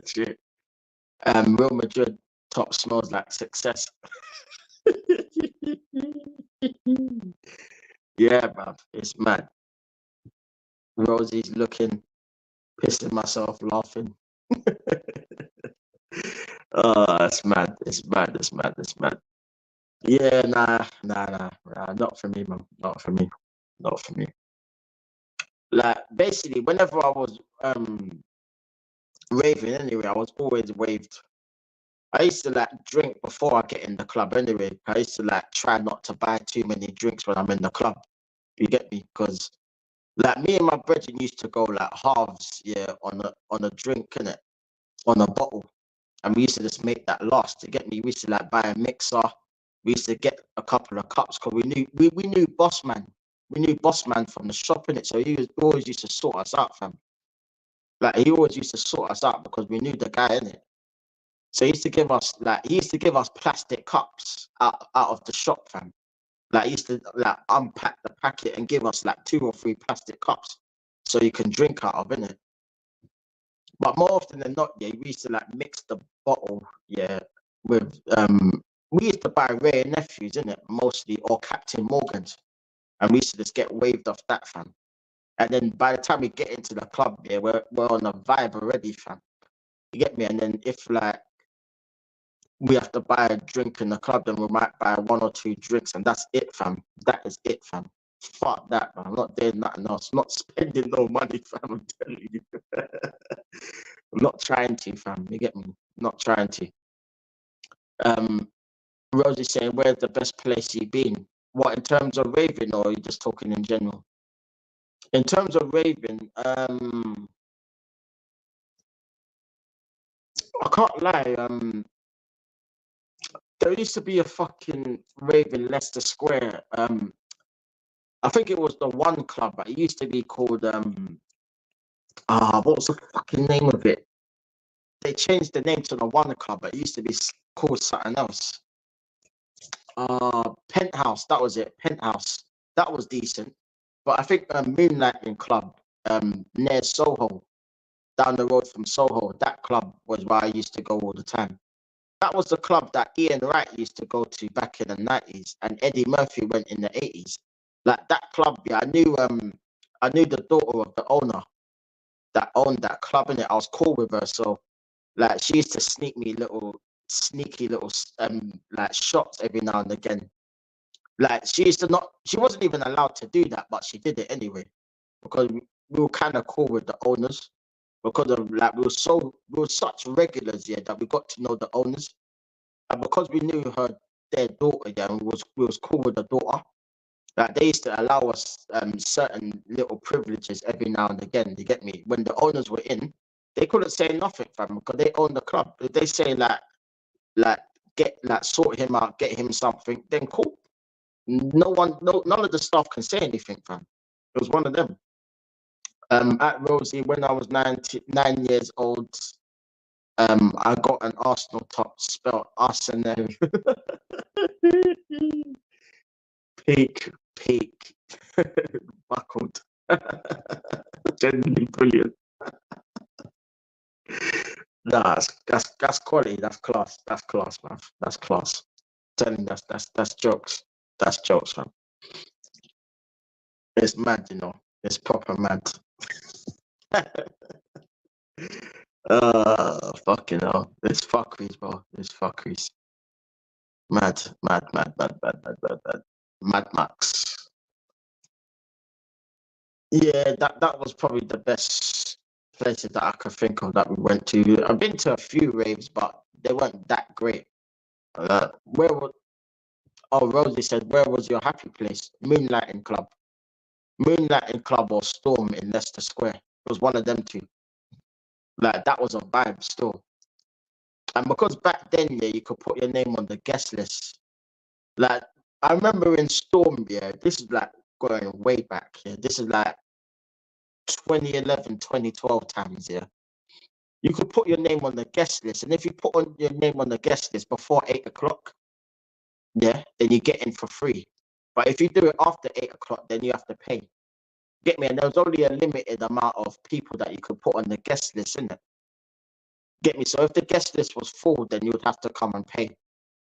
Shit. Real Madrid top smells like success. Yeah, bruv, it's mad. Rosie's looking, pissing myself, laughing. Oh, it's mad. It's mad. It's mad. It's mad. Yeah, nah. Not for me, man. Not for me. Not for me. Like basically, whenever I was raving anyway, I was always waved. I used to like drink before I get in the club anyway. I used to like try not to buy too many drinks when I'm in the club. You get me? Because like me and my brethren used to go like halves, yeah, on a drink, innit? On a bottle. And we used to just make that last. To get me, we used to like buy a mixer. We used to get a couple of cups because we knew Boss Man. We knew Boss Man from the shop, innit? So always used to sort us out, fam. Like he always used to sort us out because we knew the guy, innit? So he used to give us plastic cups out of the shop, fam. Like he used to like unpack the packet and give us like 2 or 3 plastic cups so you can drink out of, innit? But more often than not, yeah, we used to like mix the bottle, yeah, with we used to buy Ray and Nephews, innit, mostly, or Captain Morgan's. And we used to just get waved off that, fam. And then by the time we get into the club, yeah, we're on a vibe already, fam. You get me? And then if like we have to buy a drink in the club, then we might buy 1 or 2 drinks, and that's it, fam. That is it, fam. Fuck that, man. I'm not doing nothing else. I'm not spending no money, fam. I'm telling you. I'm not trying to, fam. You get me? Not trying to. Um, Rosie's saying, where's the best place you've been? What, in terms of raving, or are you just talking in general? In terms of raving, I can't lie. There used to be a fucking rave in Leicester Square. I think it was the One Club, but it used to be called what was the fucking name of it? They changed the name to the One Club, but it used to be called something else. Penthouse, that was it. Penthouse, that was decent. But I think Moonlighting Club, near Soho, down the road from Soho, that club was where I used to go all the time. That was the club that Ian Wright used to go to back in the 90s, and Eddie Murphy went in the 80s. Like that club, yeah, I knew the daughter of the owner that owned that club, and I was cool with her. So like she used to sneak me sneaky little like shots every now and again. Like she wasn't even allowed to do that, but she did it anyway because we were kind of cool with the owners because of like we were such regulars, yeah, that we got to know the owners, and because we knew their daughter, yeah, and we was cool with the daughter. Like they used to allow us certain little privileges every now and again. You get me? When the owners were in, they couldn't say nothing, fam, because they own the club. If they say like sort him out, get him something, then cool. None of the staff can say anything, fam. It was one of them. At Rosie, when I was 9 years old, I got an Arsenal top spelled Arsenal. Peak, buckled. Genuinely brilliant. Nah, that's quality. That's class. That's class, man. That's class. Telling you, that's jokes. That's jokes, man. It's mad, you know. It's proper mad. Fucking hell. It's fuckeries, bro. It's fuckeries. Mad. Mad Max. Yeah, that was probably the best places that I could think of that we went to. I've been to a few raves, but they weren't that great. Where was Oh, Rosie said, where was your happy place? Moonlighting Club. Moonlighting Club or Storm in Leicester Square. It was one of them two. Like that was a vibe still. And because back then, yeah, you could put your name on the guest list. Like I remember in Storm, yeah, this is like going way back. Yeah, this is like 2011, 2012 times, yeah. You could put your name on the guest list, and if you put on your name on the guest list before 8 o'clock, yeah, then you get in for free. But if you do it after 8 o'clock, then you have to pay. Get me? And there was only a limited amount of people that you could put on the guest list, innit? Get me? So if the guest list was full, then you would have to come and pay.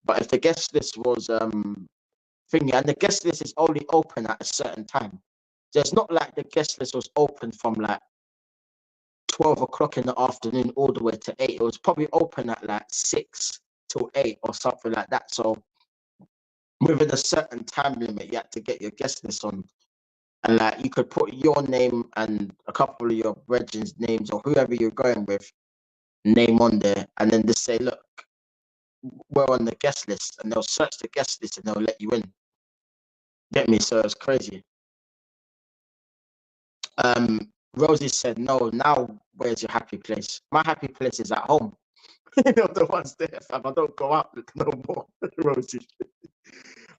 But if the guest list was thingy, and the guest list is only open at a certain time. So it's not like the guest list was open from like 12 o'clock in the afternoon all the way to 8. It was probably open at like 6 till 8 or something like that. So within a certain time limit, you had to get your guest list on. And like you could put your name and a couple of your brethren's names or whoever you're going with name on there, and then just say, look, we're on the guest list, and they'll search the guest list and they'll let you in. Get me? So it's crazy. Rosie said, no, now where's your happy place? My happy place is at home. You know, the ones there, fam. I don't go out no more, Rosie.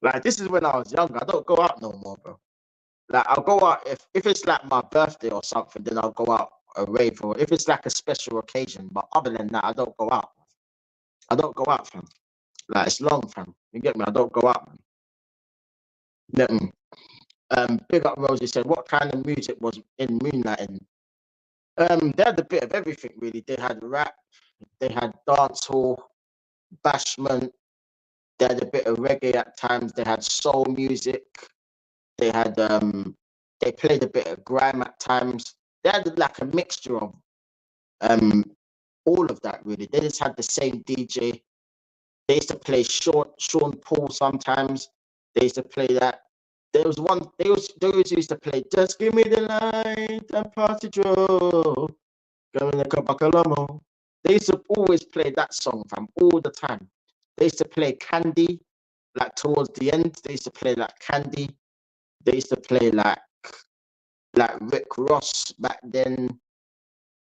Like, this is when I was younger. I don't go out no more, bro. Like, I'll go out if it's like my birthday or something, then I'll go out a rave, or if it's like a special occasion. But other than that, I don't go out. I don't go out, fam. Like, it's long, fam. You get me? I don't go out, man. Get me? Big up Rosie said, what kind of music was in Moonlighting? They had a bit of everything, really. They had rap, they had dancehall, bashment, they had a bit of reggae at times, they had soul music, they had they played a bit of grime at times. They had like a mixture of all of that, really. They just had the same DJ. They used to play Sean Paul sometimes. They used to play that. There was one. They always used to play "Just Give Me the Light" and "Party Joe." Going to Copacabana. They used to always play that song from all the time. They used to play Candy, like towards the end. They used to play like Candy. They used to play like Rick Ross back then,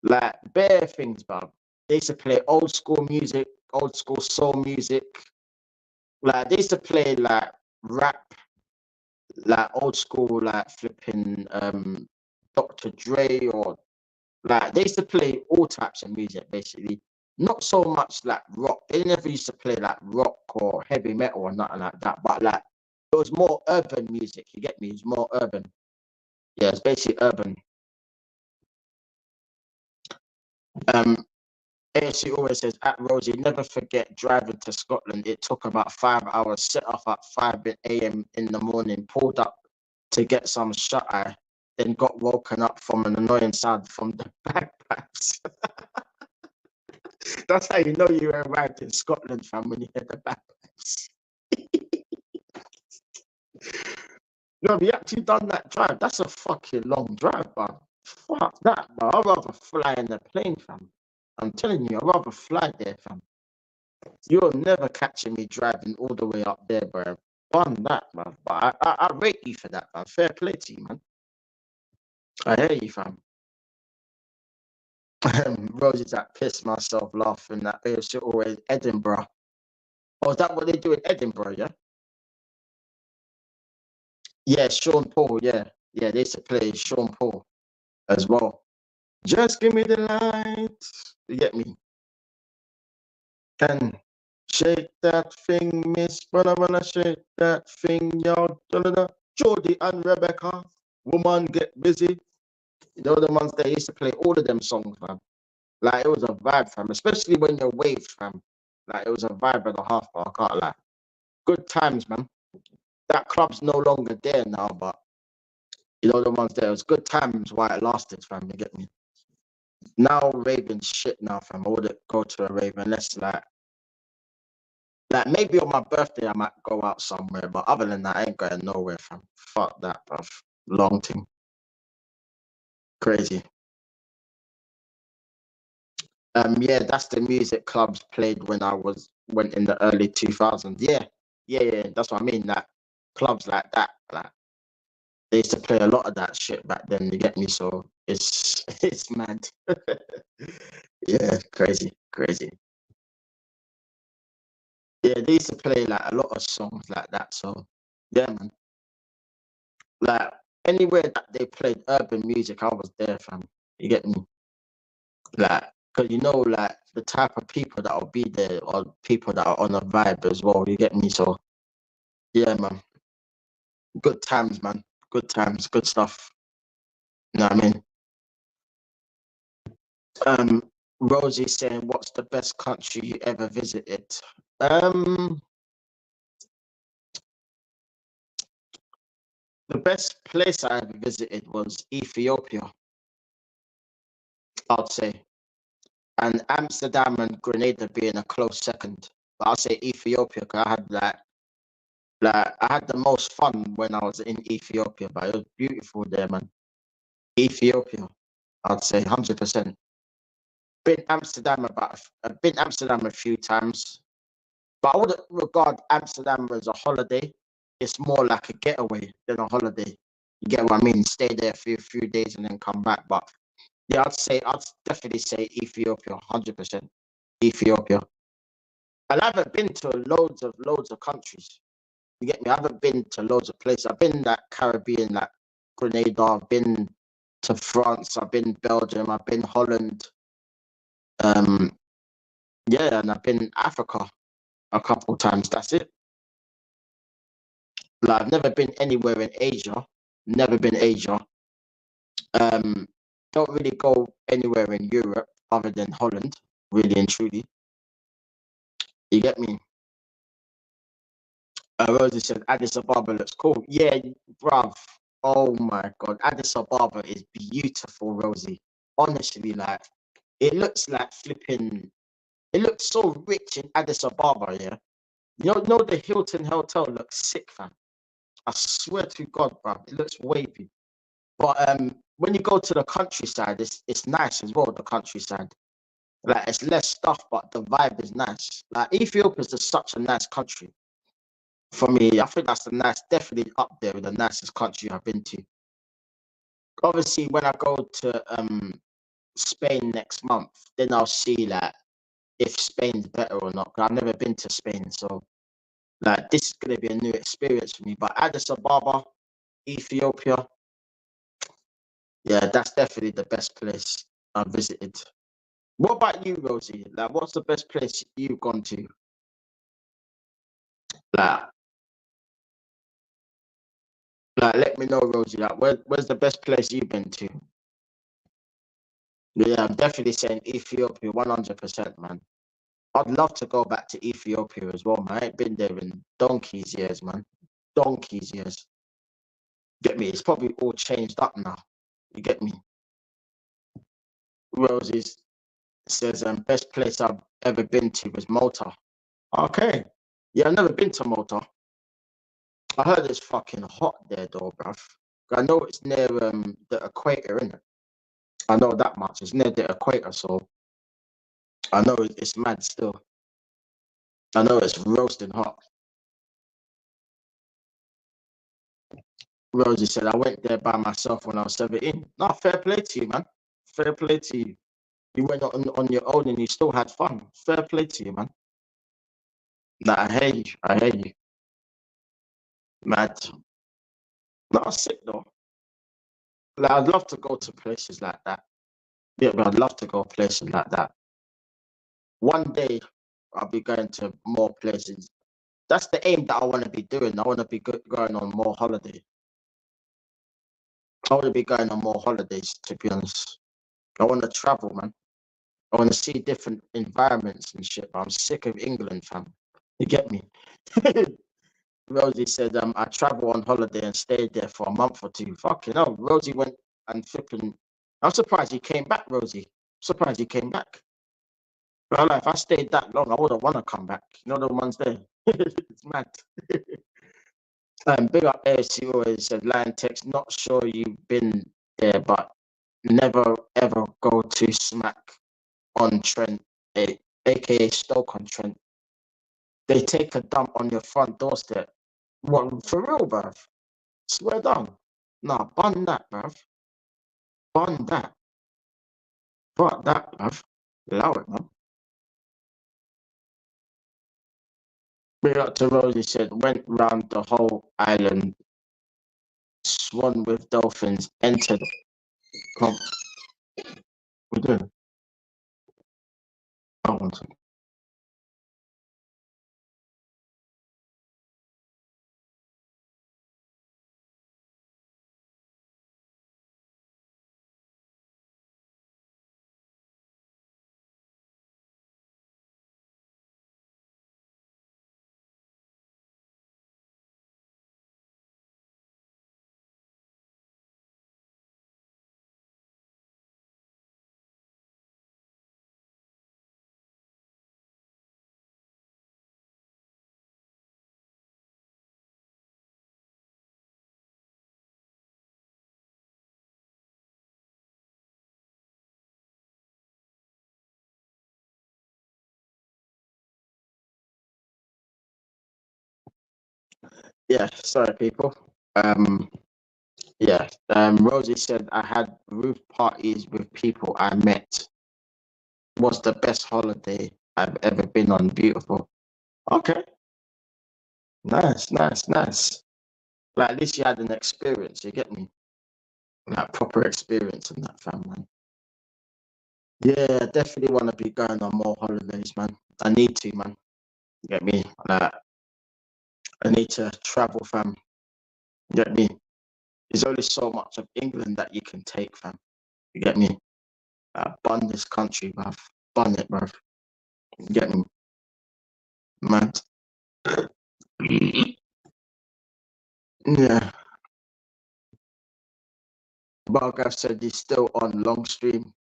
like bare things, bro. They used to play old school music, old school soul music. Like they used to play like rap, like old school, like flipping Dr. Dre, or like they used to play all types of music basically. Not so much like rock. They never used to play like rock or heavy metal or nothing like that. But like it was more urban music. You get me? It's more urban. Yeah, it's basically urban. Um, AFC always says at Rosie, never forget driving to Scotland. It took about 5 hours. Set off at 5 a.m. in the morning. Pulled up to get some shut eye. Then got woken up from an annoying sound from the bagpipes. That's how you know you arrived in Scotland, fam, when you hear the bagpipes. No, have you actually done that drive? That's a fucking long drive, man. Fuck that, bro. I'd rather fly in a plane, fam. I'm telling you, I'd rather fly there, fam. You're never catching me driving all the way up there, bro. Fun that, man. But I rate you for that, man. Fair play to you, man. I hear you, fam. Rosie's that pissed myself laughing that they should always Edinburgh. Oh, is that what they do in Edinburgh, yeah? Yeah, Sean Paul, yeah. Yeah, they used to play Sean Paul as well. Just give me the light. You get me? Can shake that thing, miss. Wanna shake that thing, y'all. Jordy and Rebecca. Woman, get busy. You know the ones that used to play all of them songs, man. Like it was a vibe, fam. Especially when you're waved, fam. Like it was a vibe and a half, but I can't lie. Good times, man. That club's no longer there now, but you know the ones there. It was good times while it lasted, fam. You get me? Now raving shit now, fam. I wouldn't go to a rave unless like maybe on my birthday I might go out somewhere, but other than that, I ain't going nowhere, fam. Fuck that, bruv. Long thing. Crazy. Yeah, that's the music clubs played when I went in the early 2000s. Yeah, yeah. That's what I mean. Like clubs like that, like they used to play a lot of that shit back then. You get me? So it's it's mad. Yeah, crazy, crazy. Yeah, they used to play like a lot of songs like that. So yeah, man. Like anywhere that they played urban music, I was there, fam. You get me? Like, cause you know, like the type of people that will be there are people that are on a vibe as well. You get me? So yeah, man. Good times, man. Good times, good stuff. You know what I mean? Um, Rosie saying, "What's the best country you ever visited?" Um, The best place I ever visited was Ethiopia, I'd say. And Amsterdam and Grenada being a close second. But I'll say Ethiopia because I had the most fun when I was in Ethiopia, but it was beautiful there, man. Ethiopia, I'd say 100%. I've been Amsterdam a few times, but I wouldn't regard Amsterdam as a holiday. It's more like a getaway than a holiday. You get what I mean? Stay there for a few days and then come back. But yeah, I'd definitely say Ethiopia, 100%. Ethiopia. And I haven't been to loads of countries. You get me? I haven't been to loads of places. I've been like Caribbean, like Grenada. I've been to France. I've been Belgium. I've been Holland. Um, yeah, and I've been Africa a couple times. That's it. Like I've never been anywhere in Asia. Never been Asia. Um, don't really go anywhere in Europe other than Holland. Really and truly. You get me? Rosie said Addis Ababa looks cool. Yeah, bruv. Oh my god, Addis Ababa is beautiful, Rosie. Honestly, like it looks like flipping. It looks so rich in Addis Ababa. Yeah, you know the Hilton Hotel looks sick, fam. I swear to God, bruv, it looks wavy. But when you go to the countryside, it's nice as well. The countryside, like it's less stuff, but the vibe is nice. Like Ethiopia is just such a nice country. For me, I think that's definitely up there with the nicest country I've been to. Obviously, when I go to Spain next month, then I'll see like if Spain's better or not. 'Cause I've never been to Spain, so like this is gonna be a new experience for me. But Addis Ababa, Ethiopia, yeah, that's definitely the best place I've visited. What about you, Rosie? Like, what's the best place you've gone to? Like, let me know, Rosie. Like, where's the best place you've been to? Yeah, I'm definitely saying Ethiopia, 100%, man. I'd love to go back to Ethiopia as well, man. I ain't been there in donkey's years, man. Donkey's years. Get me? It's probably all changed up now. You get me? Rosie says, best place I've ever been to was Malta. Okay. Yeah, I've never been to Malta. I heard it's fucking hot there, though, bruv. I know it's near the equator, innit? I know that much. It's near the equator, so I know it's mad still. I know it's roasting hot. Rosie said, I went there by myself when I was 17. No, fair play to you, man. Fair play to you. You went on your own and you still had fun. Fair play to you, man. Nah, I hear you. I hear you. Mad. Not sick though. Like, I'd love to go to places like that. Yeah, but I'd love to go places like that. One day, I'll be going to more places. That's the aim that I want to be doing. I want to be going on more holiday. I want to be going on more holidays, to be honest. I want to travel, man. I want to see different environments and shit. But I'm sick of England, fam. You get me? Rosie said, I travel on holiday and stayed there for a month or two. Fucking hell. Rosie went and flipping. I'm surprised he came back, Rosie. Surprised he came back. Well, like, if I stayed that long, I wouldn't want to come back. You know the ones there. It's mad. Big up ASC always said, Lion Text, not sure you've been there, but never ever go to Smack on Trent, aka Stoke on Trent. They take a dump on your front doorstep. What, for real, bruv? Swear down. Nah, bun that, bruv. Bun that. Fuck that, bruv. Allow it, man. Big up to Rosie said, went round the whole island, swam with dolphins, entered. Come, we do. I want to. Yeah, sorry, people. Yeah. Rosie said I had roof parties with people I met. Was the best holiday I've ever been on. Beautiful. Okay. Nice, nice, nice. Like at least you had an experience, you get me? Like proper experience in that family. Yeah, definitely want to be going on more holidays, man. I need to, man. You get me? Like I need to travel, fam. You get me? There's only so much of England that you can take, fam. You get me? Bun this country, bruv. Bun it, bruv. You get me? Man. Yeah. Bargav said he's still on long stream.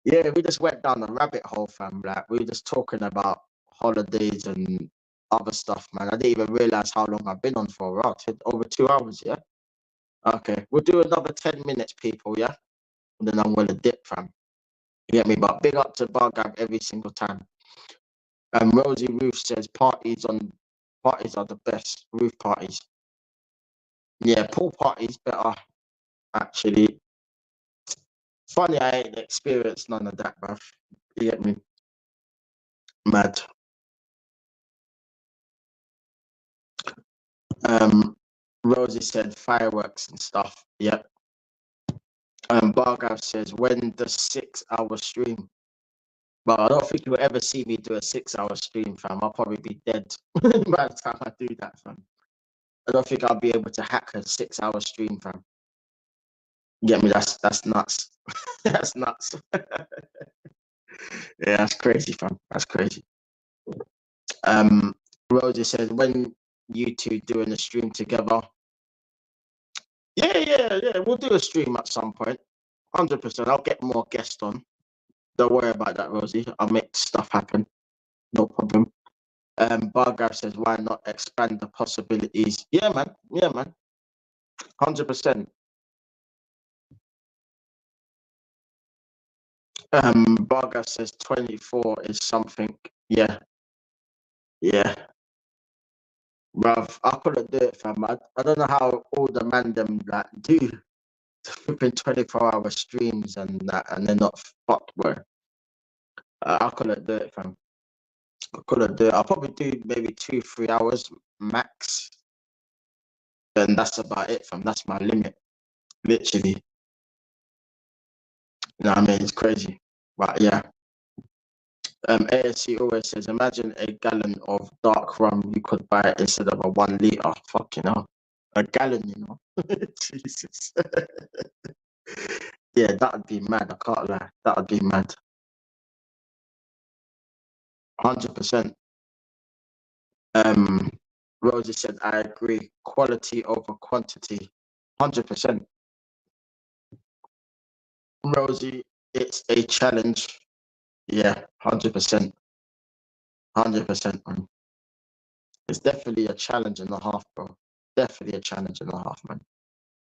Yeah, we just went down a rabbit hole, fam. Like we were just talking about holidays and other stuff, man. I didn't even realize how long I've been on for. Right, over 2 hours, yeah. Okay, we'll do another 10 minutes, people, yeah. And then I'm gonna dip, fam. You get me? But big up to Bargav every single time. And Rosie Ruth says parties are the best. Roof parties. Yeah, pool parties better actually. Funny, I ain't experienced none of that, bruv. You get me? Mad. Um, Rosie said fireworks and stuff. Yep. Bargav says when the 6 hour stream. But I don't think you'll ever see me do a 6 hour stream, fam. I'll probably be dead by the time I do that, fam. I don't think I'll be able to hack a 6 hour stream, fam. You get me? That's nuts. That's nuts. Yeah, that's crazy, fam. That's crazy. Um, Rosie says when you two doing a stream together. Yeah. We'll do a stream at some point. 100%. I'll get more guests on. Don't worry about that, Rosie. I'll make stuff happen. No problem. Bargav says, why not expand the possibilities? Yeah, man. Yeah, man. 100%. Bargav says 24 is something. Yeah, yeah. Bruv, I couldn't do it, fam. I don't know how all the man them like do flipping 24-hour streams and that, and they're not fucked, bro. I couldn't do it, fam. I couldn't do it. I'll probably do maybe 2, 3 hours max. Then that's about it, fam. That's my limit, literally. You know what I mean? It's crazy. But yeah. ASC always says, imagine a gallon of dark rum you could buy instead of a 1 liter. Fucking hell. A gallon, you know. Jesus. Yeah, that would be mad. I can't lie. That would be mad. 100%. Um, Rosie said, I agree. Quality over quantity. 100%. Rosie, it's a challenge. Yeah, 100%. 100%, man. It's definitely a challenge and a half, bro. Definitely a challenge and a half, man.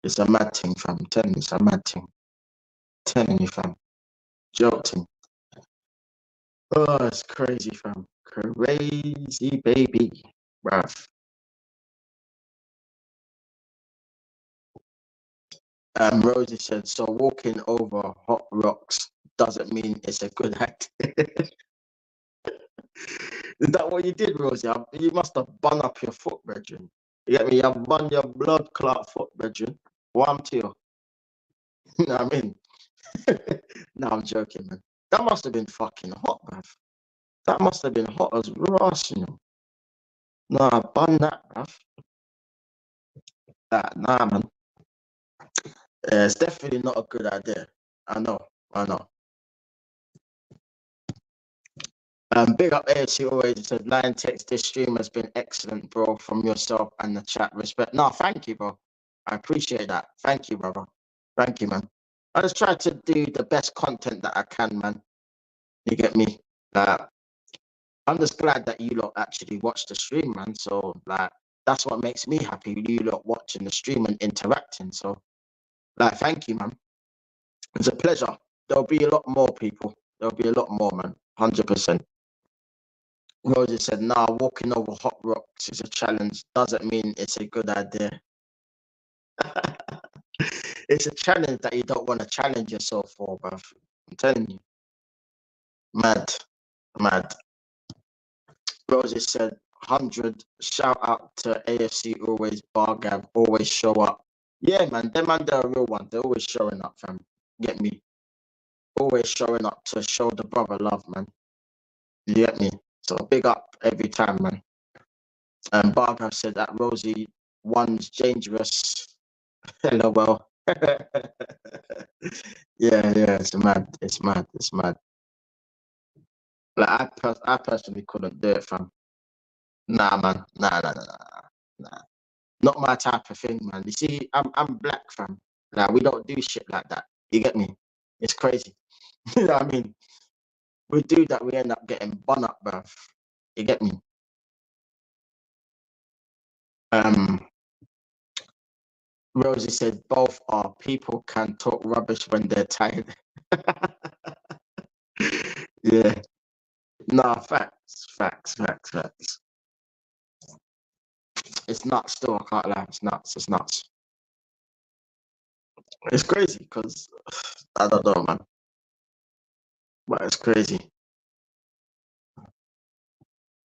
It's a mad thing, fam. I'm telling you, it's a mad thing. Telling you, fam. Jolting. Oh, it's crazy, fam. Crazy, baby. Bruv. Rosie said, so walking over hot rocks doesn't mean it's a good act. Is that what you did, Rosie? You must have bun up your foot, brethren. You get me? You bun your blood clot foot, brethren. Warm to you. You know what I mean? No, I'm joking, man. That must have been fucking hot, bruv. That must have been hot as Ross, you know. Nah, bun that, bruv. Nah, man. Yeah, it's definitely not a good idea. I know, I know. Big up AFC always said, Lion Text, this stream has been excellent, bro, from yourself and the chat. Respect. No, thank you, bro. I appreciate that. Thank you, brother. Thank you, man. I just try to do the best content that I can, man. You get me? I'm just glad that you lot actually watch the stream, man. So, like, that's what makes me happy. You lot watching the stream and interacting. So, like, thank you, man. It's a pleasure. There'll be a lot more people. There'll be a lot more, man. 100%. Rosie said, nah, walking over hot rocks is a challenge. Doesn't mean it's a good idea. It's a challenge that you don't want to challenge yourself for, bruv. I'm telling you. Mad. Mad. Rosie said, 100. Shout out to AFC always, Bargav, always show up. Yeah, man, them man, they're a real one. They're always showing up, fam. Get me? Always showing up to show the brother love, man. You get me? So big up every time, man. And Bargav said that Rosie one's dangerous. Hello, well. Yeah, it's mad. It's mad. It's mad. Like I personally couldn't do it, fam. Nah, man. Nah. Not my type of thing, man. You see, I'm black, fam. Like we don't do shit like that. You get me? It's crazy. You know what I mean? We do that, we end up getting bun up, bruv. You get me? Um, Rosie said both are people can talk rubbish when they're tired. Yeah. Nah, facts. It's nuts still, I can't lie. It's nuts. It's crazy because I don't know, man. But it's crazy.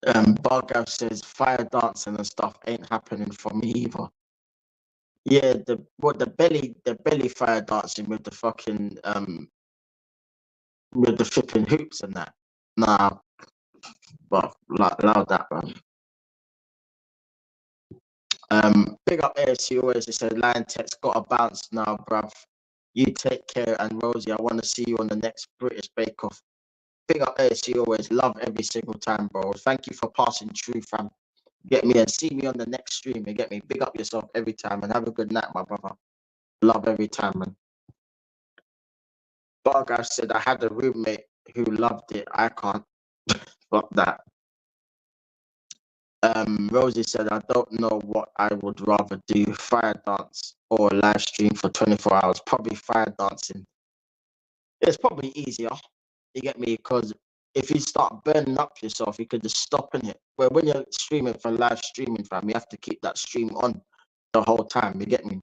Bargav says fire dancing and stuff ain't happening for me either. Yeah, the belly fire dancing with the fucking with the flipping hoops and that. Nah, but like allow that, man. Big up AFC always. They said Lion Tech's got a bounce now, bruv. You take care, and Rosie, I want to see you on the next British Bake Off. Big up AFC always. Love every single time, bro. Thank you for passing through, fam. Get me and see me on the next stream. And get me. Big up yourself every time, and have a good night, my brother. Love every time, man. Bargash said I had a roommate who loved it. I can't. Fuck that. Rosie said, I don't know what I would rather do, fire dance or live stream for 24 hours. Probably fire dancing. It's probably easier, you get me? Because if you start burning up yourself, you could just stop in it. But when you're streaming for live streaming, fam, you have to keep that stream on the whole time, you get me?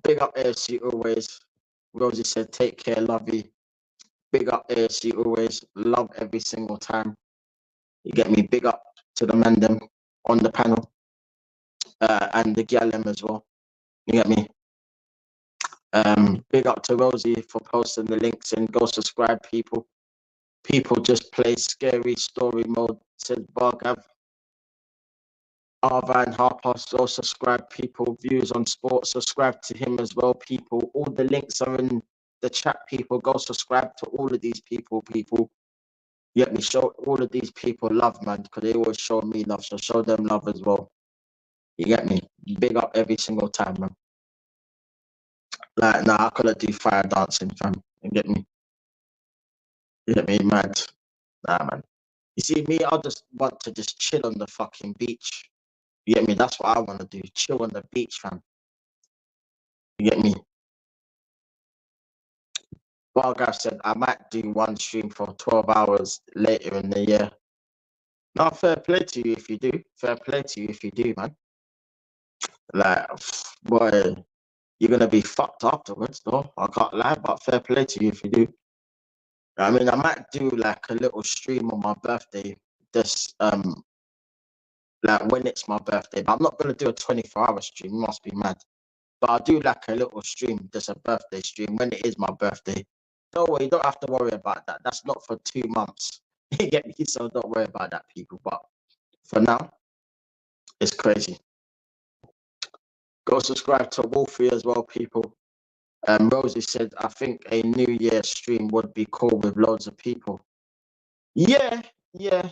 Big up AFC always. Rosie said, take care, love you. Big up AFC always. Love every single time. You get me? Big up to the man them on the panel. And the Gallem as well. You get me? Big up to Rosie for posting the links and go subscribe, people. People just play scary story mode. Said Bargav. Arvan Harper, so subscribe, people. Views on sports, subscribe to him as well, people. All the links are in the chat, people. Go subscribe to all of these people, people. You get me? Show all of these people love, man, because they always show me love. So show them love as well. You get me? Big up every single time, man. Like, nah, I couldn't do fire dancing, fam. You get me? You get me? Mad. Nah, man. You see, me, I just want to just chill on the fucking beach. You get me? That's what I want to do. Chill on the beach, fam. You get me? Bargav said, I might do one stream for 12 hours later in the year. No, fair play to you if you do. Fair play to you if you do, man. Like, boy, you're gonna be fucked afterwards, though. I can't lie, but fair play to you if you do. I mean, I might do like a little stream on my birthday, just like when it's my birthday. But I'm not gonna do a 24-hour stream. You must be mad. But I'll do like a little stream, just a birthday stream when it is my birthday. Don't worry, you don't have to worry about that. That's not for 2 months. You get me? So don't worry about that, people. But for now, it's crazy. Go subscribe to Wolfie as well, people. Rosie said, I think a New Year stream would be cool with loads of people. Yeah, yeah,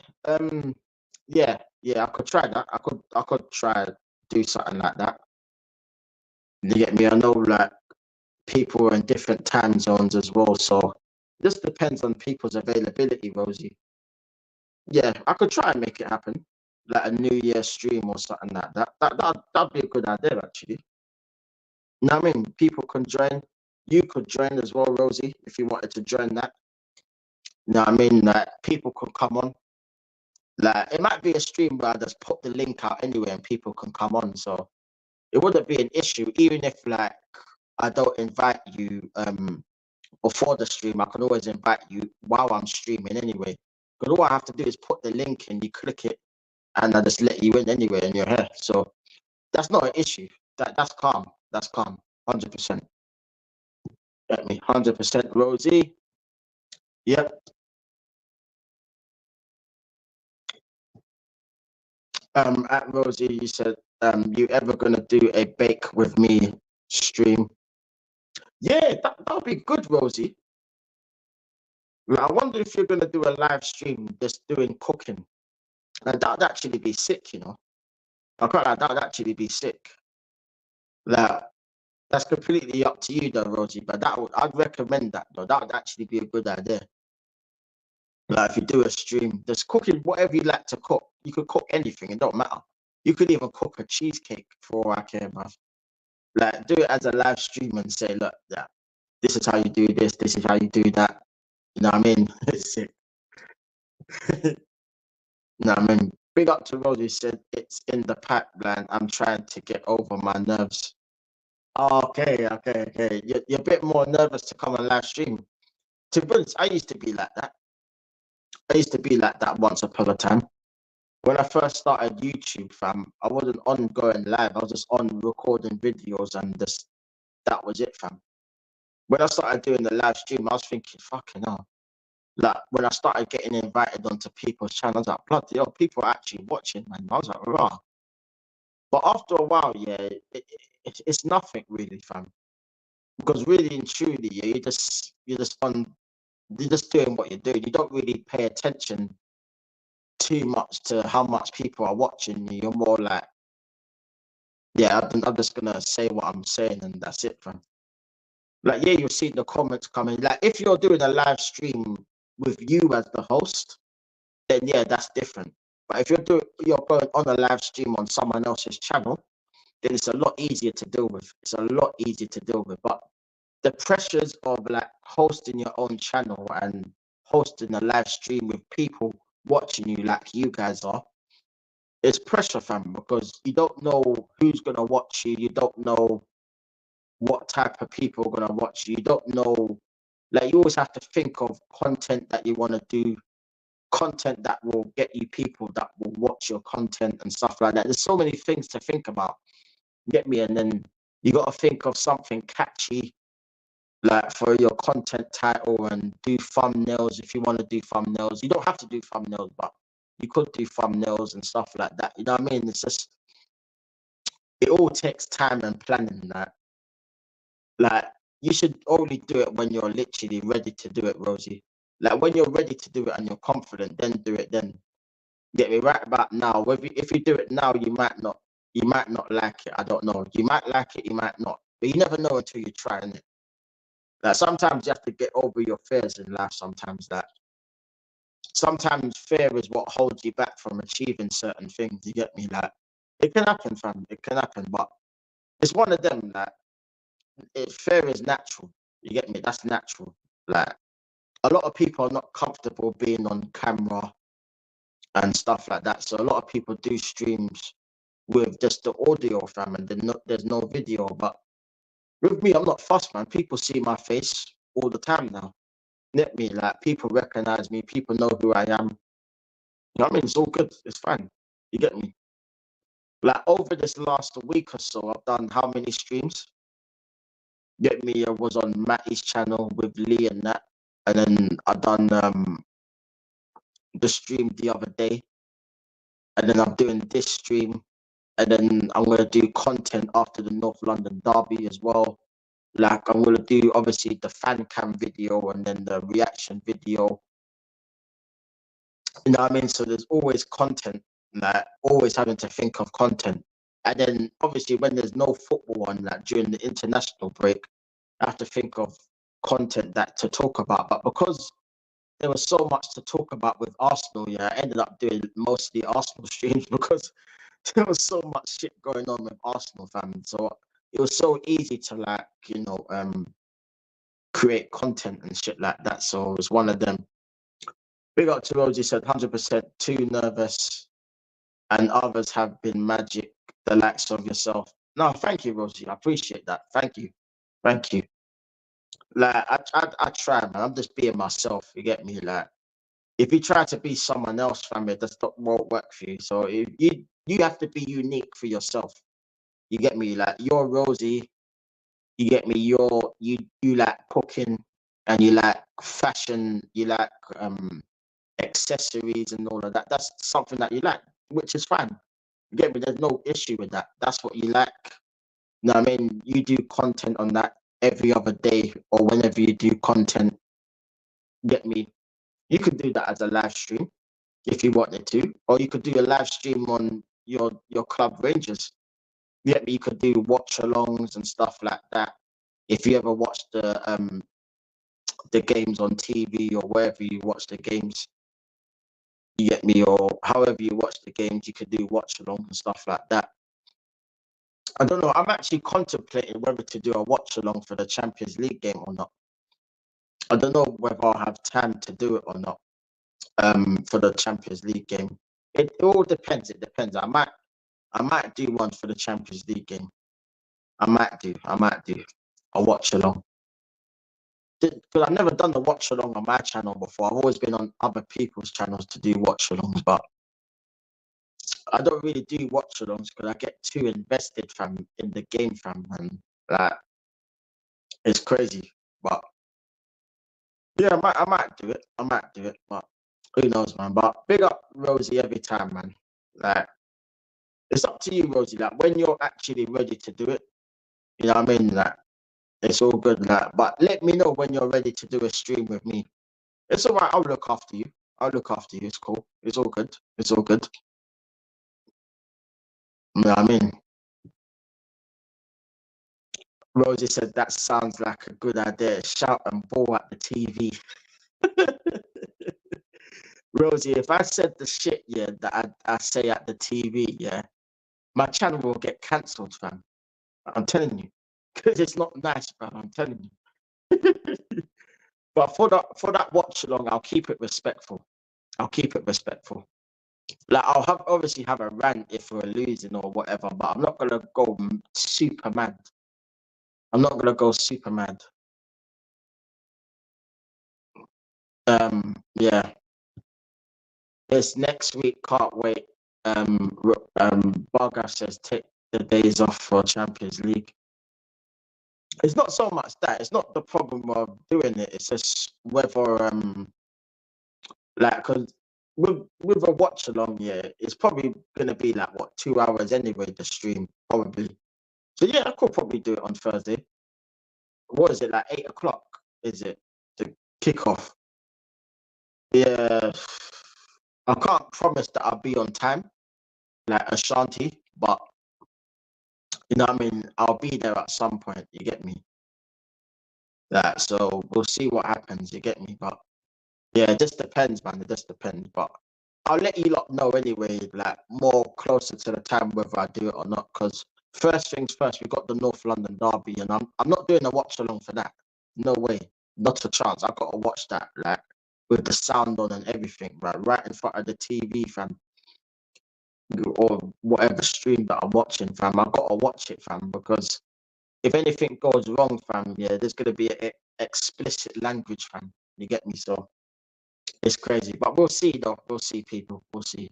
yeah. I could try that. I could try do something like that. You get me? I know like people are in different time zones as well, so this depends on people's availability, Rosie. Yeah, I could try and make it happen, like a New Year stream or something like that. That'd be a good idea, actually. You know what I mean? People can join. You could join as well, Rosie, if you wanted to join that. You know what I mean? Like people can come on. Like it might be a stream where I just put the link out anyway and people can come on. So it wouldn't be an issue, even if like I don't invite you before the stream. I can always invite you while I'm streaming anyway. Because all I have to do is put the link and you click it and I just let you in anyway and you're here. So that's not an issue. That's calm. That's calm. 100%. Get me? 100% Rosie. Yep. At Rosie, you said, you ever gonna do a bake with me stream? Yeah, that'll be good, Rosie. Like, I wonder if you're gonna do a live stream just doing cooking. Like, that'd actually be sick, you know. I can't like that'd actually be sick. Like, that's completely up to you though, Rosie. But I'd recommend that though. That would actually be a good idea. Like if you do a stream, just cooking whatever you like to cook. You could cook anything, it don't matter. You could even cook a cheesecake for all I care, bruv. Like do it as a live stream and say, look, yeah, this is how you do this is how you do that. You know what I mean? It's sick. No, I mean, big up to Rosie said it's in the pipeline. I'm trying to get over my nerves. Oh, okay. You're a bit more nervous to come on live stream. To be honest, I used to be like that. I used to be like that once upon a time. When I first started YouTube, fam, I wasn't on going live. I was just on recording videos and just that was it, fam. When I started doing the live stream, I was thinking, fucking hell. Like when I started getting invited onto people's channels, like bloody hell, people are actually watching, man. I was like, raw. But after a while, yeah, it's nothing really, fam. Because really and truly, yeah, you're just doing what you're doing. You don't really pay attention too much to how much people are watching you. You're more like, yeah, I'm just gonna say what I'm saying and that's it, fam. Like, yeah, you'll see the comments coming. Like, if you're doing a live stream with you as the host, then yeah, that's different. But if you're going on a live stream on someone else's channel, then it's a lot easier to deal with. It's a lot easier to deal with. But the pressures of like hosting your own channel and hosting a live stream with people watching you like you guys are, it's pressure, fam, because you don't know who's gonna watch you. You don't know what type of people are gonna watch you. You don't know, like you always have to think of content that you want to do, content that will get you people that will watch your content and stuff like that. There's so many things to think about. Get me? And then you got to think of something catchy like for your content title and do thumbnails if you want to do thumbnails. You don't have to do thumbnails, but you could do thumbnails and stuff like that. You know what I mean? It's just it all takes time and planning. Like you should only do it when you're literally ready to do it, Rosie. Like when you're ready to do it and you're confident, then do it. Then get me right about now. If you do it now, you might not like it. I don't know. You might like it, you might not. But you never know until you try it. Like sometimes you have to get over your fears in life. Sometimes fear is what holds you back from achieving certain things. You get me? Like it can happen, fam. It can happen, but it's one of them. Like fear is natural. You get me? That's natural. Like a lot of people are not comfortable being on camera and stuff like that. So a lot of people do streams with just the audio, fam, and there's no video. But with me, I'm not fussed, man. People see my face all the time now. Get me? Like people recognize me. People know who I am. You know what I mean? It's all good. It's fine. You get me? Like over this last week or so, I've done how many streams? Get me? I was on Matty's channel with Lee and that, and then I done the stream the other day, and then I'm doing this stream, and then I'm gonna do content after the Northlondon derby as well. Like I'm gonna do obviously the fan cam video and then the reaction video. You know what I mean? So there's always content, like always having to think of content. And then obviously when there's no football on, like during the international break, I have to think of content that to talk about. But because there was so much to talk about with Arsenal, yeah, I ended up doing mostly Arsenal streams because there was so much shit going on with Arsenal, fam. So it was so easy to like, create content and shit like that. So it was one of them. Big up to Rosie, said 100% too nervous, and others have been magic, the likes of yourself. No, thank you, Rosie. I appreciate that. Thank you. Thank you. Like, I try, man. I'm just being myself. You get me? Like, if you try to be someone else, fam, it just won't work for you. So if you have to be unique for yourself. You get me? Like, you're Rosie. You get me? You like cooking, and you like fashion. You like accessories and all of that. That's something that you like, which is fine. You get me? There's no issue with that. That's what you like. You know what I mean? You do content on that every other day or whenever you do content. Get me? You could do that as a live stream if you wanted to, or you could do a live stream on your club ranges. Yeah, you could do watch alongs and stuff like that. If you ever watch the games on TV or wherever you watch the games, you get me, or however you watch the games, you could do watch along and stuff like that. I don't know. I'm actually contemplating whether to do a watch along for the Champions League game or not. I don't know whether I'll have time to do it or not. For the Champions League game, it all depends. It depends. I might do one for the Champions League game. I might do a watch along. Because I've never done the watch along on my channel before. I've always been on other people's channels to do watch alongs, but I don't really do watch alongs because I get too invested, fam, in the game, fam, and like it's crazy. But yeah, I might do it. I might do it, but who knows, man. But big up Rosie every time, man. Like, it's up to you, Rosie. Like, when you're actually ready to do it, you know what I mean? Like, it's all good. Like, but let me know when you're ready to do a stream with me. It's all right. I'll look after you. I'll look after you. It's cool. It's all good. It's all good. You know what I mean? Rosie said that sounds like a good idea. Shout and ball at the TV. Rosie, if I said the shit, yeah, that I say at the TV, yeah, my channel will get cancelled, fam. I'm telling you. Because it's not nice, fam. I'm telling you. But for that watch along, I'll keep it respectful. I'll keep it respectful. Like, I'll obviously have a rant if we're losing or whatever, but I'm not gonna go super mad. I'm not gonna go super mad. Yeah, it's next week. Can't wait. Bargav says take the days off for Champions League. It's not so much that. It's not the problem of doing it. It's just whether like, because with a watch along, yeah, it's probably gonna be like what, 2 hours anyway. The stream probably. So yeah, I could probably do it on Thursday. What is it, like 8 o'clock? Is it the kickoff? Yeah, I can't promise that I'll be on time, like Ashanti, but you know what I mean. I'll be there at some point. You get me? That, so we'll see what happens. You get me? But yeah, it just depends, man. It just depends. But I'll let you lot know anyway, like more closer to the time whether I do it or not. Because first things first, we got the North London derby, and I'm not doing a watch along for that. No way, not a chance. I got to watch that, like with the sound on and everything, right in front of the TV, fam, or whatever stream that I'm watching, fam. I got to watch it, fam, because if anything goes wrong, fam, yeah, there's gonna be explicit language, fam. You get me? So it's crazy, but we'll see, though. We'll see, people. We'll see.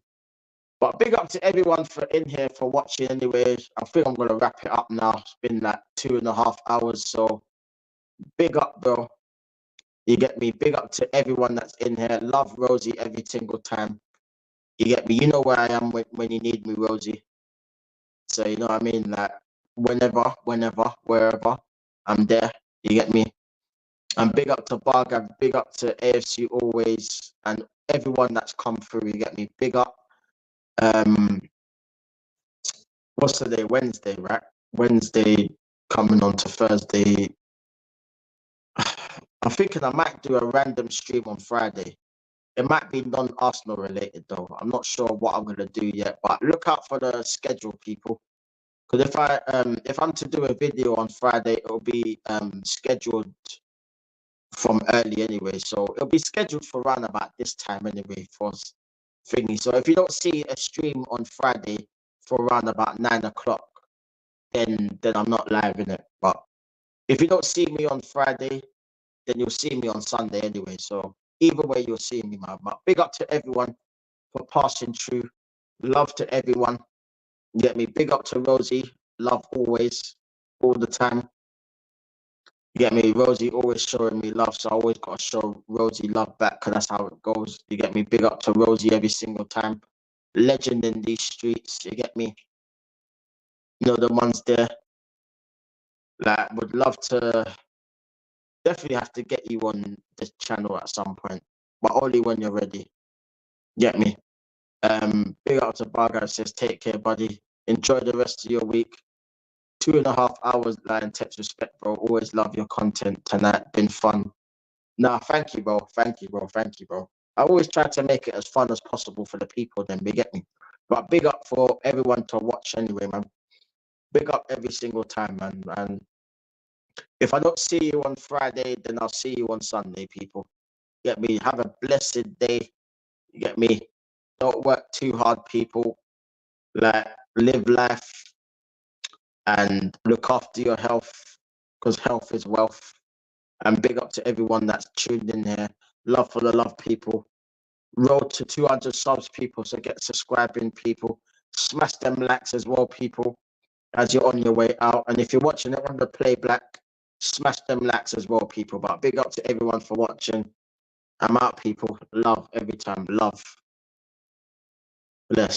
But big up to everyone for in here for watching. Anyways, I think I'm gonna wrap it up now. It's been like 2.5 hours, so big up, bro. You get me? Big up to everyone that's in here. Love Rosie every single time. You get me? You know where I am when you need me, Rosie. So you know what I mean? Like whenever, wherever, I'm there. You get me? And big up to Bargav, big up to AFC always, and everyone that's come through. You get me? Big up. Um, what's the day? Wednesday, right? Wednesday coming on to Thursday. I'm thinking I might do a random stream on Friday. It might be non-Arsenal related though. I'm not sure what I'm gonna do yet, but look out for the schedule, people. Because if I'm to do a video on Friday, it'll be scheduled from early anyway. So it'll be scheduled for around about this time anyway for thingy. So if you don't see a stream on Friday for around about 9 o'clock, then I'm not live in it. But if you don't see me on Friday, then you'll see me on Sunday anyway. So either way, you'll see me, man. But big up to everyone for passing through. Love to everyone. You get me? Big up to Rosie. Love always, all the time. You get me? Rosie always showing me love, so I always got to show Rosie love back because that's how it goes. You get me? Big up to Rosie every single time. Legend in these streets. You get me? You know, the ones there. Like, would love to definitely have to get you on the channel at some point, but only when you're ready. Get me? Big up to Barga says, take care, buddy. Enjoy the rest of your week. 2.5 hours line text respect, bro. Always love your content tonight. Been fun. Nah, thank you, bro. Thank you, bro. Thank you, bro. I always try to make it as fun as possible for the people, then they get me. But big up for everyone to watch anyway, man. Big up every single time, man. And if I don't see you on Friday, then I'll see you on Sunday, people. Get me? Have a blessed day. You get me? Don't work too hard, people. Like, live life and look after your health because health is wealth. And big up to everyone that's tuned in here. Love for the love, people. Road to 200 subs, people. So get subscribing, people. Smash them likes as well, people, as you're on your way out. And if you're watching it on the playback, smash them likes as well, people. But big up to everyone for watching. I'm out, people. Love every time. Love. Bless.